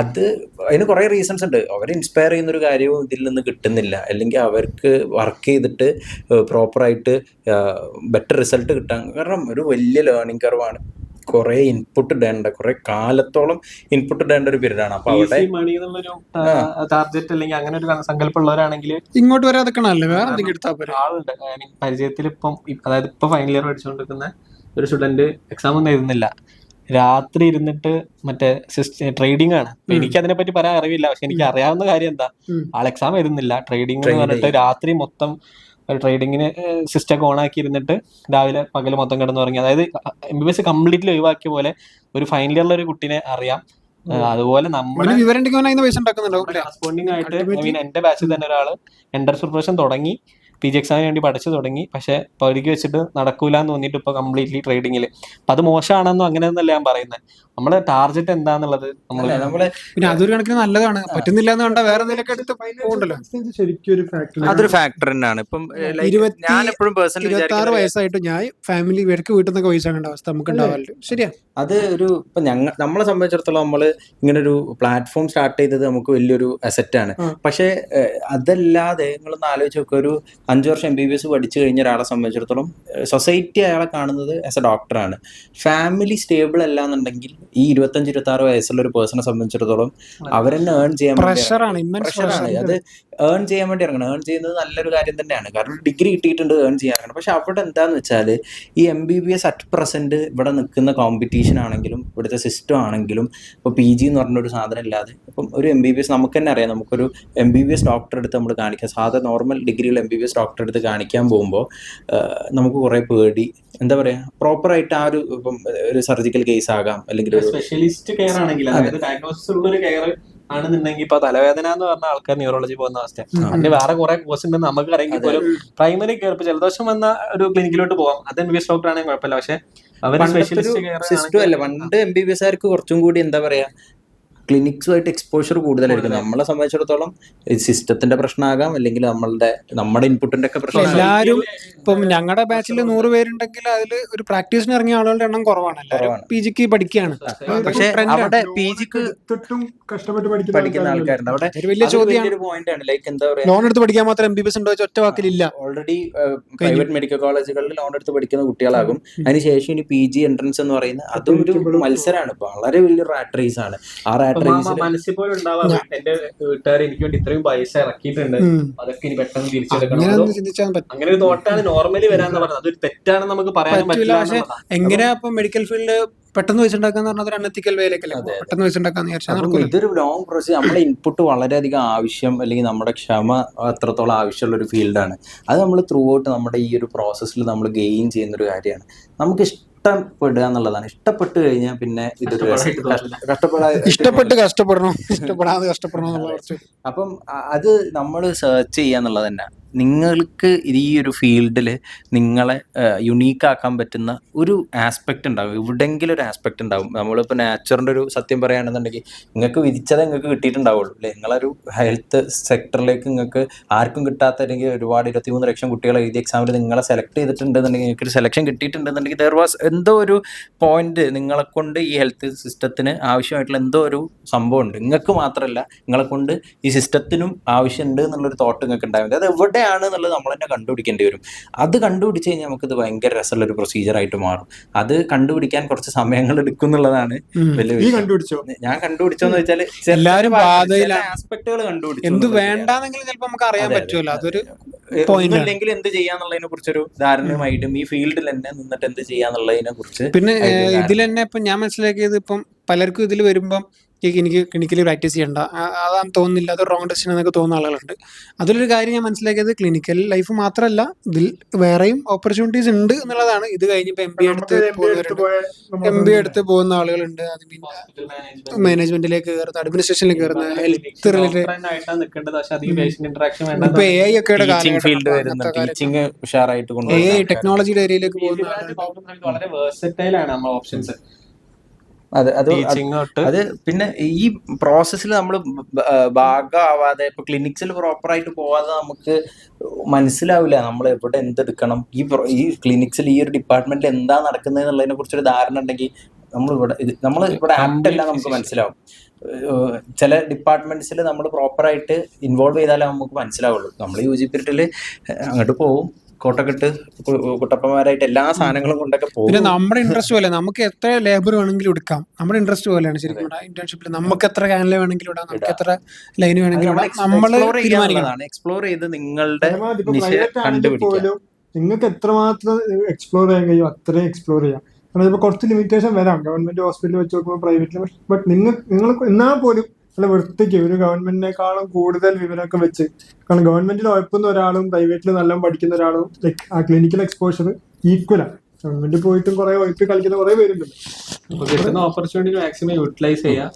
അതിന് കുറെ റീസൺസ് ഉണ്ട്. അവർ ഇൻസ്പയർ ചെയ്യുന്ന ഒരു കാര്യവും ഇതിൽ നിന്ന് കിട്ടുന്നില്ല. അല്ലെങ്കിൽ അവർക്ക് വർക്ക് ചെയ്തിട്ട് പ്രോപ്പറായിട്ട് ബെറ്റർ റിസൾട്ട് കിട്ടാൻ കാരണം ഒരു വലിയ ലേണിംഗ് കർവാണ്. കുറെ ഇൻപുട്ട് ഇടേണ്ട, കുറെ കാലത്തോളം ഇൻപുട്ട് ഇടേണ്ട ഒരു പീരീഡാണ്. അപ്പൊ അവിടെ മണി എന്നുള്ളൊരു ടാർഗറ്റ് അല്ലെങ്കിൽ അങ്ങനെ ഒരു സങ്കല്പം ഉള്ളവരാണെങ്കിൽ ഇങ്ങോട്ട് വരാതെ കാണല്ലേ, വേറെ എന്തെങ്കിലും എടുത്താൽ പോരെ. ആളുണ്ട് പരിചയത്തിൽ ഇപ്പം അതായത് ഇപ്പൊ ഫൈനൽ ഇയർ പഠിച്ചുകൊണ്ടിരിക്കുന്ന ഒരു സ്റ്റുഡന്റ് എക്സാം ഒന്നും എഴുതുന്നില്ല, രാത്രി ഇരുന്നിട്ട് മറ്റേ ട്രേഡിംഗ് ആണ്. എനിക്ക് അതിനെ പറ്റി പറയാൻ അറിവില്ല, പക്ഷെ എനിക്ക് അറിയാവുന്ന കാര്യം എന്താ, ആൾ എക്സാം എഴുതുന്നില്ല, ട്രേഡിംഗ് എന്ന് പറഞ്ഞിട്ട് രാത്രി മൊത്തം ട്രേഡിങ്ങിന് സിസ്റ്റം ഒക്കെ ഓൺ ആക്കി ഇരുന്നിട്ട് രാവിലെ പകൽ മൊത്തം കിടന്നു തുടങ്ങി. അതായത് MBBS കംപ്ലീറ്റ്ലി ഒഴിവാക്കിയ പോലെ ഒരു ഫൈനൽ ഇയറിലെ ഒരു കുട്ടീനെ അറിയാം. അതുപോലെ നമ്മുടെ വിവരം പൈസ ഉണ്ടാക്കുന്നുണ്ടോ? കറസ്പോണ്ടിങ് ആയിട്ട് എന്റെ ബാച്ചിൽ തന്നെ ഒരാള് എൻട്രൻസ് പ്രിപ്പറേഷൻ തുടങ്ങി, PG എക്സാമിന് വേണ്ടി പഠിച്ചു തുടങ്ങി, പക്ഷെ പകുതിക്ക് വെച്ചിട്ട് നടക്കൂലെന്ന് തോന്നിയിട്ട് ഇപ്പൊ കംപ്ലീറ്റ്ലി ട്രേഡിങ്ങിൽ. അപ്പൊ അത് മോശമാണെന്നോ അങ്ങനെയൊന്നല്ല ഞാൻ പറയുന്നത്. നമ്മുടെ ടാർഗറ്റ് എന്താന്നുള്ളത് നമ്മള് പിന്നെ അതൊരു കണക്കിന് നല്ലതാണ്. പറ്റുന്നില്ല എന്ന് കണ്ടാൽ വേറെ എന്തെങ്കിലും എടുത്ത് പോകണ്ടല്ലോ. ശരിക്കും ഒരു ഫാക്ടർ. അതൊരു ഫാക്ടർ തന്നെയാണ്. ഇപ്പം ഞാൻ എപ്പോഴും പേഴ്സണലി 26 വയസ്സായിട്ട് ഞാൻ ഫാമിലി ഇവർക്ക് വീട്ടിൽ നിന്നൊക്കെ പൈസ ആകേണ്ട അവസ്ഥ നമുക്ക് ഉണ്ടാവാറില്ല. ശരിയാ, അത് ഒരു ഇപ്പൊ നമ്മളെ സംബന്ധിച്ചിടത്തോളം നമ്മള് ഇങ്ങനെ ഒരു പ്ലാറ്റ്ഫോം സ്റ്റാർട്ട് ചെയ്തത് നമുക്ക് വലിയൊരു അസറ്റാണ്. പക്ഷെ അതല്ലാതെ നിങ്ങളൊന്ന് ആലോചിച്ച് നോക്കുക, ഒരു 5 വർഷം MBBS പഠിച്ചു കഴിഞ്ഞ ഒരാളെ സംബന്ധിച്ചിടത്തോളം സൊസൈറ്റി അയാളെ കാണുന്നത് ആസ് എ ഡോക്ടറാണ്. ഫാമിലി സ്റ്റേബിൾ അല്ല എന്നുണ്ടെങ്കിൽ ഈ 25-26 വയസ്സുള്ള ഒരു പേഴ്സണെ സംബന്ധിച്ചിടത്തോളം അവരെന്നെ ഏൺ ചെയ്യാൻ പ്രഷറാണ്. അത് ഏൺ ചെയ്യാൻ വേണ്ടി ഇറങ്ങണം. ഏൺ ചെയ്യുന്നത് നല്ലൊരു കാര്യം തന്നെയാണ്, കാരണം ഡിഗ്രി കിട്ടിയിട്ടുണ്ട്, ഏൺ ചെയ്യാൻ ഇറങ്ങണം. പക്ഷെ അവിടെ എന്താന്ന് വെച്ചാൽ ഈ MBBS അറ്റ് പ്രസന്റ് ഇവിടെ നിൽക്കുന്ന കോമ്പറ്റീഷൻ ആണെങ്കിലും ഇവിടുത്തെ സിസ്റ്റം ആണെങ്കിലും ഇപ്പോൾ PG എന്ന് പറഞ്ഞൊരു സാധനം ഇല്ലാതെ ഇപ്പം ഒരു MBBS നമുക്ക് തന്നെ അറിയാം, നമുക്കൊരു MBBS ഡോക്ടർ എടുത്ത് നമ്മൾ കാണിക്കാം, സാധാരണ നോർമൽ ഡിഗ്രിയിൽ MBBS ഡോക്ടർ എടുത്ത് കാണിക്കാൻ പോകുമ്പോൾ നമുക്ക് കുറേ പേടി, എന്താ പറയാ, പ്രോപ്പറായിട്ട് ആ ഒരു ഇപ്പം ഒരു സർജിക്കൽ കേസ് ആകാം, അല്ലെങ്കിൽ ഒരു സ്പെഷ്യലിസ്റ്റ് കെയർ ആണെങ്കിൽ അതായത് ഡയഗ്നോസിസ് ഉള്ള ഒരു കെയർ ആണെന്നുണ്ടെങ്കിൽ ഇപ്പൊ തലവേദന എന്ന് പറഞ്ഞ ആൾക്കാർ ന്യൂറോളജി പോകുന്ന അവസ്ഥ. അതിന് വേറെ കുറെ കോഴ്സ് ഉണ്ടെന്ന് നമുക്ക് അറിയെങ്കിൽ പോലും പ്രൈമറി കെയർ ഇപ്പൊ ജലദോഷം വന്ന ഒരു ക്ലിനിക്കിലോട്ട് പോവാം, അത് MBBS ഡോക്ടർ ആണെങ്കിൽ കുഴപ്പമില്ല. പക്ഷെ അവർ സ്പെഷ്യലിസ്റ്റ് കെയർ സിസ്റ്റം അല്ല. പണ്ട് MBBS കുറച്ചും കൂടി എന്താ പറയാ ക്ലിനിക്സുമായിട്ട് എക്സ്പോഷർ കൂടുതലായിരിക്കും. നമ്മളെ സംബന്ധിച്ചിടത്തോളം സിസ്റ്റത്തിന്റെ പ്രശ്നമാകാം, അല്ലെങ്കിൽ നമ്മുടെ ഇൻപുട്ടിന്റെ ഒക്കെ പ്രശ്നം. എല്ലാരും ഇപ്പം ഞങ്ങളുടെ ബാച്ചിൽ 100 പേരുണ്ടെങ്കിൽ അതിൽ ഒരു പ്രാക്ടീസിന് ഇറങ്ങിയ ആളുകളുടെ എണ്ണം കുറവാണ്. എല്ലാവരും PGക്ക് പഠിക്കുകയാണ്. പക്ഷെ അവിടെ PGക്ക് കഷ്ടപ്പെട്ട് പഠിക്കുന്ന ആൾക്കാരുണ്ട്. അവിടെ ഒരു വലിയ ചോദ്യമാണ്. പോയിന്റ് ആണ്, ലൈക്ക് എന്താ പറയാ, ലോൺ എടുത്ത് പഠിക്കാൻ മാത്രം MBBS ഉണ്ടോ ഒറ്റ വാക്കിലില്ല. ഓൾറെഡി പ്രൈവറ്റ് മെഡിക്കൽ കോളേജുകളിൽ ലോൺ എടുത്ത് പഠിക്കുന്ന കുട്ടികളാകും. അതിനുശേഷം ഇനി PG എൻട്രൻസ് എന്ന് പറയുന്നത് അതും ഒരു മത്സരമാണ്, വളരെ വലിയൊരു റാറ്റ് റേസ് ആണ്. ആ റാറ്റ് റേസിൽ മനസ്സിൽ പോലും ഉണ്ടാവാം എന്റെ വീട്ടുകാർ എനിക്ക് വേണ്ടി ഇത്രയും പൈസ ഇറക്കിയിട്ടുണ്ട്, അതൊക്കെ ഇനി പെട്ടെന്ന് തിരിച്ചെടുക്കണം, അങ്ങനെ ഒരു തോട്ടാണ് നോർമലി വരാന്ന് പറഞ്ഞത്. അതൊരു തെറ്റാണെന്ന് നമുക്ക് പറയാൻ പറ്റില്ല. പക്ഷെ എങ്ങനെയാ ഇപ്പൊ മെഡിക്കൽ ഫീൽഡ് പെട്ടെന്ന് വെച്ച് ഉണ്ടാക്കാന്ന് പറഞ്ഞാൽ ഒരു അൺഎത്തിക്കൽ വേയിലേക്കല്ലേ പെട്ടെന്ന് വെച്ച് ഉണ്ടാക്കാന്ന് വിചാരിച്ചാൽ ഇതൊരു ലോങ് പ്രോസസ്. നമ്മളെ ഇൻപുട്ട് വളരെയധികം ആവശ്യം, അല്ലെങ്കിൽ നമ്മുടെ ക്ഷമ അത്രത്തോളം ആവശ്യമുള്ള ഒരു ഫീൽഡാണ്. അത് നമ്മൾ ത്രൂ ഔട്ട് നമ്മുടെ ഈ ഒരു പ്രോസസ്സിൽ നമ്മൾ ഗെയിൻ ചെയ്യുന്ന ഒരു കാര്യമാണ്. നമുക്ക് ഇഷ്ടപ്പെടുക എന്നുള്ളതാണ്. ഇഷ്ടപ്പെട്ട് കഴിഞ്ഞാൽ പിന്നെ ഇതൊരു ഇഷ്ടപ്പെട്ട് കഷ്ടപ്പെടണം, ഇഷ്ടപ്പെടാതെ കഷ്ടപ്പെടണം. അപ്പം അത് നമ്മൾ സെർച്ച് ചെയ്യുക എന്നുള്ളത് തന്നെ. നിങ്ങൾക്ക് ഈ ഒരു ഫീൽഡിൽ നിങ്ങളെ യുണീക്കാക്കാൻ പറ്റുന്ന ഒരു ആസ്പെക്റ്റ് ഉണ്ടാകും, എവിടെയെങ്കിലും ഒരു ആസ്പെക്റ്റ് ഉണ്ടാകും. നമ്മളിപ്പോൾ നാച്ചുറിൻ്റെ ഒരു സത്യം പറയുകയാണെന്നുണ്ടെങ്കിൽ നിങ്ങൾക്ക് വിധിച്ചത് നിങ്ങൾക്ക് കിട്ടിയിട്ടുണ്ടാവുള്ളൂ അല്ലേ. നിങ്ങളൊരു ഹെൽത്ത് സെക്ടറിലേക്ക് നിങ്ങൾക്ക് ആർക്കും കിട്ടാത്ത, അല്ലെങ്കിൽ ഒരുപാട് 23 ലക്ഷം കുട്ടികളെ എഴുതിയ എക്സാമിൽ നിങ്ങളെ സെലക്ട് ചെയ്തിട്ടുണ്ടെന്നുണ്ടെങ്കിൽ, നിങ്ങൾക്ക് ഒരു സെലക്ഷൻ കിട്ടിയിട്ടുണ്ടെന്നുണ്ടെങ്കിൽ ദർ വാസ് എന്തോ ഒരു പോയിന്റ് നിങ്ങളെ കൊണ്ട് ഈ ഹെൽത്ത് സിസ്റ്റത്തിന് ആവശ്യമായിട്ടുള്ള എന്തോ ഒരു സംഭവം ഉണ്ട്. നിങ്ങൾക്ക് മാത്രമല്ല, നിങ്ങളെ കൊണ്ട് ഈ സിസ്റ്റത്തിനും ആവശ്യമുണ്ട് എന്നുള്ളൊരു തോട്ട് നിങ്ങൾക്ക് ഉണ്ടാകുന്നത്. അത് എവിടെ എന്നുള്ളത് നമ്മൾ തന്നെ കണ്ടുപിടിക്കേണ്ടി വരും. അത് കണ്ടുപിടിച്ച് കഴിഞ്ഞാൽ നമുക്കിത് ഭയങ്കര രസമുള്ള ഒരു പ്രൊസീജിയർ ആയിട്ട് മാറും. അത് കണ്ടുപിടിക്കാൻ കുറച്ച് സമയങ്ങൾ എടുക്കും എന്നുള്ളതാണ് വലിയ. ഞാൻ കണ്ടുപിടിച്ചോന്ന് വെച്ചാൽ എല്ലാവരും ആസ്പെക്ടുകൾ കണ്ടുപിടിച്ചു. എന്ത് വേണ്ടാന്നെങ്കിലും ചിലപ്പോൾ നമുക്ക് അറിയാൻ പറ്റുമല്ലോ. അതൊരു അല്ലെങ്കിൽ എന്ത് ചെയ്യാന്നുള്ളതിനെ കുറിച്ചൊരു ധാരണയുമായിട്ടും ഈ ഫീൽഡിൽ തന്നെ നിന്നിട്ട് എന്ത് ചെയ്യാന്നുള്ളതിനെ കുറിച്ച്. പിന്നെ ഇതിൽ തന്നെ ഇപ്പം ഞാൻ മനസ്സിലാക്കിയത്, ഇപ്പം പലർക്കും ഇതിൽ വരുമ്പം എനിക്ക് ക്ലിനിക്കലി പ്രാക്ടീസ് ചെയ്യണ്ട, അതാന്ന് തോന്നുന്നില്ല, അത് റോങ് ഡെസിഷൻ എന്നൊക്കെ തോന്നുന്ന ആളുകളുണ്ട്. അതിലൊരു കാര്യം ഞാൻ മനസ്സിലാക്കിയത്, ക്ലിനിക്കൽ ലൈഫ് മാത്രമല്ല ഇതിൽ വേറെയും ഓപ്പർച്യൂണിറ്റീസ് ഉണ്ട് എന്നുള്ളതാണ്. ഇത് കഴിഞ്ഞപ്പോൾ MBA എടുത്ത് പോകുന്ന ആളുകളുണ്ട്. അത് പിന്നെ മാനേജ്മെന്റിലേക്ക് കയറുന്ന, അഡ്മിനിസ്ട്രേഷനിലേക്ക് കയറുന്ന, ഹെൽത്ത് റിലേറ്റഡ് ഇപ്പൊ AI ഒക്കെയുടെ AI ടെക്നോളജിയുടെ ഏരിയയിലേക്ക് പോകുന്ന വളരെ വേഴ്സറ്റൈൽ ആണ് നമ്മുടെ ഓപ്ഷൻസ്. അത് പിന്നെ ഈ പ്രോസസ്സിൽ നമ്മൾ ഭാഗമാവാതെ, ഇപ്പൊ ക്ലിനിക്സിൽ പ്രോപ്പറായിട്ട് പോവാതെ നമുക്ക് മനസ്സിലാവില്ല നമ്മൾ എവിടെ എന്തെടുക്കണം. ഈ ക്ലിനിക്സിൽ ഈ ഒരു ഡിപ്പാർട്ട്മെന്റിൽ എന്താ നടക്കുന്നത് എന്നുള്ളതിനെ കുറിച്ചൊരു ധാരണ ഉണ്ടെങ്കിൽ നമ്മളിവിടെ ആപ്റ്റ് അല്ല നമുക്ക് മനസ്സിലാവും. ചില ഡിപ്പാർട്ട്മെന്റ്സിൽ നമ്മൾ പ്രോപ്പറായിട്ട് ഇൻവോൾവ് ചെയ്താലേ നമുക്ക് മനസ്സിലാവുള്ളൂ. നമ്മൾ UG പീരീഡിൽ അങ്ങോട്ട് പോവും, കോട്ടൊക്കെ ഇട്ട് കുട്ടപ്പന്മാരായിട്ട് എല്ലാ സാധനങ്ങളും കൊണ്ടൊക്കെ പിന്നെ പോകും. നമ്മുടെ ഇൻട്രസ്റ്റ് പോലെ നമുക്ക് എത്ര ലേബർ വേണമെങ്കിലും എടുക്കാം. നമ്മുടെ ഇൻട്രസ്റ്റ് പോലെയാണ് ശരിക്കും ഇന്റേൺഷിപ്പിൽ നമുക്ക് എത്ര കാനല വേണമെങ്കിലും ഇടാം, നമുക്ക് എത്ര ലൈൻ വേണമെങ്കിലും ഇടാം. നമ്മള് തീരുമാനിക്കണം. എക്സ്പ്ലോർ ചെയ്ത് നിങ്ങളുടെ ഇപ്പൊ നിശ പ്രൈവറ്റ് ആണെങ്കിൽ കണ്ടുപിടിക്കുക. പോലും നിങ്ങൾക്ക് എത്രമാത്രം എക്സ്പ്ലോർ ചെയ്യാൻ കഴിയും അത്രയും എക്സ്പ്ലോർ ചെയ്യാം. കാരണം ഇപ്പൊ കുറച്ച് ലിമിറ്റേഷൻ വരാം ഗവൺമെന്റ് ഹോസ്പിറ്റലിൽ വെച്ച് നോക്കുമ്പോൾ പ്രൈവറ്റിൽ. ബട്ട് നിങ്ങൾ എന്നാൽ പോലും നല്ല വൃത്തിക്ക് ഒരു ഗവൺമെന്റിനേക്കാളും കൂടുതൽ വിവരമൊക്കെ വെച്ച്, കാരണം ഗവൺമെന്റിൽ ഉഴപ്പുന്ന ഒരാളും പ്രൈവറ്റിൽ നല്ല പഠിക്കുന്ന ഒരാളും ലൈക്ക് ആ ക്ലിനിക്കൽ എക്സ്പോഷർ ഈക്വലാണ്. ഗവൺമെന്റിൽ പോയിട്ടും കുറെ ഉഴപ്പി കളിക്കുന്ന കുറെ പേരുണ്ടല്ലോ. അപ്പൊ കിട്ടുന്ന ഓപ്പർച്യൂണിറ്റി മാക്സിമം യൂട്ടിലൈസ് ചെയ്യുക.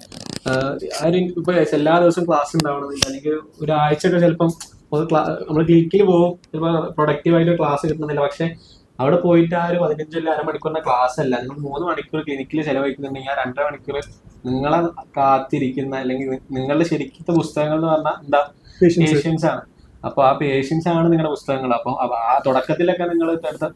ഇപ്പൊ എല്ലാ ദിവസവും ക്ലാസ് ഉണ്ടാവണമെന്നില്ല, അല്ലെങ്കിൽ ഒരാഴ്ചയൊക്കെ ചിലപ്പം നമ്മൾ ക്ലിനിക്കിൽ പോകും, ചിലപ്പോൾ പ്രൊഡക്റ്റീവായിട്ട് ക്ലാസ് കിട്ടുന്നില്ല. പക്ഷെ അവിടെ പോയിട്ട് ആ ഒരു 15 അരമണിക്കൂറിന്റെ ക്ലാസ് അല്ല, നിങ്ങൾ 3 മണിക്കൂർ ക്ലിനിക്കിൽ ചെലവഴിക്കുന്നുണ്ടെങ്കിൽ ആ 2.5 മണിക്കൂർ നിങ്ങളെ കാത്തിരിക്കുന്ന അല്ലെങ്കിൽ നിങ്ങളുടെ ശരിക്കത്തെ പുസ്തകങ്ങൾ എന്ന് പറഞ്ഞാൽ എന്താ പേഷ്യൻസ് ആണ്. അപ്പൊ ആ പേഷ്യൻസ് ആണ് നിങ്ങളുടെ പുസ്തകങ്ങൾ. അപ്പൊ ആ തുടക്കത്തിലൊക്കെ നിങ്ങൾ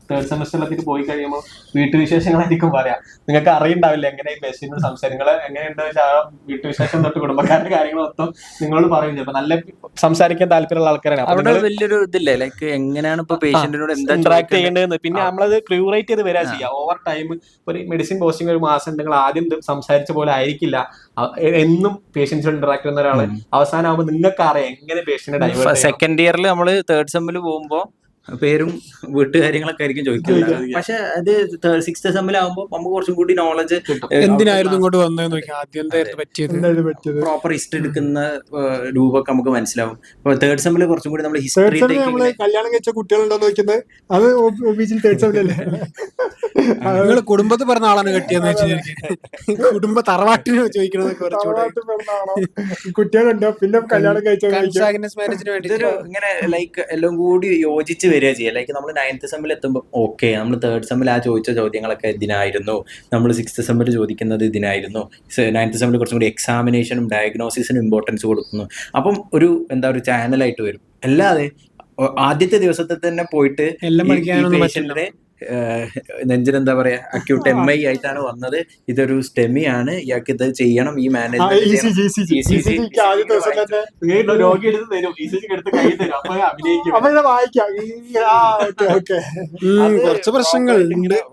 തേർഡ് സെമസ്റ്ററിലേക്ക് പോയി കഴിയുമ്പോൾ വീട്ടുവിശേഷങ്ങളായിരിക്കും പറയാം. നിങ്ങൾക്ക് അറിയണ്ടാവില്ല എങ്ങനെ ഈ പേഷ്യന്റ് സംസാരിങ്ങൾ എങ്ങനെയുണ്ട് ആ വീട്ടുവിശേഷം തൊട്ട് കുടുംബക്കാരുടെ കാര്യങ്ങൾ മൊത്തം നിങ്ങളോട് പറയും. ചിലപ്പോൾ നല്ല സംസാരിക്കാൻ താല്പര്യമുള്ള ആൾക്കാരാണ്. അവിടെ വലിയൊരു ഇതില്ലേ, ലൈക്ക് എങ്ങനെയാണ് ഇപ്പൊ പേഷ്യന്റിനോട് എന്താ ഇന്ററാക്ട് ചെയ്യേണ്ടതെന്ന്. പിന്നെ നമ്മളത് ക്യൂറേറ്റ് ചെയ്ത് വരാ ചെയ്യാം. ഓവർ ടൈം ഒരു മെഡിസിൻ പോസ്റ്റിംഗ് ഒരു മാസം ഉണ്ടെങ്കിൽ ആദ്യം സംസാരിച്ച പോലെ ആയിരിക്കില്ല എന്നും പേഷ്യൻസിനോട് ഇന്ററാക്ട് ചെയ്യുന്ന ഒരാള്. അവസാനം ആകുമ്പോൾ നിങ്ങൾക്ക് അറിയാം എങ്ങനെ പേഷ്യന്റ് ഡൈവേർട്ട്. സെക്കൻഡ് ഇയറിൽ നമ്മള് തേർഡ് സെമ്മിൽ പോകുമ്പോ പേരും വീട്ടുകാര്യങ്ങളൊക്കെ ആയിരിക്കും ചോദിക്കുന്നത്. പക്ഷെ അത് 6th സെമ്മിലാകുമ്പോൾ നമുക്ക് കുറച്ചും കൂടി നോളജ് എന്തിനായിരുന്നു ഇങ്ങോട്ട് വന്നതെന്ന് നോക്കി, ആദ്യം എന്തായിരുന്നു പറ്റിയത്, പ്രോപ്പർ ഹിസ്റ്ററി എടുക്കുന്ന രൂപമൊക്കെ നമുക്ക് മനസ്സിലാവും. അപ്പൊ തേർഡ് സെമ്മിൽ കുറച്ചും കൂടി നമ്മൾ തേർഡ് ഹിസ്റ്ററി സെമ്മിൽ നമ്മള് കല്യാണം കഴിച്ച കുട്ടികളുണ്ടോ നോക്കുന്നത് അത് ഒബിജിൽ തേർഡ് സെമ്മിലല്ലേ? നിങ്ങൾ കുടുംബത്തിൽ പറഞ്ഞ ആളാണ് കെട്ടിയെന്ന് വെച്ചാൽ കുടുംബ തറവാട്ടിന് ചോദിക്കണത് കുറച്ചുകൂടെ കുട്ടികളുണ്ടോ പിന്നെ കല്യാണം കഴിച്ച കൺസാഗ്നസ് മാരേജിന് വേണ്ടി. ഇതൊരു ഇങ്ങനെ ലൈക്ക് എല്ലാം കൂടി യോജിച്ച് വരിക ചെയ്യുക. ലൈക്ക് നമ്മൾ 9th സെമ്മിൽ എത്തുമ്പോൾ ഓക്കെ നമ്മൾ തേർഡ് സെമ്മിൽ ആ ചോദിച്ച ചോദ്യങ്ങളൊക്കെ ഇതിനായിരുന്നു, നമ്മൾ 6th സെമ്മിൽ ചോദിക്കുന്നത് ഇതിനായിരുന്നു. 9th സെമ്മിൽ കുറച്ചും കൂടി എക്സാമിനേഷനും ഡയഗ്നോസിസിനും ഇമ്പോർട്ടൻസ് കൊടുക്കുന്നു. അപ്പം ഒരു ഒരു ചാനലായിട്ട് വരും. അല്ലാതെ ആദ്യത്തെ ദിവസത്തെ തന്നെ പോയിട്ട് എല്ലാം പഠിക്കാനൊന്നും പേഷ്യന്റിനെ നെഞ്ചിനെന്താ പറയാ അക്യൂട്ട് MI ആയിട്ടാണ് വന്നത്, ഇതൊരു സ്റ്റെമി ആണ്, ഇയാൾക്ക് ഇത് ചെയ്യണം, ഈ രോഗി എടുത്ത് തരും, എടുത്ത് കൈ തരും, അപ്പൊ അഭിനയിക്കും. കുറച്ച് പ്രശ്നങ്ങൾ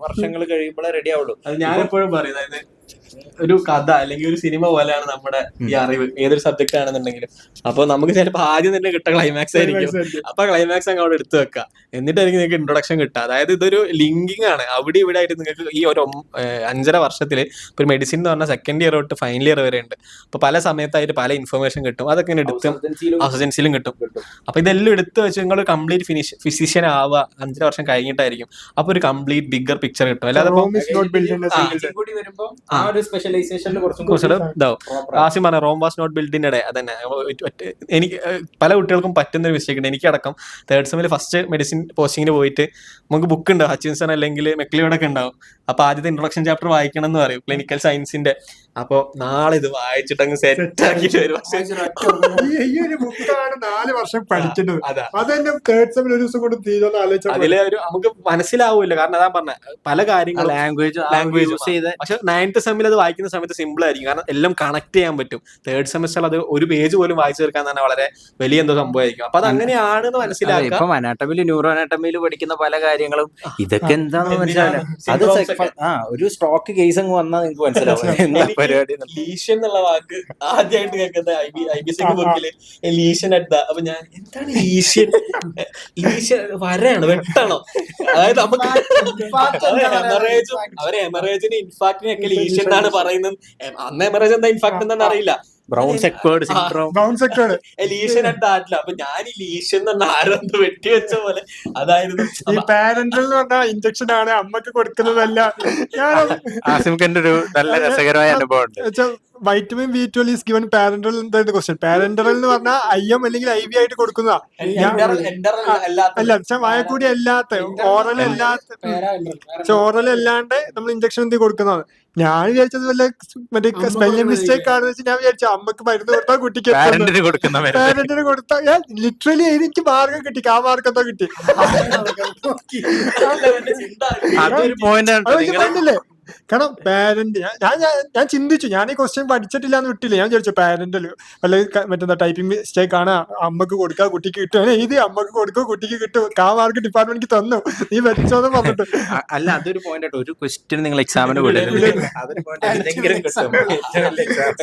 വർഷങ്ങൾ കഴിയുമ്പോഴേ റെഡി ആവുള്ളൂ. അത് ഞാൻ എപ്പോഴും പറയും, അതായത് ഒരു കഥ അല്ലെങ്കിൽ ഒരു സിനിമ പോലെയാണ് നമ്മുടെ ഈ അറിവ് ഏതൊരു സബ്ജക്ട് ആണെന്നുണ്ടെങ്കിലും. അപ്പൊ നമുക്ക് ചിലപ്പോൾ ആദ്യം തന്നെ കിട്ടുക ക്ലൈമാക്സ് ആയിരിക്കും. അപ്പൊ ക്ലൈമാക്സ് അങ്ങ് അവിടെ എടുത്തു വെക്കുക, എന്നിട്ടായിരിക്കും നിങ്ങൾക്ക് ഇൻട്രൊഡക്ഷൻ കിട്ടുക. അതായത് ഇതൊരു ലിങ്കിങ് ആണ്. അവിടെ ഇവിടെ ആയിട്ട് നിങ്ങൾക്ക് ഈ ഒരു 5.5 വർഷത്തിൽ ഇപ്പൊ മെഡിസിൻ എന്ന് പറഞ്ഞാൽ സെക്കൻഡ് ഇയർ തൊട്ട് ഫൈനൽ ഇയർ വരെ ഉണ്ട്. അപ്പൊ പല സമയത്തായിട്ട് പല ഇൻഫർമേഷൻ കിട്ടും, അതൊക്കെ എടുത്ത് അസിസ്റ്റൻസിലും കിട്ടും. അപ്പൊ ഇതെല്ലാം എടുത്ത് വെച്ച് നിങ്ങൾ കംപ്ലീറ്റ് ഫിസിഷ്യൻ ആവുക 5 വർഷം കഴിഞ്ഞിട്ടായിരിക്കും. അപ്പൊ ഒരു കംപ്ലീറ്റ് ബിഗ്ഗർ പിക്ചർ കിട്ടും. അല്ലാതെ ആസിം പറഞ്ഞ Rome was not build in a day. അതന്നെ എനിക്ക് പല കുട്ടികൾക്കും പറ്റുന്ന ഒരു മിസ്റ്റേക്ക് ഉണ്ട്. എനിക്കടക്കം തേർഡ് സെമ്മിൽ ഫസ്റ്റ് മെഡിസിൻ പോസ്റ്റിങ്ങിന് പോയിട്ട് നമുക്ക് ബുക്ക് ഉണ്ട്, ഹച്ചിൻസൺ അല്ലെങ്കിൽ മെക്ലിയോടൊക്കെ ഉണ്ടാവും. അപ്പൊ ആദ്യത്തെ ഇൻട്രൊഡക്ഷൻ ചാപ്റ്റർ വായിക്കണം എന്ന് പറയും ക്ലിനിക്കൽ സയൻസിന്റെ. അപ്പൊ നാളെ ഇത് വായിച്ചിട്ട് അങ്ങ് സെറ്റ് ആക്കിട്ട് വരും. ഈ ഒരു ബുക്കാണ് 4 വർഷം പഠിക്കുന്നത്. അതെന്നെ തേർഡ് സെമ്മിൽ ഒരു ദിവസം കൊണ്ട് തീരുന്ന ആലോചിച്ചാൽ അതിലെ ഒരു നമുക്ക് മനസ്സിലാവൂല. കാരണം അതാ പറഞ്ഞ പല കാര്യങ്ങളും ലാംഗ്വേജ് പക്ഷെ 9th സെമ്മിൽ അത് വായിക്കുന്ന സമയത്ത് സിമ്പിൾ ആയിരിക്കും, കാരണം എല്ലാം കണക്ട് ചെയ്യാൻ പറ്റും. തേർഡ് സെമസ്റ്റർ അത് ഒരു പേജ് പോലും വായിച്ചു തീർക്കാൻ തന്നെ വളരെ വലിയ എന്തോ സംഭവമായിരിക്കും. അപ്പൊ അത് അങ്ങനെയാണെന്ന് മനസ്സിലാക്കാം. ഇപ്പം അനാട്ടമിയിൽ ന്യൂറോ അനാട്ടമിയിൽ പഠിക്കുന്ന പല കാര്യങ്ങളും ഇതൊക്കെ എന്താണെന്ന് മനസ്സിലാവില്ല. അത് ഒരു സ്ട്രോക്ക് കേസ് അങ്ങ് വന്നാൽ നിങ്ങൾക്ക് മനസ്സിലാവും പരിപാടി. ലീഷൻ എന്നുള്ള വാക്ക് ആദ്യമായിട്ട് കേൾക്കുന്നത് IBC ബുക്കില് ലീഷൻ അറ്റ്. അപ്പൊ ഞാൻ എന്താണ് ലീഷൻ? ലീഷൻ വരാണ്, വെട്ടണോ? അതായത് നമുക്ക് എമറേജിന് ഇൻഫാക്റ്റിനെ ഒക്കെ ലീഷൻ എന്നാണ് പറയുന്നത്. അന്ന് എമറേജ് എന്താ ഇൻഫാക്ട് എന്താണെന്ന് അറിയില്ല. Brown Sequard syndrome lesion at ആറ്റില്ല. അപ്പൊ ഞാൻ ഈ ലീഷൻ എന്ന് പറഞ്ഞ ആരൊന്ന് വെട്ടിവെച്ച പോലെ അതായിരുന്നു. ഈ പാരന്റൽ എന്ന് പറഞ്ഞ ഇഞ്ചക്ഷൻ ആണ്, അമ്മക്ക് കൊടുക്കുന്നതല്ല. ആസിംഖിന്റെ ഒരു നല്ല രസകരമായ അനുഭവം ഉണ്ട്. Vitamin B12 is given parental. എന്തായിരുന്നു ക്വസ്റ്റ്യൻ? പാരന്റൽ എന്ന് പറഞ്ഞാൽ IM അല്ലെങ്കിൽ IV ആയിട്ട് കൊടുക്കുന്നതാ. അല്ല വായക്കൂടി അല്ലാത്ത ഓറൽ അല്ലാത്ത ഓറൽ അല്ലാണ്ട് നമ്മൾ ഇഞ്ചക്ഷൻ എന്ത് കൊടുക്കുന്നതാണ്. ഞാൻ വിചാരിച്ചത് വല്ല മറ്റേ സ്പെല്ലിംഗ് മിസ്റ്റേക്ക് ആണെന്ന് വെച്ചാൽ ഞാൻ വിചാരിച്ചു അമ്മക്ക് മരുന്ന് കൊടുത്താൽ കുട്ടിക്ക് പാരന്റിന് കൊടുത്താൽ ലിറ്ററലി എനിക്ക് മാർക്കം കിട്ടി. ആ മാർക്ക് എന്തോ കിട്ടി. കാരണം പാരന്റ് ഞാൻ ചിന്തിച്ചു, ഞാൻ ഈ ക്വസ്റ്റ്യൻ പഠിച്ചിട്ടില്ല എന്ന് വിട്ടില്ല. ഞാൻ ചോദിച്ചു പാരന്റിൽ വല്ല മറ്റെന്താ ടൈപ്പിംഗ് മിസ്റ്റേക്ക് ആണ്, അമ്മക്ക് കൊടുക്കുക കുട്ടിക്ക് കിട്ടും, ഇത് അമ്മക്ക് കൊടുക്കുക കുട്ടിക്ക് കിട്ടും, മാർക്ക് ഡിപ്പാർട്ട്മെന്റ് തന്നു, നീ വെച്ചോന്ന് പറഞ്ഞിട്ട്. അല്ല, അതൊരു പോയിന്റ് ആയിട്ട് ഒരു ക്വസ്റ്റ്യൻ നിങ്ങൾ എക്സാമിന് വിടരുത്. അതൊരു point എന്തെങ്കിലും കിട്ടും.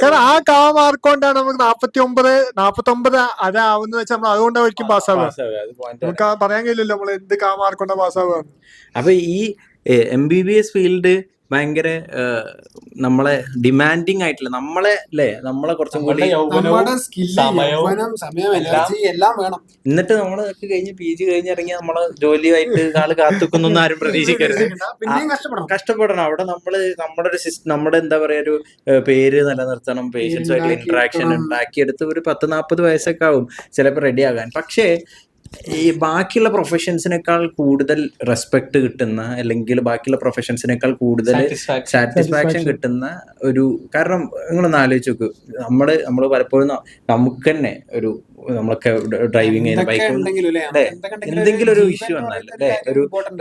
കാരണം ആ മാർക്ക് കൊണ്ടാണ് നമുക്ക് 49 അതാവുന്ന വെച്ചാൽ നമ്മൾ അതുകൊണ്ടായിരിക്കും പാസ്സാവുക. അത് point നമുക്ക് പറയാൻ കഴിയില്ലല്ലോ നമ്മൾ എന്ത് മാർക്ക് കൊണ്ടാ പാസ്സാവുക. അപ്പൊ ഈ MBBS ഫീൽഡ് ഭയങ്കര നമ്മളെ ഡിമാൻഡിങ് ആയിട്ടുള്ള നമ്മളെ കുറച്ചും കൂടി നമ്മുടെ സ്കില്ല്, യൗവനം, സമയം, എനർജി എല്ലാം വേണം. എന്നിട്ട് നമ്മളൊക്കെ കഴിഞ്ഞ് PG കഴിഞ്ഞ് ഇറങ്ങി നമ്മളെ ജോലിയായിട്ട് ആള് കാത്തുക്കുന്നൊന്നും ആരും പ്രതീക്ഷിക്കരുത്. പിന്നെയും കഷ്ടപ്പെടണം. അവിടെ നമ്മുടെ എന്താ പറയാ ഒരു പേര് നിലനിർത്തണം, പേഷ്യൻസുമായിട്ടുള്ള ഇന്ററാക്ഷൻ ഉണ്ടാക്കിയെടുത്ത് ഒരു 10-40 വയസ്സൊക്കെ ആവും ചിലപ്പോൾ റെഡി ആകാൻ. പക്ഷേ ഈ ബാക്കിയുള്ള പ്രൊഫഷൻസിനേക്കാൾ കൂടുതൽ റെസ്പെക്ട് കിട്ടുന്ന, അല്ലെങ്കിൽ ബാക്കിയുള്ള പ്രൊഫഷൻസിനേക്കാൾ കൂടുതൽ സാറ്റിസ്ഫാക്ഷൻ കിട്ടുന്ന ഒരു, കാരണം നിങ്ങളൊന്ന് ആലോചിച്ച് നോക്കൂ, നമ്മള് പലപ്പോഴും നമുക്ക് തന്നെ ഒരു നമ്മളൊക്കെ ഡ്രൈവിംഗ് ചെയ്യുന്ന ബൈക്ക് എന്തെങ്കിലും ഒരു ഇഷ്യൂ വന്നാൽ അല്ലെ,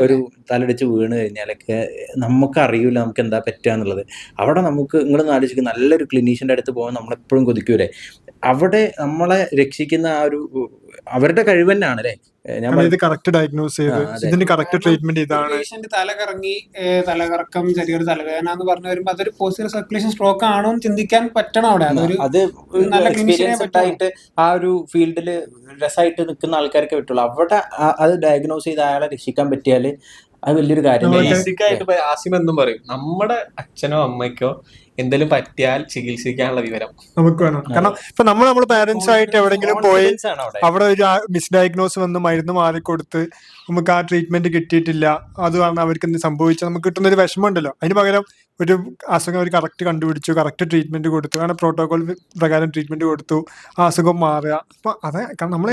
ഒരു തലടിച്ച് വീണ് കഴിഞ്ഞാലൊക്കെ നമുക്കറിയില്ല നമുക്ക് എന്താ പറ്റുക എന്നുള്ളത്. അവിടെ നമുക്ക് നിങ്ങളൊന്ന് ആലോചിക്കും, നല്ലൊരു ക്ലിനീഷ്യന്റെ അടുത്ത് പോകാൻ നമ്മളെപ്പോഴും കൊതിക്കൂലേ. അവിടെ നമ്മളെ രക്ഷിക്കുന്ന ആ ഒരു അവരുടെ കഴിവ് തന്നെയാണ് അല്ലെ. ഇത് കറക്റ്റ് ഡയഗ്നോസ് ചെയ്ത് ഇതിന് കറക്റ്റ് ട്രീറ്റ്മെന്റ് ഇതാണ്. പേഷ്യന്റ് തലകറങ്ങി, തലകറക്കം, ചെറിയൊരു തലവേദന എന്ന് പറഞ്ഞു വരുമ്പോ അതൊരു പോസ്റ്റീരിയർ സർക്കുലേഷൻ സ്ട്രോക്ക് ആണോ എന്ന് ചിന്തിക്കാൻ പറ്റണം. അവിടെ അത് എക്സ്പീരിയൻസ് ആയിട്ട് ആ ഒരു ഫീൽഡിൽ രസമായിട്ട് നിൽക്കുന്ന ആൾക്കാർക്ക് പറ്റുള്ളൂ. അവിടെ അത് ഡയഗ്നോസ് ചെയ്ത് അയാളെ രക്ഷിക്കാൻ പറ്റിയാല് അത് വലിയൊരു കാര്യം. ബേസിക്കായിട്ട് ആസിം എന്നും പറയും, നമ്മുടെ അച്ഛനോ അമ്മയ്ക്കോ എന്തെങ്കിലും പറ്റിയാൽ ചികിത്സിക്കാനുള്ള വിവരം നമുക്ക് വേണം. കാരണം ഇപ്പൊ നമ്മള് പാരന്റ്സ് ആയിട്ട് എവിടെയെങ്കിലും പോയി അവിടെ ഒരു മിസ്ഡയഗ്നോസ് വന്ന് മരുന്ന് മാറിക്കൊടുത്ത് നമുക്ക് ആ ട്രീറ്റ്മെന്റ് കിട്ടിയിട്ടില്ല, അതുമാണ് അവർക്ക് എന്ത് സംഭവിച്ചാൽ നമുക്ക് കിട്ടുന്ന ഒരു വിഷമം ഉണ്ടല്ലോ. അതിന് പകരം ഒരു അസുഖം അവർ കറക്റ്റ് കണ്ടുപിടിച്ചു, കറക്റ്റ് ട്രീറ്റ്മെന്റ് കൊടുത്തു, കാരണം പ്രോട്ടോകോൾ പ്രകാരം ട്രീറ്റ്മെന്റ് കൊടുത്തു, ആ അസുഖം മാറുക. അപ്പൊ അതെ, കാരണം നമ്മൾ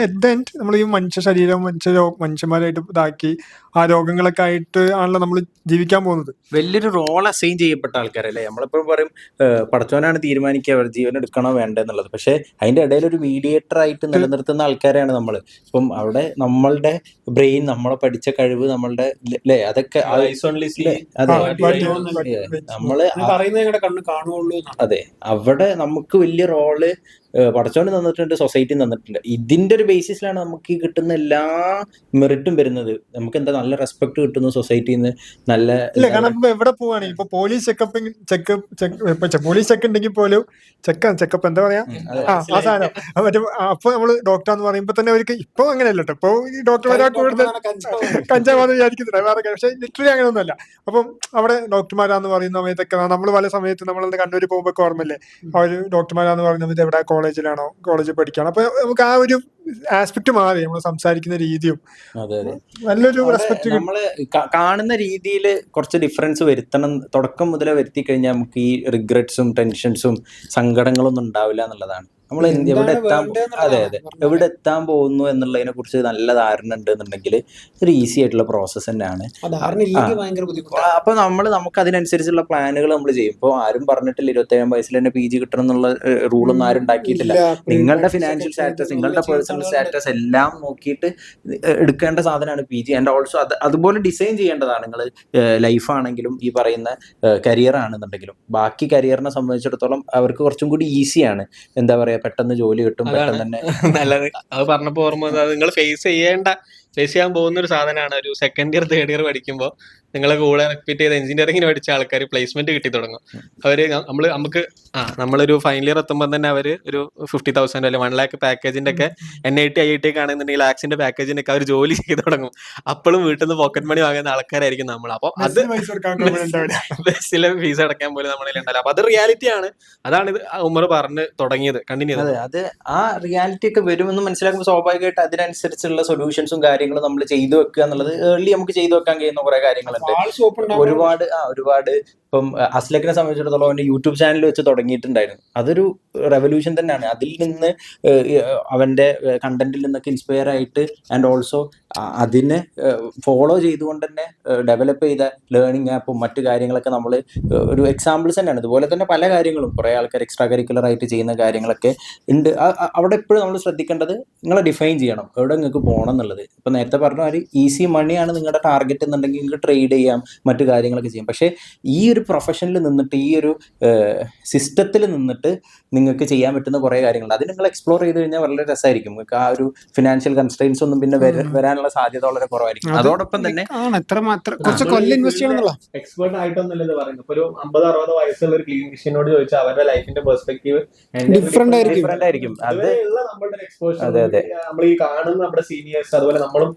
നമ്മൾ ഈ മനുഷ്യന്മാരായിട്ട് ഇതാക്കി ആ രോഗങ്ങളൊക്കെ ആയിട്ട് ആണല്ലോ നമ്മൾ ജീവിക്കാൻ പോകുന്നത്. വലിയൊരു റോൾ അസൈൻ ചെയ്യപ്പെട്ട ആൾക്കാരല്ലേ. നമ്മളിപ്പോഴും പറയും പടച്ചോനാണ് തീരുമാനിക്കുക അവർ ജീവൻ എടുക്കണോ വേണ്ടെന്നുള്ളത്. പക്ഷെ അതിന്റെ ഇടയിൽ ഒരു മീഡിയേറ്റർ ആയിട്ട് നിലനിർത്തുന്ന ആൾക്കാരാണ് നമ്മൾ. ഇപ്പം അവിടെ നമ്മളുടെ ബ്രെയിൻ, നമ്മളെ പഠിച്ച കഴിവ്, നമ്മളുടെ അല്ലേ, അതൊക്കെ നമ്മള് അതെ, അവിടെ നമുക്ക് വലിയ റോള് പടച്ചോന് തന്നിട്ടുണ്ട്, സൊസൈറ്റി തന്നിട്ടുണ്ട്. ഇതിന്റെ ഒരു ബേസിസിലാണ് നമുക്ക് ഈ കിട്ടുന്ന എല്ലാ മെറിറ്റും വരുന്നത്. നമുക്ക് എന്താ നല്ല റെസ്പെക്ട് കിട്ടുന്നു സൊസൈറ്റിയിൽ നിന്ന്. നല്ല ഇല്ല, കാരണം ഇപ്പൊ എവിടെ പോവാണെങ്കിൽ ഇപ്പൊ പോലീസ് പോലീസ് ചെക്ക് ഉണ്ടെങ്കിൽ പോലും ചെക്കപ്പ് എന്താ പറയാ ആ സാധനം മറ്റേ അപ്പൊ നമ്മള് ഡോക്ടറാന്ന് പറയുമ്പോ തന്നെ അവർക്ക് ഇപ്പൊ അങ്ങനെയല്ല കേട്ടോ. ഇപ്പൊ ഈ ഡോക്ടർമാരെ കൂടുതൽ കഞ്ചാവാന്ന് വിചാരിക്കുന്നില്ല വേറെ. പക്ഷെ ലിറ്ററലി അങ്ങനെ ഒന്നുമല്ല. അപ്പം അവിടെ ഡോക്ടർമാരാന്ന് പറയുന്ന സമയത്തൊക്കെ നമ്മൾ പല സമയത്ത് നമ്മളത് കണ്ണൂര് പോകുമ്പോ ഓർമ്മല്ലേ, അവര് ഡോക്ടർമാരാന്ന് പറയുന്ന സമയത്ത് എവിടെ കോളേജിൽ പഠിക്കണം. അപ്പൊ നമുക്ക് ആ ഒരു ആസ്പെക്ട് മാറി, നമ്മൾ സംസാരിക്കുന്ന രീതിയും നല്ലൊരു റെസ്പെക്ട്. നമ്മള് കാണുന്ന രീതിയിൽ കുറച്ച് ഡിഫറൻസ് വരുത്തണം. തുടക്കം മുതലേ വരുത്തി കഴിഞ്ഞാൽ നമുക്ക് ഈ റിഗ്രറ്റ്സും ടെൻഷൻസും സങ്കടങ്ങളൊന്നും ഉണ്ടാവില്ല എന്നുള്ളതാണ്. നമ്മൾ എവിടെ എത്താൻ പോകുന്നു എന്നുള്ളതിനെ കുറിച്ച് നല്ല ധാരണ ഉണ്ട് എന്നുണ്ടെങ്കിൽ ഒരു ഈസി ആയിട്ടുള്ള പ്രോസസ് തന്നെയാണ്. അപ്പൊ നമുക്ക് അതിനനുസരിച്ചുള്ള പ്ലാനുകൾ നമ്മൾ ചെയ്യും. ഇപ്പോൾ ആരും പറഞ്ഞിട്ടില്ല 27 വയസ്സിൽ തന്നെ PG കിട്ടണം എന്നുള്ള റൂളൊന്നും ആരും ഉണ്ടാക്കിയിട്ടില്ല. നിങ്ങളുടെ ഫിനാൻഷ്യൽ സ്റ്റാറ്റസ്, നിങ്ങളുടെ പേഴ്സണൽ സ്റ്റാറ്റസ് എല്ലാം നോക്കിയിട്ട് എടുക്കേണ്ട സാധനമാണ് PG. ആൻഡ് ഓൾസോ അതുപോലെ ഡിസൈൻ ചെയ്യേണ്ടതാണ്. നിങ്ങൾ ലൈഫാണെങ്കിലും ഈ പറയുന്ന കരിയർ ആണെന്നുണ്ടെങ്കിലും ബാക്കി കരിയറിനെ സംബന്ധിച്ചിടത്തോളം അവർക്ക് കുറച്ചും കൂടി ഈസിയാണ്. എന്താ പറയാ, പെട്ടെന്ന് ജോലി കിട്ടും, പെട്ടെന്ന് തന്നെ. നല്ലത്. അത് പറഞ്ഞപ്പോ ഓർമ്മ, നിങ്ങൾ ഫേസ് ചെയ്യാൻ പോകുന്ന ഒരു സാധനമാണ്. ഒരു സെക്കൻഡ് ഇയർ തേർഡ് ഇയർ പഠിക്കുമ്പോൾ നിങ്ങളെ കൂടെ റിപ്പീറ്റ് ചെയ്ത് എഞ്ചിനീയറിംഗിന് പഠിച്ച ആൾക്കാർ പ്ലേസ്മെന്റ് കിട്ടി തുടങ്ങും. അവര് നമ്മളൊരു ഫൈനൽ ഇയർ എത്തുമ്പോൾ തന്നെ അവര് ഒരു 50,000 അല്ലെങ്കിൽ 1 lakh പാക്കേജിന്റെ ഒക്കെ NIT IIT ഒക്കെ ആണെന്നുണ്ടെങ്കിൽ ലാക്സിന്റെ പാക്കേജിന്റെ ഒക്കെ അവർ ജോലി ചെയ്ത് തുടങ്ങും. അപ്പോഴും വീട്ടിൽ നിന്ന് പോക്കറ്റ് മണി വാങ്ങുന്ന ആൾക്കാരായിരിക്കും നമ്മൾ. അപ്പൊ അത് ബസ്സിലെ ഫീസ് അടക്കാൻ പോലും നമ്മളിൽ ഉണ്ടല്ലോ. അപ്പൊ അത് റിയാലിറ്റിയാണ്. അതാണ് ഇത് ഉമർ പറഞ്ഞ് തുടങ്ങിയത്. കണ്ടിന്യൂ ചെയ്തത്. അത് ആ റിയാലിറ്റി ഒക്കെ വരുമെന്ന് മനസ്സിലാക്കുമ്പോൾ സ്വാഭാവികമായിട്ട് അതിനനുസരിച്ചുള്ള സൊല്യൂഷൻസും കാര്യങ്ങളും നമ്മൾ ചെയ്തു വെക്കുക എന്നുള്ളത് ഏർലി നമുക്ക് ചെയ്തു വെക്കാൻ കഴിയുന്ന കുറെ കാര്യങ്ങളുണ്ട്. ഒരുപാട് ഇപ്പം അസ്ലക്കിനെ സംബന്ധിച്ചിടത്തോളം അവന്റെ യൂട്യൂബ് ചാനൽ വെച്ച് തുടങ്ങിയിട്ടുണ്ടായിരുന്നു. അതൊരു റെവല്യൂഷൻ തന്നെയാണ്. അതിൽ നിന്ന് അവന്റെ കണ്ടന്റിൽ നിന്നൊക്കെ ഇൻസ്പയർ ആയിട്ട് ആൻഡ് ഓൾസോ അതിനെ ഫോളോ ചെയ്തുകൊണ്ട് തന്നെ ഡെവലപ്പ് ചെയ്ത ലേണിംഗ് ആപ്പും മറ്റു കാര്യങ്ങളൊക്കെ നമ്മൾ ഒരു എക്സാമ്പിൾസ് തന്നെയാണ്. ഇതുപോലെ തന്നെ പല കാര്യങ്ങളും കുറേ ആൾക്കാർ എക്സ്ട്രാ കരിക്കുലർ ആയിട്ട് ചെയ്യുന്ന കാര്യങ്ങളൊക്കെ ഉണ്ട്. അവിടെ എപ്പോഴും നമ്മൾ ശ്രദ്ധിക്കേണ്ടത് നിങ്ങളെ ഡിഫൈൻ ചെയ്യണം എവിടെ നിങ്ങൾക്ക് പോകണം എന്നുള്ളത്. ഇപ്പം അപ്പോൾ നേരത്തെ പറഞ്ഞ ഒരു ഈസി മണിയാണ് നിങ്ങളുടെ ടാർഗറ്റ് എന്നുണ്ടെങ്കിൽ നിങ്ങൾക്ക് ട്രേഡ് ചെയ്യാം, മറ്റു കാര്യങ്ങളൊക്കെ ചെയ്യാം. പക്ഷേ ഈ ഒരു പ്രൊഫഷനിൽ നിന്നിട്ട്, ഈ ഒരു സിസ്റ്റത്തിൽ നിന്നിട്ട് നിങ്ങൾക്ക് ചെയ്യാൻ പറ്റുന്ന കുറേ കാര്യങ്ങളുണ്ട്. അത് നിങ്ങൾ എക്സ്പ്ലോർ ചെയ്ത് കഴിഞ്ഞാൽ വളരെ രസമായിരിക്കും. നിങ്ങൾക്ക് ആ ഒരു ഫിനാൻഷ്യൽ കൺസ്ട്രെയിൻസ് ഒന്നും പിന്നെ വരാനുള്ള സാധ്യത വളരെ കുറവായിരിക്കും. അതോടൊപ്പം തന്നെ കുറച്ച് കൊല്ലം ഇൻവെസ്റ്റ് ചെയ്യണമെന്നുള്ള എക്സ്പേർട്ട് ആയിട്ടൊന്നുമല്ല ഇത് പറയുന്നത്. ഇപ്പൊ ഒരു 50-60 വയസ്സുള്ള ഒരു ക്ലിനീഷ്യനോട് ചോദിച്ചാൽ അവരുടെ ലൈഫിന്റെ പെർസ്പെക്റ്റീവ് ഡിഫറെന്റ് ആയിരിക്കും. ഡിഫറെന്റ് ആയിരിക്കും. അത് നമ്മളുടെ എക്സ്പോഷർ നമ്മൾ ഈ കാണുന്ന നമ്മുടെ സീനിയേഴ്സ്, അതുപോലെ നമ്മളും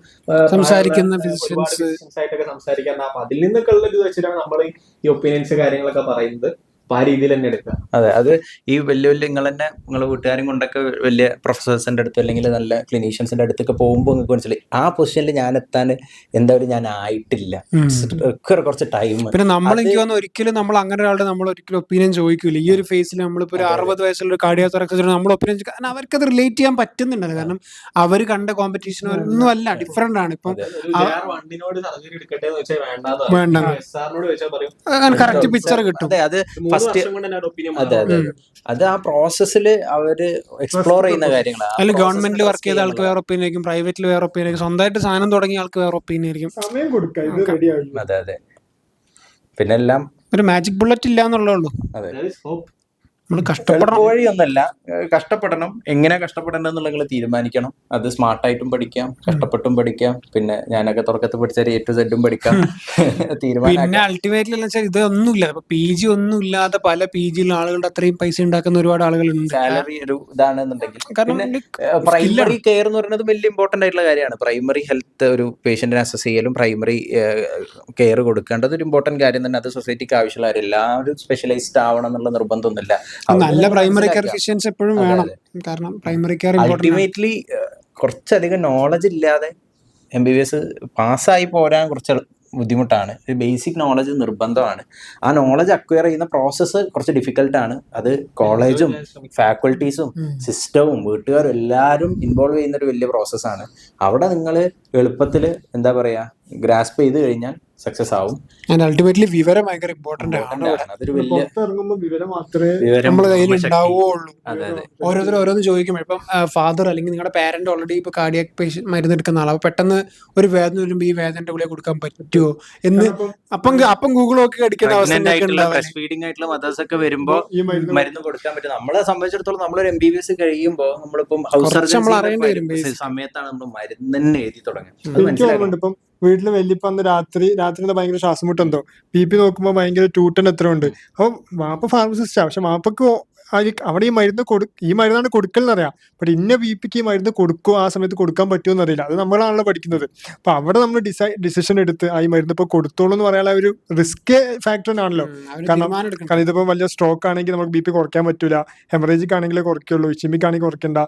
സംസാരിക്കുന്ന physicians ആയിട്ടൊക്കെ സംസാരിക്കാൻ, അപ്പൊ അതിൽ നിന്നൊക്കെ ഉള്ള ഇത് വെച്ചിട്ടാണ് നമ്മൾ ഈ ഒപ്പീനിയൻസ് കാര്യങ്ങളൊക്കെ പറയുന്നത്. അപ്പൊ ആ രീതിയിൽ തന്നെ എടുക്കാം. അതെ, അത് ഈ വലിയ വലിയ നിങ്ങളെ വീട്ടുകാരും കൊണ്ടൊക്കെ വലിയ പ്രൊഫസേഴ്സിന്റെ അടുത്ത് അല്ലെങ്കിൽ നല്ല ക്ലിനീഷ്യൻസിന്റെ അടുത്തൊക്കെ പോകുമ്പോൾ നിങ്ങൾക്ക് മനസ്സിലായി ആ പൊസിഷനിൽ ഞാൻ എത്താൻ എന്തായാലും ഞാൻ ആയിട്ടില്ല, കുറച്ച് ടൈം. പിന്നെ നമ്മൾ എനിക്ക് തോന്നുന്നു ഒരിക്കലും നമ്മൾ അങ്ങനെ ഒരാളുടെ നമ്മൾ ഒരിക്കലും ഒപ്പീനിയൻ ചോദിക്കൂല. ഈ ഒരു ഫേസിൽ നമ്മളിപ്പോ ഒരു 60 വയസ്സുള്ള ഒരു കാർഡിയോതോറാക്സ് നമ്മൾ ഒപ്പീനിയൻ, കാരണം അവർക്ക് അത് റിലേറ്റ് ചെയ്യാൻ പറ്റുന്നുണ്ട്. കാരണം അവർ കണ്ട കോമ്പറ്റീഷൻ ഒന്നും അല്ല, ഡിഫറെന്റ് ആണ്. ഇപ്പം സർജറി എടുക്കട്ടെ എന്ന് വെച്ചാൽ വേണ്ട, എസ്ആറിനോട് ചോദിച്ചാൽ പറയും കറക്റ്റ് പിക്ചർ കിട്ടും. അത് അത് ആ പ്രോസസ്സിൽ അവര് എക്സ്പ്ലോർ ചെയ്യുന്ന കാര്യങ്ങളാണ്. അല്ലെങ്കിൽ ഗവൺമെന്റിൽ വർക്ക് ചെയ്ത ആൾക്ക് വേറെ ഒപ്പീനിയൻ ആയിരിക്കും, പ്രൈവറ്റിൽ വേറെ ഒപ്പീനിയൻ ആയിരിക്കും, സ്വന്തമായിട്ട് സാധനം തുടങ്ങിയ ആൾക്ക് വേറെ ഒപ്പീനിയൻ ആയിരിക്കും. സമയം കൊടുക്കാം, ഇത് റെഡിയായി. അതെ അതെ. പിന്നെ എല്ലാം ഒരു മാജിക് ബുള്ളറ്റ് ഇല്ല എന്നുള്ളേ ഉള്ളൂ. അതെ, നമ്മൾ കഷ്ടപ്പെടണം. വഴിയൊന്നല്ല, കഷ്ടപ്പെടണം. എങ്ങനെ കഷ്ടപ്പെടണം എന്നുള്ളത് നിങ്ങൾ തീരുമാനിക്കണം. അത് സ്മാർട്ടായിട്ടും പഠിക്കാം, കഷ്ടപ്പെട്ടും പഠിക്കാം. പിന്നെ ഞാനൊക്കെ തുടക്കത്തിൽ പഠിച്ച A to Z പഠിക്കാം. പിന്നെ അൾട്ടിമേറ്റ്ലി ഇതൊന്നുമില്ല, PG ഒന്നും ഇല്ലാതെ പല PG ആളുകളുടെ അത്രയും പൈസ ഉണ്ടാക്കുന്ന ഒരുപാട് ആളുകളുണ്ട്. സാലറി ഒരു ഇതാണെന്നുണ്ടെങ്കിൽ പ്രൈമറി കെയർ എന്ന് പറയുന്നത് വലിയ ഇമ്പോർട്ടന്റ് ആയിട്ടുള്ള കാര്യമാണ്. പ്രൈമറി ഹെൽത്ത് ഒരു പേഷ്യന്റിനെ അസസ് ചെയ്യലും പ്രൈമറി കെയർ കൊടുക്കേണ്ടത് ഒരു ഇമ്പോർട്ടന്റ് കാര്യം തന്നെ. അത് സൊസൈറ്റിക്ക് ആവശ്യമുള്ള കാര്യം. എല്ലാവരും സ്പെഷ്യലൈസ്ഡ് ആവണം എന്നുള്ള നിർബന്ധമൊന്നുമില്ല. നല്ല പ്രൈമറി കെയർ ഫിഷ്യൻസ് എപ്പോഴും വേണം. കാരണം പ്രൈമറി കെയർ അൾട്ടിമേറ്റ്ലി കുറച്ചധികം നോളജ് ഇല്ലാതെ MBBS പാസ്സായി പോരാൻ കുറച്ച് ബുദ്ധിമുട്ടാണ്. ഒരു ബേസിക് നോളജ് നിർബന്ധമാണ്. ആ നോളജ് അക്വയർ ചെയ്യുന്ന പ്രോസസ്സ് കുറച്ച് ഡിഫിക്കൽട്ടാണ്. അത് കോളേജും ഫാക്കൽറ്റീസും സിസ്റ്റവും വീട്ടുകാരും എല്ലാവരും ഇൻവോൾവ് ചെയ്യുന്ന ഒരു വലിയ പ്രോസസ്സാണ്. അവിടെ നിങ്ങൾ എളുപ്പത്തിൽ എന്താ പറയാ ഗ്രാസ്പ് ചെയ്ത് കഴിഞ്ഞാൽ സക്സസ് ആവും. അൾട്ടിമേറ്റ്ലി വിവരം ഭയങ്കര ഇമ്പോർട്ടന്റ് ആണ്. അതൊരു വലിയ ഇറങ്ങുമ്പോൾ വിവരം മാത്രമേ നമ്മുടെ കയ്യിൽ ഉണ്ടാവുകയുള്ളൂ. ഓരോരുത്തർ ഓരോന്ന് ചോദിക്കുമ്പോൾ ഇപ്പം ഫാദർ അല്ലെങ്കിൽ നിങ്ങളുടെ പാരന്റ് ഓൾറെഡി ഇപ്പൊ കാർഡിയാക് പേഷ്യന്റ് മരുന്ന് എടുക്കുന്ന ആളാണ്. അപ്പൊ പെട്ടെന്ന് ഒരു വേദന വരുമ്പോൾ ഈ വേദനയുടെ ഗുളിക കൊടുക്കാൻ പറ്റുമോ എന്ന് അപ്പം ഗൂഗിൾ നോക്കി അടിക്കേണ്ട അവസ്ഥ. ബ്രസ്റ്റ് ഫീഡിംഗ് ആയിട്ടുള്ള മദേഴ്സ് ഒക്കെ വരുമ്പോൾ ഈ മരുന്ന് കൊടുക്കാൻ പറ്റും. നമ്മളെ സംബന്ധിച്ചിടത്തോളം നമ്മളൊരു MBBS കഴിയുമ്പോൾ നമ്മളിപ്പം ഹൗസ് സർജറി സമയത്താണ് നമ്മൾ മരുന്ന് തന്നെ എഴുതി തുടങ്ങുന്നത്. ഇപ്പം വീട്ടില് വല്യപ്പ രാത്രി ഭയങ്കര ശ്വാസം മുട്ടെന്തോ BP നോക്കുമ്പോ ഭയങ്കര ട്യൂട്ടൻ എത്ര ഉണ്ട്. അപ്പൊ മാപ്പ ഫാർമസിസ്റ്റാ, പക്ഷെ മാപ്പക്ക് അവിടെ ഈ മരുന്നാണ് കൊടുക്കലെന്നറിയാം. ബട്ട് ഇന്ന BPക്ക് ഈ മരുന്ന് കൊടുക്കുമോ, ആ സമയത്ത് കൊടുക്കാൻ പറ്റുമോ എന്നറിയില്ല. അത് നമ്മളാണല്ലോ പഠിക്കുന്നത്. അപ്പൊ അവിടെ നമ്മൾ ഡിസിഷൻ എടുത്ത് ഈ മരുന്ന് ഇപ്പൊ കൊടുത്തോളൂ എന്ന് പറയാനുള്ള ഒരു റിസ്ക് ഫാക്ടർ ആണല്ലോ. കാരണം ഇതിപ്പോ വലിയ സ്ട്രോക്ക് ആണെങ്കിൽ നമുക്ക് BP കുറയ്ക്കാൻ പറ്റൂല, ഹെമറേജിക്ക് ആണെങ്കിലേ കുറയ്ക്കുള്ളൂ, ഇച്ചിമിക്ക് ആണെങ്കിൽ കുറയ്ക്കണ്ട.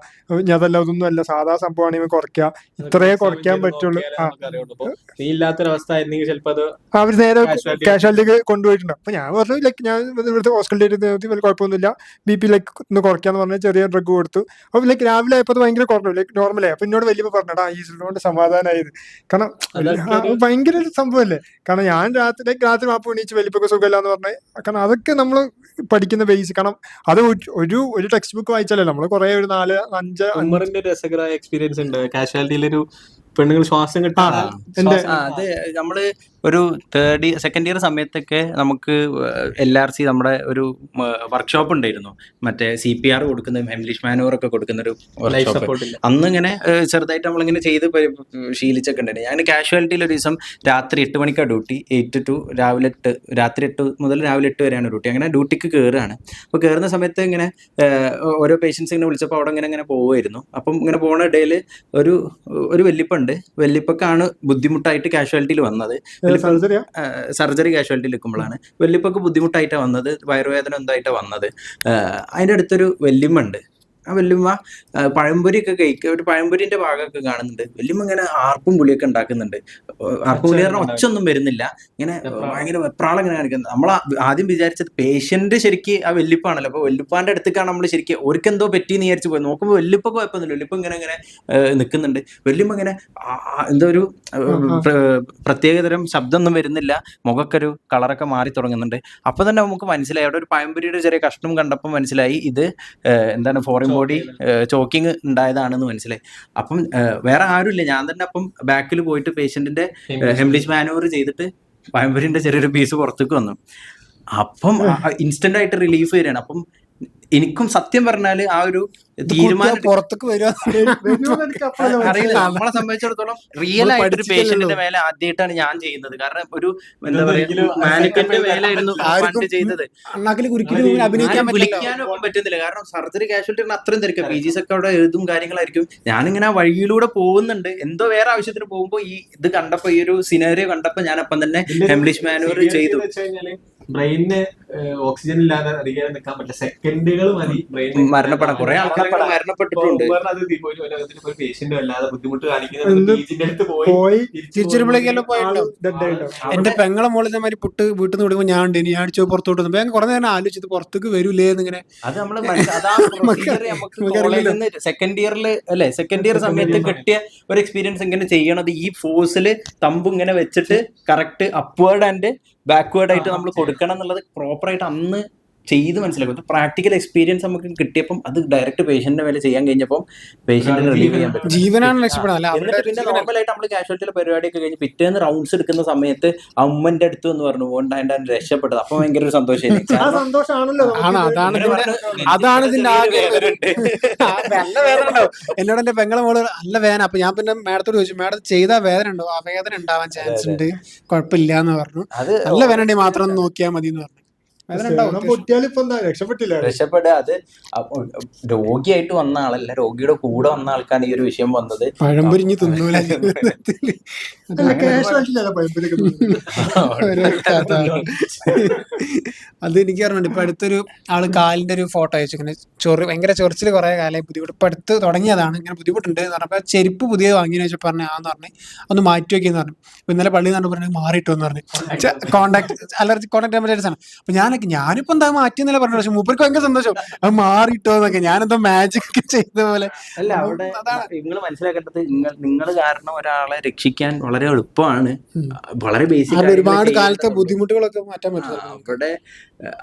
ഞാൻ അതല്ല, അതൊന്നും അല്ല, സാധാ സംഭവമാണെങ്കിൽ കുറയ്ക്കുക, ഇത്രയേ കുറയ്ക്കാൻ പറ്റുള്ളൂ. അവര് നേരെ കാഷ്വാലിറ്റിക്ക് കൊണ്ടുപോയിട്ടുണ്ട്. അപ്പൊ ഞാൻ പറഞ്ഞു ലൈക്ക് ഞാൻ ഇവിടുത്തെ ഹോസ്പിറ്റലിൽ കുഴപ്പമൊന്നുമില്ല, BP ഒന്ന് കുറയ്ക്കാന്ന് പറഞ്ഞാൽ ചെറിയ ഡ്രഗ് കൊടുത്തു. അപ്പൊ ലൈക്ക് രാവിലെ ആയപ്പോ ഭയങ്കര കുറഞ്ഞു, ലൈക്ക് നോർമലായി. അപ്പൊ എന്നോട് വലിയ പറഞ്ഞാ ഈ കൊണ്ട് സമാധാനമായത്. കാരണം ഭയങ്കര ഒരു സംഭവമല്ലേ. കാരണം ഞാൻ രാത്രി മാപ്പ് എണീച്ച് വലിപ്പൊക്കെ സുഖമില്ല എന്ന് പറഞ്ഞാൽ, കാരണം അതൊക്കെ നമ്മള് പഠിക്കുന്ന ബേസ്. കാരണം അത് ഒരു ടെക്സ്റ്റ് ബുക്ക് വായിച്ചാലേ നമ്മള് കുറെ ഒരു 4-5 രസകരമായ എക്സ്പീരിയൻസ് ഉണ്ട്. കാഷ്വാലിറ്റിയിലൊരു പെണ്ണുങ്ങൾ ശ്വാസം കിട്ടാതെ അത് നമ്മള് ഒരു സെക്കൻഡ് ഇയർ സമയത്തൊക്കെ നമുക്ക് LRC നമ്മുടെ ഒരു വർക്ക്ഷോപ്പ് ഉണ്ടായിരുന്നു. മറ്റേ CPR കൊടുക്കുന്ന ഇംഗ്ലീഷ് മാനുവർ ഒക്കെ കൊടുക്കുന്ന ഒരു വർക്ക്ഷോപ്പ്. അന്ന് ഇങ്ങനെ ചെറുതായിട്ട് നമ്മളിങ്ങനെ ചെയ്ത് ശീലിച്ചൊക്കെ ഉണ്ടായിരുന്നു. ഞാൻ കാഷ്വാലിറ്റിയിൽ ഒരു ദിവസം രാത്രി 8 മണിക്കാണ് ഡ്യൂട്ടി, 8 to രാവിലെ 8, രാത്രി 8 മുതൽ രാവിലെ 8 വരെയാണ് ഡ്യൂട്ടി. അങ്ങനെ ഡ്യൂട്ടിക്ക് കയറുകയാണ്. അപ്പോൾ കയറുന്ന സമയത്ത് ഇങ്ങനെ ഓരോ പേഷ്യൻസ് ഇങ്ങനെ വിളിച്ചപ്പോൾ അവിടെ ഇങ്ങനെ പോകുമായിരുന്നു. അപ്പം ഇങ്ങനെ പോണ ഇടയിൽ ഒരു വല്യപ്പുണ്ട്. വല്യപ്പൊക്കാണ് ബുദ്ധിമുട്ടായിട്ട് കാഷ്വാലിറ്റിയിൽ വന്നത്. സർജറി കാഷ്വാലിറ്റിയിൽ നിൽക്കുമ്പോഴാണ് വല്യപ്പൊക്കെ ബുദ്ധിമുട്ടായിട്ടാണ് വന്നത്, വയറുവേദന എന്തായിട്ടാണ് വന്നത്. അതിൻ്റെ അടുത്തൊരു വല്യമ്മ ഉണ്ട്. ആ വല്യമ്മ പഴംപൊരിയൊക്കെ കഴിക്കുക, ഒരു പഴംപൊരിന്റെ ഭാഗമൊക്കെ കാണുന്നുണ്ട്. വല്യമ്മ ഇങ്ങനെ ആർപ്പും പുളിയൊക്കെ ഉണ്ടാക്കുന്നുണ്ട്. ആർപ്പും പുളി പറഞ്ഞാൽ ഒച്ചൊന്നും വരുന്നില്ല, ഇങ്ങനെ ഭയങ്കര വെപ്രാളം ഇങ്ങനെ കാണിക്കുന്നത്. നമ്മൾ ആദ്യം വിചാരിച്ചത് പേഷ്യന്റ് ശരിക്ക് ആ വല്യപ്പാണല്ലോ. അപ്പൊ വല്യപ്പാന്റെ അടുത്തേക്കാണ് നമ്മൾ ശരിക്കും ഓർക്കെന്തോ പറ്റിയെന്ന് വിചാരിച്ച് പോയി നോക്കുമ്പോൾ വല്യപ്പൊക്കെ കുഴപ്പമൊന്നുമില്ല. വല്യപ്പ ഇങ്ങനെ നിൽക്കുന്നുണ്ട്. വല്യമ്മ ഇങ്ങനെ എന്തോ ഒരു പ്രത്യേകതരം ശബ്ദമൊന്നും വരുന്നില്ല, മുഖമൊക്കെ ഒരു കളറൊക്കെ മാറി തുടങ്ങുന്നുണ്ട്. അപ്പൊ തന്നെ നമുക്ക് മനസ്സിലായി, അവിടെ ഒരു പഴംപൊരിയുടെ ചെറിയ കഷ്ണം കണ്ടപ്പോൾ മനസ്സിലായി ഇത് എന്താണ് ഫോറിൻ ബോഡി ചോക്കിങ് ഉണ്ടായതാണെന്ന് മനസ്സിലായി. അപ്പം വേറെ ആരുമില്ല, ഞാൻ തന്നെ അപ്പം ബാക്കിൽ പോയിട്ട് പേഷ്യന്റിന്റെ ഹെംലിഷ് മാനൂവർ ചെയ്തിട്ട് പഴംപൊരിന്റെ ചെറിയൊരു പീസ് പുറത്തേക്ക് വന്നു. അപ്പം ഇൻസ്റ്റന്റ് ആയിട്ട് റിലീഫ് വരികയാണ്. അപ്പം എനിക്കും സത്യം പറഞ്ഞാല് ആ ഒരു തീരുമാനം പുറത്തേക്ക് വരിക അറിയില്ല. നമ്മളെ സംബന്ധിച്ചിടത്തോളം റിയൽ ആയിട്ട് ഒരു പേഷ്യന്റിന്റെ മേലെ ആദ്യമായിട്ടാണ് ഞാൻ ചെയ്യുന്നത്. കാരണം ഒരു എന്താ പറയാ മാനിക്കന്റെ മേലായിരുന്നു പണ്ട് ചെയ്തത്. അണ്ണാക്കിൽ കുരിക്കലും അഭിനയിക്കാൻ വിളിക്കാനും ഒപ്പം പറ്റുന്നില്ല. കാരണം സർജറി കാഷ്വാലിറ്റി അത്രയും തിരക്കാം, PGs ഒക്കെ അവിടെ എഴുതും കാര്യങ്ങളായിരിക്കും. ഞാനിങ്ങനെ ആ വഴിയിലൂടെ പോകുന്നുണ്ട്, എന്തോ വേറെ ആവശ്യത്തിന് പോകുമ്പോ ഈ ഇത് കണ്ടപ്പോ, ഈ ഒരു സിനാരിയോ കണ്ടപ്പോ ഞാൻ അപ്പം തന്നെ ഹെംലിഷ് മാനൂവർ ചെയ്തു. ബ്രെയിനിന് ഓക്സിജൻ ഇല്ലാതെ അധികം നിൽക്കാൻ പറ്റില്ല, സെക്കൻഡുകൾ മതി ബ്രെയിൻ മരണപ്പെടാൻ. കുറെ ആൾക്കാരൊക്കെ മരണപ്പെട്ടിട്ടുണ്ട്. പേഷ്യന്റ് അല്ലാതെ ബുദ്ധിമുട്ട് കാണിക്കുന്നത് പോയി തിരിച്ചറിയുമ്പോഴേക്കെല്ലാം പോയിട്ടുണ്ടോ? എന്റെ പെങ്ങളെ മോളിൽ മാതിരി പുട്ട് വീട്ടിൽ നിന്ന് വിടുമ്പോൾ ഞാൻ ഉണ്ട്, ഞാൻ അടിച്ചോ പുറത്തോട്ട് വന്നു. ഞാൻ കുറെ നേരം ആലോചിച്ചത് പുറത്തേക്ക് വരൂലേ എന്നിങ്ങനെ. അത് നമ്മള് നമുക്ക് സെക്കൻഡ് ഇയറിൽ അല്ലെ, സെക്കൻഡ് ഇയർ സമയത്ത് കിട്ടിയ ഒരു എക്സ്പീരിയൻസ് ഇങ്ങനെ ചെയ്യണത് ഈ ഫോഴ്സിൽ തമ്പ് ഇങ്ങനെ വെച്ചിട്ട് കറക്റ്റ് അപ്വേർഡ് ആൻഡ് ബാക്ക്വേർഡ് ആയിട്ട് നമ്മൾ കൊടുക്കണം എന്നുള്ളത് പ്രോപ്പറായിട്ട് അന്ന് ചെയ്ത് മനസ്സിലാക്കും. പ്രാക്ടിക്കൽ എക്സ്പീരിയൻസ് നമുക്ക് കിട്ടിയപ്പം അത് ഡയറക്റ്റ് പേഷ്യന്റിന്റെ മേലെ ചെയ്യാൻ കഴിഞ്ഞപ്പോൾ പേഷ്യന്റിന് റിലീവ് ചെയ്യാൻ പറ്റും. ജീവനാണ് രക്ഷപ്പെടുന്നത്. എന്നിട്ട് പിന്നെ നോർമലായിട്ട് നമ്മൾ കാഷ്വാലിറ്റിയിലെ പരിപാടിയൊക്കെ കഴിഞ്ഞ് പിറ്റേന്ന് റൗണ്ട്സ് എടുക്കുന്ന സമയത്ത് അമ്മന്റെ അടുത്ത് എന്ന് പറഞ്ഞു പോകണ്ടായിട്ട് രക്ഷപ്പെട്ടത്. അപ്പൊ ഭയങ്കര ഒരു സന്തോഷമാണല്ലോ. അതാണ് ഇതിന്റെ നല്ല വേദന ഉണ്ടാവും. എന്നോട് എന്റെ പെങ്ങളെ മോള് നല്ല വേദന. അപ്പൊ ഞാൻ പിന്നെ മാഡത്തോട് ചോദിച്ചു, മാഡം ചെയ്താൽ വേദന ഉണ്ടോ? ആ വേദന ഉണ്ടാവാൻ ചാൻസ് ഉണ്ട്, കുഴപ്പമില്ല എന്ന് പറഞ്ഞു. നല്ല വേദന ഉണ്ടെങ്കിൽ മാത്രം നോക്കിയാൽ മതി എന്ന് പറഞ്ഞു. രക്ഷപ്പെടുക. അത് രോഗിയായിട്ട് വന്ന ആളല്ല, രോഗിയുടെ കൂടെ വന്ന ആൾക്കാണ് ഈ ഒരു വിഷയം വന്നത്. പഴംപൊരിഞ്ഞ് തിന്നൂല. അത് എനിക്ക് പറഞ്ഞിട്ടുണ്ട്. ഇപ്പൊ അടുത്തൊരു ആള് കാലിന്റെ ഒരു ഫോട്ടോ അയച്ചു, ഇങ്ങനെ ഭയങ്കര ചൊറിച്ചിൽ കുറെ കാലമായി ബുദ്ധിമുട്ട്. ഇപ്പൊ അടുത്ത് തുടങ്ങിയതാണ്, ഇങ്ങനെ ബുദ്ധിമുട്ടുണ്ട് എന്ന് പറഞ്ഞപ്പോ ചെരുപ്പ് പുതിയത് വാങ്ങിയെന്ന് വെച്ചാൽ പറഞ്ഞു ആന്ന് പറഞ്ഞു, ഒന്ന് മാറ്റി വെക്കിയെന്ന് പറഞ്ഞു. അപ്പൊ ഇന്നലെ പള്ളി എന്ന് പറഞ്ഞു മാറിയിട്ടു എന്ന് പറഞ്ഞു. കോണ്ടാക്ട് അലർജി കോണ്ടാക്ട് ആണ്. അപ്പൊ ഞാനിപ്പോ എന്താ മാറ്റിയെന്നല്ല പറഞ്ഞു. പക്ഷെ മൂപ്പർക്ക് ഭയങ്കര സന്തോഷം, അത് മാറിയിട്ടോ എന്നൊക്കെ. ഞാനെന്തോ മാജിക് ചെയ്ത പോലെ. അല്ല, അവിടെ നിങ്ങൾ മനസ്സിലാക്കേണ്ടത് നിങ്ങൾ കാരണം ഒരാളെ രക്ഷിക്കാൻ വളരെ എളുപ്പമാണ്. വളരെ ബേസിക് ഒരുപാട് കാലത്തെ ബുദ്ധിമുട്ടുകളൊക്കെ മാറ്റാൻ പറ്റും. അവിടെ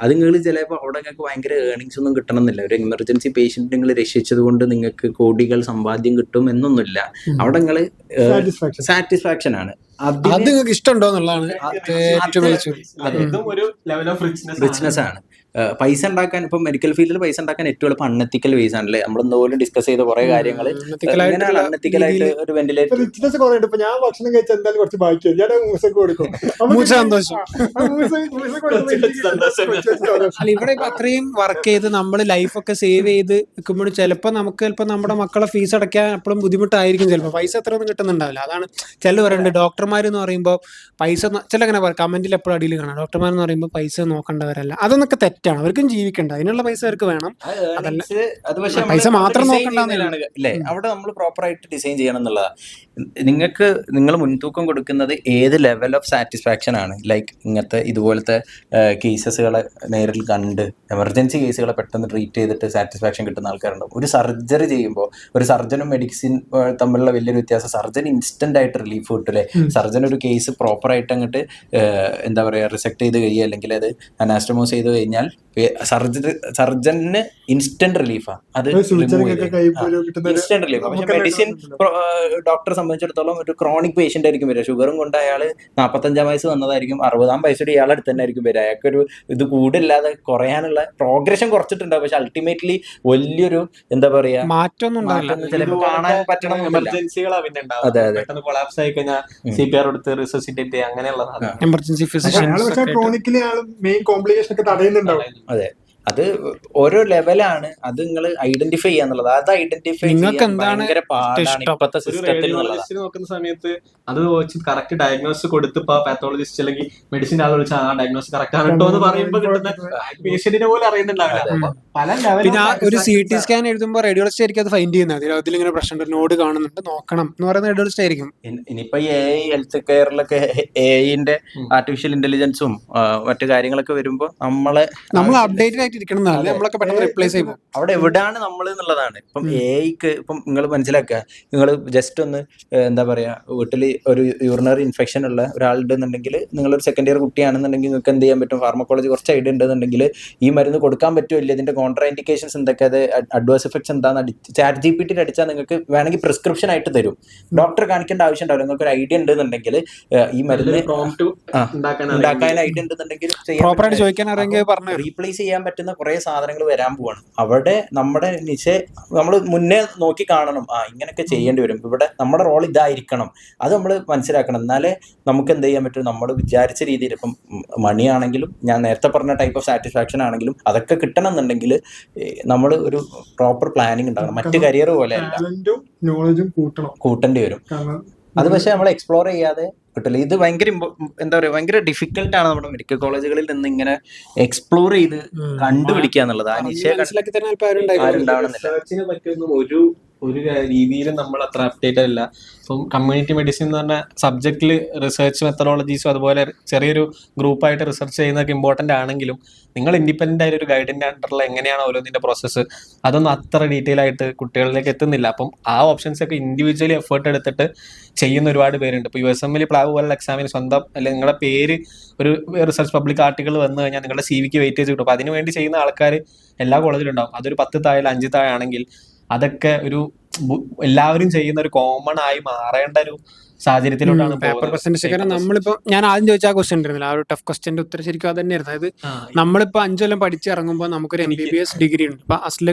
അത് നിങ്ങൾ ചിലപ്പോൾ അവിടെ നിങ്ങൾക്ക് ഭയങ്കര ഏർണിങ്സ് ഒന്നും കിട്ടണമെന്നില്ല. ഒരു എമർജൻസി പേഷ്യന്റ് നിങ്ങൾ രക്ഷിച്ചത് കൊണ്ട് നിങ്ങൾക്ക് കോടികൾ സമ്പാദ്യം കിട്ടും എന്നൊന്നുമില്ല. അവിടെ നിങ്ങൾ സാറ്റിസ്ഫാക്ഷൻ ആണ്. അത് നിങ്ങൾക്ക് ഇഷ്ടമുണ്ടോ എന്നുള്ളതാണ് റിച്ച്നെസ് ആണ്. പൈസ ഉണ്ടാക്കാൻ ഇപ്പം മെഡിക്കൽ ഫീൽഡിൽ പൈസ ഉണ്ടാക്കാൻ ഏറ്റവും എളുപ്പം അൺഎത്തിക്കൽ വേസ് ആണല്ലേ. നമ്മൾ എന്തോലും ഡിസ്കസ് ചെയ്ത കുറെ കാര്യങ്ങൾ അൺഎത്തിക്കലായിട്ട് ഒരു വെന്റിലേറ്റർ റിച്ച്നെസ് കുറെ ഉണ്ട്. ഇപ്പൊ ഞാൻ ഭക്ഷണം കഴിച്ചാൽ എന്തായാലും കുറച്ച് ബാക്കി ഞാൻ മൂസക്ക് കൊടുക്കും. സന്തോഷം. അല്ല, ഇവിടെ ഇപ്പൊ അത്രയും വർക്ക് ചെയ്ത് നമ്മൾ ലൈഫൊക്കെ സേവ് ചെയ്ത് നിൽക്കുമ്പോൾ ചിലപ്പോൾ നമ്മുടെ മക്കളെ ഫീസ് അടയ്ക്കാൻ എപ്പോഴും ബുദ്ധിമുട്ടായിരിക്കും. ചിലപ്പോൾ പൈസ അത്ര ഒന്നും കിട്ടുന്നുണ്ടാവില്ല. അതാണ് ചില പറയുന്നത്. ഡോക്ടർമാരെന്ന് പറയുമ്പോൾ പൈസ ചില അങ്ങനെ പറയും, കമന്റിൽ എപ്പോഴും അടിയിൽ കാണാം, ഡോക്ടർമാരെന്ന് പറയുമ്പോൾ പൈസ നോക്കേണ്ടവരല്ല. അതൊന്നൊക്കെ തെറ്റാണ്. അവർക്കും ജീവിക്കണ്ട, അതിനുള്ള പൈസ അവർക്ക് വേണം. പൈസ മാത്രം നോക്കണ്ടല്ലേ. അവിടെ നമ്മൾ പ്രോപ്പറായിട്ട് ഡിസൈൻ ചെയ്യണം എന്നുള്ളതാണ്. നിങ്ങൾ മുൻതൂക്കം കൊടുക്കുന്നത് ഏത് ലെവൽ ഓഫ് സാറ്റിസ്ഫാക്ഷൻ ആണ്. ലൈക്ക് ഇങ്ങനത്തെ ഇതുപോലത്തെ കേസസുകളെ നേരിൽ കണ്ട് എമർജൻസി കേസുകളെ പെട്ടെന്ന് ട്രീറ്റ് ചെയ്തിട്ട് സാറ്റിസ്ഫാക്ഷൻ കിട്ടുന്ന ആൾക്കാരുണ്ടാവും. ഒരു സർജറി ചെയ്യുമ്പോൾ ഒരു സർജനും മെഡിസിൻ തമ്മിലുള്ള വലിയൊരു വ്യത്യാസം. സർജൻ ഇൻസ്റ്റന്റ് ആയിട്ട് റിലീഫ് കിട്ടില്ലേ. സർജൻ ഒരു കേസ് പ്രോപ്പറായിട്ട് അങ്ങോട്ട് എന്താ പറയുക റിസെക്ട് ചെയ്ത് കഴിയുക, അല്ലെങ്കിൽ അത് അനാസ്റ്റമോസ് ചെയ്ത് കഴിഞ്ഞാൽ സർജന് ഇൻസ്റ്റന്റ് റിലീഫാണ്. അത് ഇൻസ്റ്റന്റ് റിലീഫ്. പക്ഷെ മെഡിസിൻ ഡോക്ടറെ സംബന്ധിച്ചിടത്തോളം ഒരു ക്രോണിക് പേഷ്യന്റ് ആയിരിക്കും വരിക. ഷുഗറും കൊണ്ട് അയാൾ 45 വയസ്സ് വന്നതായിരിക്കും, 60 വയസ്സുടെ ഇയാളെ അടുത്ത് തന്നെ ആയിരിക്കും വരിക. അയാൾക്കൊരു ഇത് കൂടില്ലാതെ കുറയാനുള്ള പ്രോഗ്രഷൻ കുറച്ചിട്ടുണ്ടാവും. പക്ഷെ അൾട്ടിമേറ്റ്ലി വലിയൊരു എന്താ പറയാ മാറ്റം ചിലപ്പോൾ കാണാൻ പറ്റണം. എമർജൻസികളാ പിന്നെ ഉണ്ടാവും. കൊളാപ്സ് ആയി കഴിഞ്ഞാൽ CPR എടുത്ത് റിസസിറ്റേറ്റ് അങ്ങനെയുള്ളതാണ് emergency physician. Chronically main complication ഒക്കെ തടയുന്നുണ്ടാവും. അതെ, അത് ഓരോ ലെവലാണ്. അത് നിങ്ങൾ ഐഡന്റിഫൈ ചെയ്യാന്നുള്ളത്. അത് ഐഡന്റിഫൈ ഭയങ്കര പാടാണ് ഇപ്പത്തെ സിസ്റ്റത്തിൽ. നോക്കുന്ന സമയത്ത് അത് വെച്ച് കറക്റ്റ് ഡയഗ്നോസ് കൊടുത്ത് ഇപ്പൊ പാത്തോളജിസ്റ്റ് അല്ലെങ്കിൽ മെഡിസിൻ ആൾ വിളിച്ചാൽ ആ ഡയഗ്നോസ് കറക്റ്റ് ആണ് കേട്ടോ എന്ന് പറയുമ്പോൾ കിട്ടുന്ന പേഷ്യന്റിനെ പോലും അറിയുന്നുണ്ടാവില്ല. പിന്നെ ഒരു CT സ്കാൻ എഴുതുമ്പോൾ റേഡിയോളജിസ്റ്റ് ആയിരിക്കും അത് ഫൈൻഡ് ചെയ്യുന്നത്. അതിലിങ്ങനെ പ്രശ്നം നോഡ് കാണുന്നുണ്ട് നോക്കണം എന്ന് പറയുന്ന റേഡിയോളജിസ്റ്റ് ആയിരിക്കും. ഇനിയിപ്പോ AI ഹെൽത്ത് കെയറിലൊക്കെ AIന്റെ ആർട്ടിഫിഷ്യൽ ഇന്റലിജൻസും മറ്റു കാര്യങ്ങളൊക്കെ വരുമ്പോൾ നമ്മൾ അപ്ഡേറ്റഡ് ആയിട്ട് നമ്മളൊക്കെ പെട്ടെന്ന് റിപ്ലേസ് ചെയ്യും. അവിടെ എവിടെയാണ് നമ്മൾ എന്നുള്ളതാണ്. ഇപ്പം AIക്ക് ഇപ്പം നിങ്ങൾ മനസ്സിലാക്കുക, നിങ്ങൾ ജസ്റ്റ് ഒന്ന് എന്താ പറയാ വീട്ടിൽ ഒരു യൂറിനറി ഇൻഫെക്ഷൻ ഉള്ള ഒരാളുണ്ടെന്നുണ്ടെങ്കിൽ, നിങ്ങളൊരു സെക്കൻഡ് ഇയർ കുട്ടിയാണെന്നുണ്ടെങ്കിൽ നിങ്ങൾക്ക് എന്ത് ചെയ്യാൻ പറ്റും? ഫാർമക്കോളജി കുറച്ച് ഐഡിയ ഉണ്ടെന്നുണ്ടെങ്കിൽ ഈ മരുന്ന് കൊടുക്കാൻ പറ്റുമോ ഇല്ല, ഇതിന്റെ കോൺട്രാ ഇൻഡിക്കേഷൻസ് എന്തൊക്കെ, അത് അഡ്വേഴ്സ് എഫക്ട്സ് എന്താണെന്ന് ചാറ്റ് GPT അടിച്ചാൽ നിങ്ങൾക്ക് വേണമെങ്കിൽ പ്രിസ്ക്രിപ്ഷൻ ആയിട്ട് തരും. ഡോക്ടറെ കാണിക്കേണ്ട ആവശ്യം ഉണ്ടാവില്ല. നിങ്ങൾക്ക് ഒരു ഐഡിയ ഉണ്ടെന്നുണ്ടെങ്കിൽ ഈ മരുന്ന് ഉണ്ടാക്കാൻ ഐഡിയ ഉണ്ടെന്നുണ്ടെങ്കിൽ പ്രോപ്പറായിട്ട് ചോദിക്കാൻ അറിയെങ്കിൽ പറഞ്ഞു. റീപ്ലേസ് ചെയ്യാൻ പറ്റുന്ന കുറെ സാധനങ്ങൾ വരാൻ പോവാണ്. അവിടെ നമ്മുടെ നമ്മൾ മുന്നേ നോക്കി കാണണം, ഇങ്ങനെയൊക്കെ ചെയ്യേണ്ടി വരും, ഇവിടെ നമ്മുടെ റോൾ ഇതായിരിക്കണം, അത് നമ്മൾ മനസ്സിലാക്കണം. എന്നാലേ നമുക്ക് എന്ത് ചെയ്യാൻ പറ്റും, നമ്മൾ വിചാരിച്ച രീതിയിൽ ഇപ്പം മണിയാണെങ്കിലും ഞാൻ നേരത്തെ പറഞ്ഞ ടൈപ്പ് ഓഫ് സാറ്റിസ്ഫാക്ഷൻ ആണെങ്കിലും അതൊക്കെ കിട്ടണം എന്നുണ്ടെങ്കിൽ നമ്മൾ ഒരു പ്രോപ്പർ പ്ലാനിങ് ഉണ്ടാകണം. മറ്റു കരിയർ പോലെ അല്ല, നോളജും കൂട്ടേണ്ടി വരും. അത് പക്ഷെ നമ്മൾ എക്സ്പ്ലോർ ചെയ്യാതെ കിട്ടില്ല. ഇത് ഭയങ്കര എന്താ പറയുക, ഭയങ്കര ഡിഫിക്കൽട്ടാണ് നമ്മുടെ മെഡിക്കൽ കോളേജുകളിൽ നിന്ന് ഇങ്ങനെ എക്സ്പ്ലോർ ചെയ്ത് കണ്ടുപിടിക്കുക എന്നുള്ളത്. ആ നിശ്ചയം മനസ്സിലാക്കി തരാൻ ഇപ്പൊ ആരുണ്ടാവുന്നില്ല. റിസർച്ചിനെ പറ്റിയൊന്നും ഒരു രീതിയിലും നമ്മൾ അത്ര അപ്ഡേറ്റ് അല്ല. ഇപ്പം കമ്മ്യൂണിറ്റി മെഡിസിൻ എന്ന് പറഞ്ഞ സബ്ജക്റ്റിൽ റിസർച്ച് മെത്തഡോളജീസും അതുപോലെ ചെറിയൊരു ഗ്രൂപ്പായിട്ട് റിസർച്ച് ചെയ്യുന്നതൊക്കെ ഇമ്പോർട്ടൻ്റ് ആണെങ്കിലും നിങ്ങൾ ഇൻഡിപെൻഡൻ്റ് ആയിട്ട് ഒരു ഗൈഡിൻ്റെ അണ്ടറിൽ എങ്ങനെയാണ് ഓരോന്നിൻ്റെ പ്രോസസ്സ്, അതൊന്നും അത്ര ഡീറ്റെയിൽ ആയിട്ട് കുട്ടികളിലേക്ക് എത്തുന്നില്ല. അപ്പം ആ ഓപ്ഷൻസ് ഒക്കെ ഇൻഡിവിജ്വലി എഫേർട്ട് എടുത്തിട്ട് ചെയ്യുന്ന ഒരുപാട് പേരുണ്ട്. ഇപ്പോൾ USML പ്ലാവ് പോലുള്ള എക്സാമിന് സ്വന്തം അല്ലെങ്കിൽ നിങ്ങളുടെ പേര് ഒരു റിസർച്ച് പബ്ലിക് ആർട്ടിക്കിൾ വന്നു കഴിഞ്ഞാൽ നിങ്ങളുടെ CV വെയിറ്റേജ് കിട്ടും. അപ്പോൾ അതിന് വേണ്ടി ചെയ്യുന്ന ആൾക്കാർ എല്ലാ കോളേജിലും ഉണ്ടാവും. അതൊരു 10 താഴെ 5 താഴെ ആണെങ്കിൽ അതൊക്കെ ഒരു എല്ലാവരും ചെയ്യുന്ന ഒരു കോമൺ ആയി മാറേണ്ട ഒരു സാഹചര്യത്തിലോട്ടാണ് പേപ്പർ പെർസെന്റേജ്. കാരണം നമ്മളിപ്പോ ഞാൻ ആദ്യം ചോദിച്ച ആ ക്വസ്റ്റ്യൻ ഉണ്ടായിരുന്നില്ല, ആ ഒരു ടഫ് ക്വസ്റ്റ്യന്റെ ഉത്തരം ശരിക്കും അത് തന്നെയായിരുന്നു. അതായത് നമ്മളിപ്പോ 5 കൊല്ലം പഠിച്ച് ഇറങ്ങുമ്പോൾ നമുക്കൊരു MBBS ഡിഗ്രി ഉണ്ട്. ഇപ്പൊ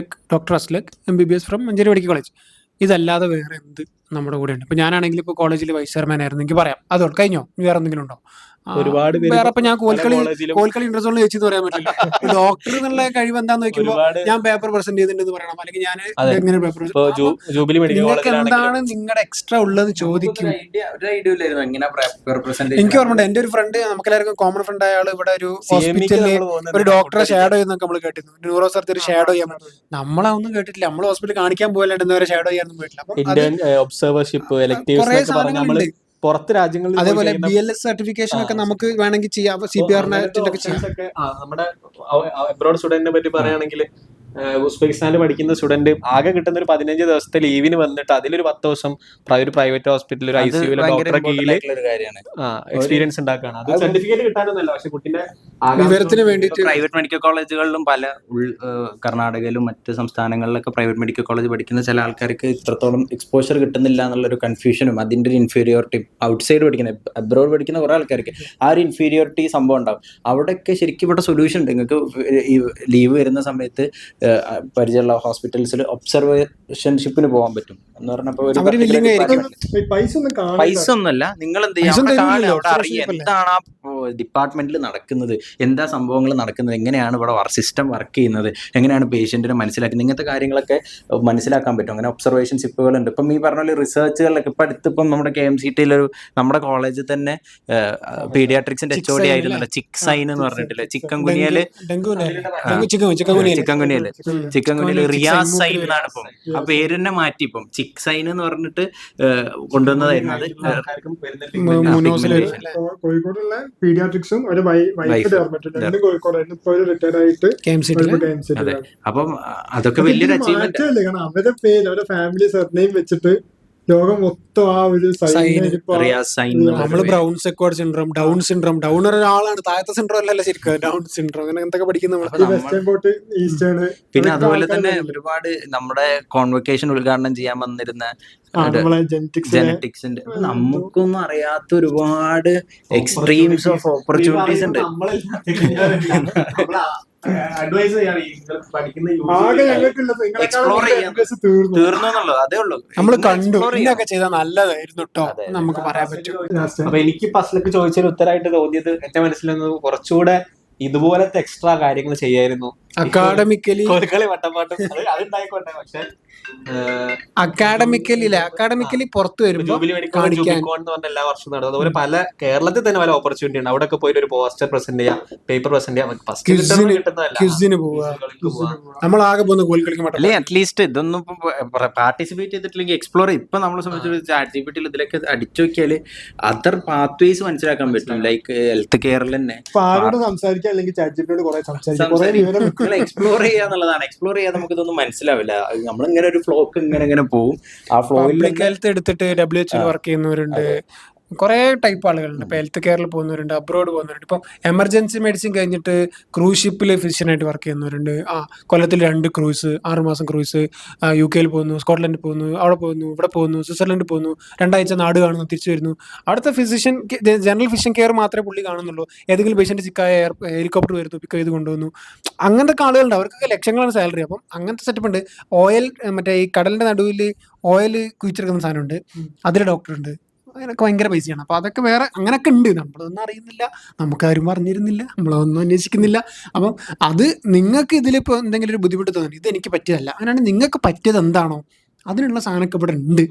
doctor Aslak MBBS from Manjeri medical college. ഇതല്ലാതെ വേറെ എന്ത് നമ്മുടെ കൂടെ ഉണ്ട്? ഇപ്പൊ ഞാനാണെങ്കിൽ ഇപ്പൊ കോളേജിൽ വൈസ് ചെയർമാൻ ആയിരുന്നു, എനിക്ക് പറയാം. അതോട് കഴിഞ്ഞോ, വേറെ എന്തെങ്കിലും ഉണ്ടോ? ഒരുപാട് വേറെ ഇപ്പൊ ഞാൻ കോൽക്കളി ഇൻട്രസ്റ്റ് ചോദിച്ചെന്ന് പറയാൻ പറ്റില്ല. ഡോക്ടർ എന്നുള്ള കഴിവ് എന്താന്ന് നോക്കുമ്പോൾ ഞാൻ പേപ്പർ പ്രസന്റ് ചെയ്തിട്ടുണ്ടെന്ന് പറയണം, അല്ലെങ്കിൽ ഞാൻ എങ്ങനെ പേപ്പർ, നിങ്ങൾക്ക് എന്താണ് നിങ്ങളുടെ എക്സ്ട്രാ ഉള്ളത് ചോദിക്കും. എനിക്ക് ഓർമ്മയുണ്ട്, എന്റെ ഒരു ഫ്രണ്ട്, നമുക്കെല്ലാവർക്കും കോമൺ ഫ്രണ്ട് ആയ ആള് ഇവിടെ ഒരു ഹോസ്പിറ്റലിൽ ഒരു ഡോക്ടറെ ഷാഡോ ചെയ്യുന്നൊക്കെ നമ്മൾ കേട്ടിരുന്നു. ന്യൂറോ സർജറി ഷാഡോ ചെയ്യാൻ പറ്റും. നമ്മളതൊന്നും കേട്ടിട്ടില്ല. നമ്മൾ ഹോസ്പിറ്റലിൽ കാണിക്കാൻ പോയാലും വരെ ഷാഡോ ചെയ്യാനൊന്നും പോയിട്ടില്ല. ഒബ്സർവർഷിപ്പ്, കുറെ സാധനങ്ങളുണ്ട്. പുറത്ത് രാജ്യങ്ങളിൽ അതേപോലെ BLS സർട്ടിഫിക്കേഷൻ ഒക്കെ നമുക്ക് വേണമെങ്കിൽ ചെയ്യാം. CPR നമ്മുടെ അബ്രോഡ് സ്റ്റുഡന്റിനെ പറ്റി പറയുകയാണെങ്കിൽ ഉസ്ബെക്കിസ്ഥാനിൽ പഠിക്കുന്ന സ്റ്റുഡന്റ് ആകെ കിട്ടുന്ന ഒരു 15 ദിവസത്തെ ലീവിന് വന്നിട്ട് അതിലൊരു 10 ദിവസം ഒരു പ്രൈവറ്റ് ഹോസ്പിറ്റലിൽ ഒരു ICU ഡോക്ടറെ കീഴില് എക്സ്പീരിയൻസ് ഉണ്ടാക്കുകയാണ്. അത് സർട്ടിഫിക്കറ്റ് കിട്ടാനൊന്നല്ല, പക്ഷെ കുട്ടിന്റെ വിവരത്തിന് വേണ്ടി പ്രൈവറ്റ് മെഡിക്കൽ കോളേജുകളിലും പല കർണാടകയിലും മറ്റ് സംസ്ഥാനങ്ങളിലൊക്കെ പ്രൈവറ്റ് മെഡിക്കൽ കോളേജ് പഠിക്കുന്ന ചില ആൾക്കാർക്ക് ഇത്രത്തോളം എക്സ്പോഷർ കിട്ടുന്നില്ല എന്നുള്ളൊരു കൺഫ്യൂഷനും അതിന്റെ ഒരു ഇൻഫീരിയോറിറ്റി, ഔട്ട്സൈഡ് പഠിക്കുന്ന അബ്രോഡ് പഠിക്കുന്ന കുറെ ആൾക്കാർക്ക് ആ ഒരു ഇൻഫീരിയോറിറ്റി സംഭവം ഉണ്ടാവും. അവിടെയൊക്കെ ശരിക്കും ഇവിടെ സൊല്യൂഷൻ ഉണ്ട്. നിങ്ങൾക്ക് ഈ ലീവ് വരുന്ന സമയത്ത് പരിചയമുള്ള ഹോസ്പിറ്റൽസിൽ ഒബ്സർവേഷൻഷിപ്പിന് പോകാൻ പറ്റും എന്ന് പറഞ്ഞപ്പോ പൈസ ഒന്നുമല്ല, നിങ്ങൾ എന്ത് ചെയ്യാം, അവിടെ അറിയാം എന്താണ് ആ ഡിപ്പാർട്ട്മെന്റിൽ നടക്കുന്നത്, എന്താ സംഭവങ്ങൾ നടക്കുന്നത്, എങ്ങനെയാണ് ഇവിടെ സിസ്റ്റം വർക്ക് ചെയ്യുന്നത്, എങ്ങനെയാണ് പേഷ്യന്റിനെ മനസ്സിലാക്കുന്നത്, ഇങ്ങനത്തെ കാര്യങ്ങളൊക്കെ മനസ്സിലാക്കാൻ പറ്റും. അങ്ങനെ ഒബ്സർവേഷൻ ഷിപ്പുകളുണ്ട്. ഇപ്പം ഈ പറഞ്ഞ പോലെ റിസർച്ചുകളിലൊക്കെ ഇപ്പം അടുത്തിപ്പം നമ്മുടെ KMCTയിലൊരു നമ്മുടെ കോളേജിൽ തന്നെ പീഡിയാട്രിക്സിന്റെ HOD ആയിരുന്നല്ലോ, ചിക്സൈൻ എന്ന് പറഞ്ഞിട്ടില്ലേ, ചിക്കൻ കുനിയല് റിയാസ് സൈൻ എന്നാണ് ഇപ്പം ആ പേര് തന്നെ മാറ്റി ഇപ്പം ചിക്സൈൻ എന്ന് പറഞ്ഞിട്ട് കൊണ്ടുവന്നതായിരുന്നു. അത് കോഴിക്കോടുള്ള പീഡിയാട്രിക്സും ഒരു അതെ. അപ്പം അതൊക്കെ വലിയൊരു അച്ചീവ്മെന്റ്. കാരണം അവരുടെ പേര് അവരുടെ ഫാമിലി സർനെയിം വെച്ചിട്ട് ലോകം മൊത്തം ആ ഒരു നമ്മള് Brown Sequard syndrome, Down syndrome, Down ഒരാളാണ്, താഴത്തെ സിൻഡ്രോം അല്ലല്ലോ ശരിക്കും, ഡൗൺ സിൻഡ്രോം അങ്ങനെ എന്തൊക്കെ പഠിക്കുന്ന. പിന്നെ അതുപോലെ തന്നെ ഒരുപാട് നമ്മുടെ കോൺവൊക്കേഷൻ ഉദ്ഘാടനം ചെയ്യാൻ വന്നിരുന്ന ജെനറ്റിക്സിന്റെ നമുക്കൊന്നും അറിയാത്ത ഒരുപാട് എക്സ്ട്രീംസ് ഓഫ് ഓപ്പർച്യൂണിറ്റീസ് ഉണ്ട്. എക്സ്പ്ലോർ ചെയ്യാൻ തീർന്നുള്ളത് അതേ ഉള്ളൂ. നമ്മൾ കണ്ടു ഇതൊക്കെ ചെയ്താൽ നല്ലതായിരുന്നു കേട്ടോ, നമുക്ക് പറയാൻ പറ്റും. അപ്പൊ എനിക്ക് ഫസ്റ്റിലേക്ക് ചോദിച്ചൊരു ഉത്തരമായിട്ട് തോന്നിയത് എന്റെ മനസ്സിലൊന്നും കുറച്ചുകൂടെ ഇതുപോലത്തെ എക്സ്ട്രാ കാര്യങ്ങൾ ചെയ്യായിരുന്നു. അക്കാഡമിക്കലി വട്ടപ്പാട്ടും അതുണ്ടായിക്കോട്ടെ, പക്ഷെ അക്കാഡമിക്കലി പുറത്തു വരുമ്പോൾ എല്ലാ വർഷവും നടത്തും. അതുപോലെ പല കേരളത്തിൽ തന്നെ പല ഓപ്പർച്യൂണിറ്റി ഉണ്ട്. അവിടെ ഒക്കെ പോയിട്ട് ഒരു പോസ്റ്റർ പ്രസന്റ് ചെയ്യാം, പേപ്പർ പ്രസന്റ് ചെയ്യാം, നമ്മളാകെ പോകുന്ന അറ്റ്ലീസ്റ്റ് ഇതൊന്നും പാർട്ടിസിപ്പേറ്റ് ചെയ്തിട്ടില്ലെങ്കിൽ എക്സ്പ്ലോർ ചെയ്യും. ഇപ്പൊ നമ്മളെ സംബന്ധിച്ച് ChatGPT ഇതിലൊക്കെ അടിച്ചു നോക്കിയാല് അതർ പാത്വേസ് മനസ്സിലാക്കാൻ പറ്റും. ലൈക്ക് ഹെൽത്ത് കെയറിൽ തന്നെ എക്സ്പ്ലോർ ചെയ്യാന്നുള്ളതാണ്. എക്സ്പ്ലോർ ചെയ്യാതെ നമുക്ക് ഇതൊന്നും മനസ്സിലാവില്ല. നമ്മളിങ്ങനെ ഒരു ഫ്ലോക്ക് ഇങ്ങനെ പോകും. ആ ഫ്ലോയിൽ ഹെൽത്ത് എടുത്തിട്ട് WHO വർക്ക് ചെയ്യുന്നവരുണ്ട്, കുറേ ടൈപ്പ് ആളുകളുണ്ട്. ഇപ്പോൾ ഹെൽത്ത് കെയറിൽ പോകുന്നവരുണ്ട്, അബ്രോഡ് പോകുന്നവരുണ്ട്. ഇപ്പം എമർജൻസി മെഡിസിൻ കഴിഞ്ഞിട്ട് ക്രൂസ് ഷിപ്പിൽ ഫിസിഷ്യനായിട്ട് വർക്ക് ചെയ്യുന്നവരുണ്ട്. കൊല്ലത്തിൽ 2 ക്രൂസ്, 6 മാസം ക്രൂസ്, UK പോകുന്നു, സ്കോട്ട്ലൻഡിൽ പോകുന്നു, അവിടെ പോകുന്നു, ഇവിടെ പോകുന്നു, സ്വിറ്റ്സർലൻഡിൽ പോകുന്നു, 2 ആഴ്ച നാട് കാണുന്നു, തിരിച്ചു വരുന്നു. അവിടുത്തെ ഫിസിഷ്യൻ ജനറൽ ഫിസിഷ്യൻ കെയർ മാത്രമേ പുള്ളി കാണുന്നുള്ളൂ. ഏതെങ്കിലും പേഷ്യന്റ് സിക്കായ ഹെലികോപ്റ്റർ വരുന്നു, പിക്ക് ചെയ്ത് കൊണ്ടുവന്നു. അങ്ങനത്തെ ആളുകളുണ്ട്, അവർക്കൊക്കെ ലക്ഷങ്ങളാണ് സാലറി. അപ്പം അങ്ങനത്തെ സെറ്റപ്പ് ഉണ്ട്. ഓയിൽ, മറ്റേ ഈ കടലിന്റെ നടുവിൽ ഓയിൽ കുഴിച്ചെടുക്കുന്ന സാധനമുണ്ട്, അതിൽ ഡോക്ടറുണ്ട്. അതിനൊക്കെ ഭയങ്കര പൈസയാണ്. അപ്പോൾ അതൊക്കെ വേറെ അങ്ങനെയൊക്കെ ഉണ്ട്. നമ്മളതൊന്നും അറിയുന്നില്ല, നമുക്കാരും പറഞ്ഞിരുന്നില്ല, നമ്മളതൊന്നും അന്വേഷിക്കുന്നില്ല. അപ്പം അത് നിങ്ങൾക്ക് ഇതിലിപ്പോൾ എന്തെങ്കിലും ഒരു ബുദ്ധിമുട്ട് തോന്നി, ഇത് എനിക്ക് പറ്റിയതല്ല, അങ്ങനെയാണ് നിങ്ങൾക്ക് പറ്റിയത് എന്താണോ അതിനുള്ള സാധനമൊക്കെ ഇവിടെ ഉണ്ട്.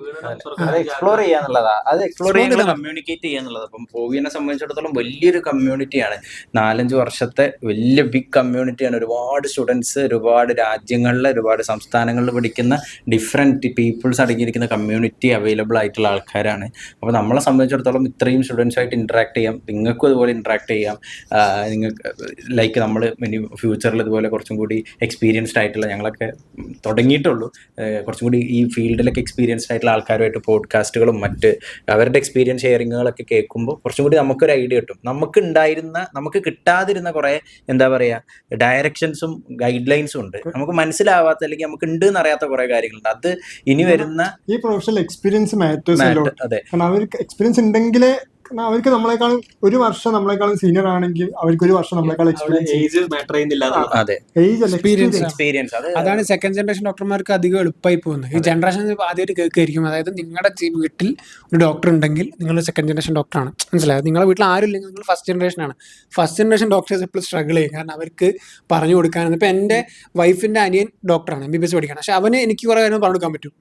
അത് എക്സ്പ്ലോർ ചെയ്യാന്നുള്ളതാ, അത് എക്സ്പ്ലോർ ചെയ്യാൻ കമ്മ്യൂണിക്കേറ്റ് ചെയ്യാന്നുള്ളത്. അപ്പം ഫോവിനെ സംബന്ധിച്ചിടത്തോളം വലിയൊരു കമ്മ്യൂണിറ്റിയാണ്, 4-5 വർഷത്തെ വലിയ ബിഗ് കമ്മ്യൂണിറ്റിയാണ്. ഒരുപാട് സ്റ്റുഡൻസ്, ഒരുപാട് രാജ്യങ്ങളിൽ, ഒരുപാട് സംസ്ഥാനങ്ങളിൽ പഠിക്കുന്ന ഡിഫറെൻറ്റ് പീപ്പിൾസ് അടങ്ങിയിരിക്കുന്ന കമ്മ്യൂണിറ്റി അവൈലബിൾ ആയിട്ടുള്ള ആൾക്കാരാണ്. അപ്പോൾ നമ്മളെ സംബന്ധിച്ചിടത്തോളം ഇത്രയും സ്റ്റുഡൻസുമായിട്ട് ഇൻട്രാക്ട് ചെയ്യാം, നിങ്ങൾക്കും അതുപോലെ ഇൻട്രാക്ട് ചെയ്യാം. നിങ്ങൾക്ക് ലൈക്ക് നമ്മൾ ഇനി ഫ്യൂച്ചറിൽ ഇതുപോലെ കുറച്ചും കൂടി എക്സ്പീരിയൻസ്ഡ് ആയിട്ടുള്ള, ഞങ്ങളൊക്കെ തുടങ്ങിയിട്ടുള്ളൂ, കുറച്ചും കൂടി ഈ ഫീൽഡിലൊക്കെ എക്സ്പീരിയൻസ്ഡ് ആയിട്ടുള്ള ആൾക്കാരുമായിട്ട് പോഡ്കാസ്റ്റുകളും മറ്റ് അവരുടെ എക്സ്പീരിയൻസ് ഷെയറിങ്ങുകളൊക്കെ കേൾക്കുമ്പോൾ കുറച്ചും കൂടി നമുക്കൊരു ഐഡിയ കിട്ടും. നമുക്ക് കിട്ടാതിരുന്ന കുറേ എന്താ പറയുക ഡയറക്ഷൻസും ഗൈഡ് ലൈൻസും ഉണ്ട്, നമുക്ക് മനസ്സിലാവാത്ത അല്ലെങ്കിൽ നമുക്ക് ഉണ്ട് എന്നറിയാത്ത കുറേ കാര്യങ്ങളുണ്ട്. അത് ഇനി വരുന്ന ഈ പ്രൊഫഷണൽ എക്സ്പീരിയൻസ് മാറ്റേഴ്സ്. അതെ, കാരണം അവർക്ക് എക്സ്പീരിയൻസ് ഉണ്ടെങ്കിലേ, അവർക്ക് നമ്മളെക്കാളും 1 വർഷം നമ്മളെക്കാളും സീനിയർ ആണെങ്കിൽ അവർക്ക് 1 വർഷം നമ്മളെക്കാളും എക്സ്പീരിയൻസ്. അതെ, എക്സ്പീരിയൻസ്. അതാണ് സെക്കൻഡ് ജനറേഷൻ ഡോക്ടർമാർക്ക് അധികം എളുപ്പമായി പോകുന്നത്. ഈ ജനറേഷൻ ആദ്യമായിട്ട് കേൾക്കായിരിക്കും. അതായത് നിങ്ങളുടെ വീട്ടിൽ ഒരു ഡോക്ടർ ഉണ്ടെങ്കിൽ നിങ്ങൾ സെക്കൻഡ് ജനറേഷൻ ഡോക്ടറാണ്, മനസ്സിലായത്. നിങ്ങളുടെ വീട്ടിൽ ആരും ഇല്ലെങ്കിൽ നിങ്ങൾ ഫസ്റ്റ് ജനറേഷൻ ആണ്. ഫസ്റ്റ് ജനറേഷൻ ഡോക്ടേഴ്സ് എപ്പോഴും സ്ട്രഗിൾ ചെയ്യും, കാരണം അവർക്ക് പറഞ്ഞു കൊടുക്കാനാണ്. ഇപ്പം എൻ്റെ വൈഫിൻ്റെ അനിയൻ ഡോക്ടറാണ്, MBBS പഠിക്കണം. പക്ഷെ അവന് എനിക്ക് കുറേ കാര്യങ്ങൾ പറഞ്ഞു കൊടുക്കാൻ പറ്റും.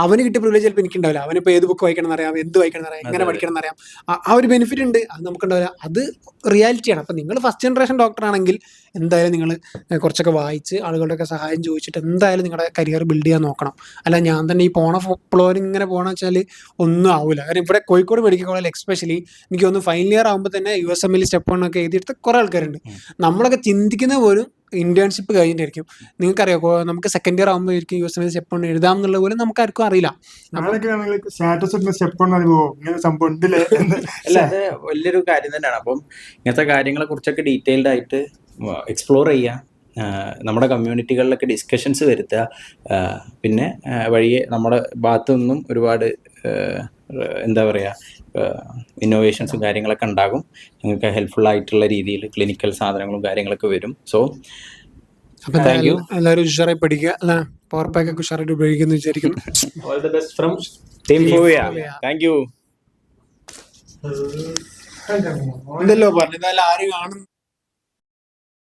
അവന് കിട്ടിയ പ്രിവിലേജ് ചിലപ്പോൾ എനിക്കുണ്ടാവില്ല. അവനിപ്പോൾ ഏത് ബുക്ക് വായിക്കണം എന്നറിയാം, എന്ത് വായിക്കണം എന്നറിയാം, എങ്ങനെ പഠിക്കണം എന്നറിയാം. ആ ഒരു ബെനിഫിറ്റ് ഉണ്ട്, അത് നമുക്കുണ്ടാവില്ല. അത് റിയാലിറ്റിയാണ്. അപ്പം നിങ്ങൾ ഫസ്റ്റ് ജനറേഷൻ ഡോക്ടർ ആണെങ്കിൽ എന്തായാലും നിങ്ങൾ കുറച്ചൊക്കെ വായിച്ച് ആളുകളുടെയൊക്കെ സഹായം ചോദിച്ചിട്ട് എന്തായാലും നിങ്ങളുടെ കരിയർ ബിൽഡ് ചെയ്യാൻ നോക്കണം. അല്ല ഞാൻ തന്നെ ഈ ഫ്ലോറിൽ ഇങ്ങനെ പോകണമെന്ന് വെച്ചാൽ ഒന്നും ആവില്ല. കാരണം ഇവിടെ കോഴിക്കോട് മെഡിക്കൽ കോളേജിൽ എക്സ്പെഷ്യലി എനിക്ക് തോന്നുന്നു ഫൈനൽ ഇയർ ആകുമ്പോൾ തന്നെ USML സ്റ്റെപ്പ് 1 ഒക്കെ എഴുതിയെടുത്ത കുറേ ആൾക്കാരുണ്ട്. നമ്മളൊക്കെ ചിന്തിക്കുന്ന പോലും ഇന്റേൺഷിപ്പ് കഴിഞ്ഞിട്ടായിരിക്കും. നിങ്ങൾക്കറിയാം, നമുക്ക് സെക്കൻഡ് ഇയർ ആകുമ്പോഴേക്കും USML സ്റ്റെപ്പ് 1 എഴുതാം എന്നുള്ള പോലും നമുക്ക് ആർക്കും അറിയില്ല. അല്ല, അത് വലിയൊരു കാര്യം തന്നെയാണ്. അപ്പം ഇങ്ങനത്തെ കാര്യങ്ങളെ കുറിച്ചൊക്കെ ഡീറ്റെയിൽഡ് ആയിട്ട് എക്സ്പ്ലോർ ചെയ്യുക, നമ്മുടെ കമ്മ്യൂണിറ്റികളിലൊക്കെ ഡിസ്കഷൻസ് വരുത്തുക. പിന്നെ വഴിയെ നമ്മുടെ ഭാഗത്തു നിന്നും ഒരുപാട് എന്താ പറയുക ഇന്നോവേഷൻസും കാര്യങ്ങളൊക്കെ ഉണ്ടാകും. നിങ്ങൾക്ക് ഹെൽപ്ഫുൾ ആയിട്ടുള്ള രീതിയിൽ ക്ലിനിക്കൽ സാധനങ്ങളും കാര്യങ്ങളൊക്കെ വരും. സോ അപ്പം എല്ലാവരും ഉഷാറായി പഠിക്കുക, അല്ല പവർ പാക്ക് ഒക്കെ ഉഷാറായിട്ട് ഉപയോഗിക്കുന്നു വിചാരിക്കുന്നു. All the best from team ഫോവിയ. Thank you. ഇല്ലല്ലോ പറഞ്ഞത്, ആരും കാണുന്നു.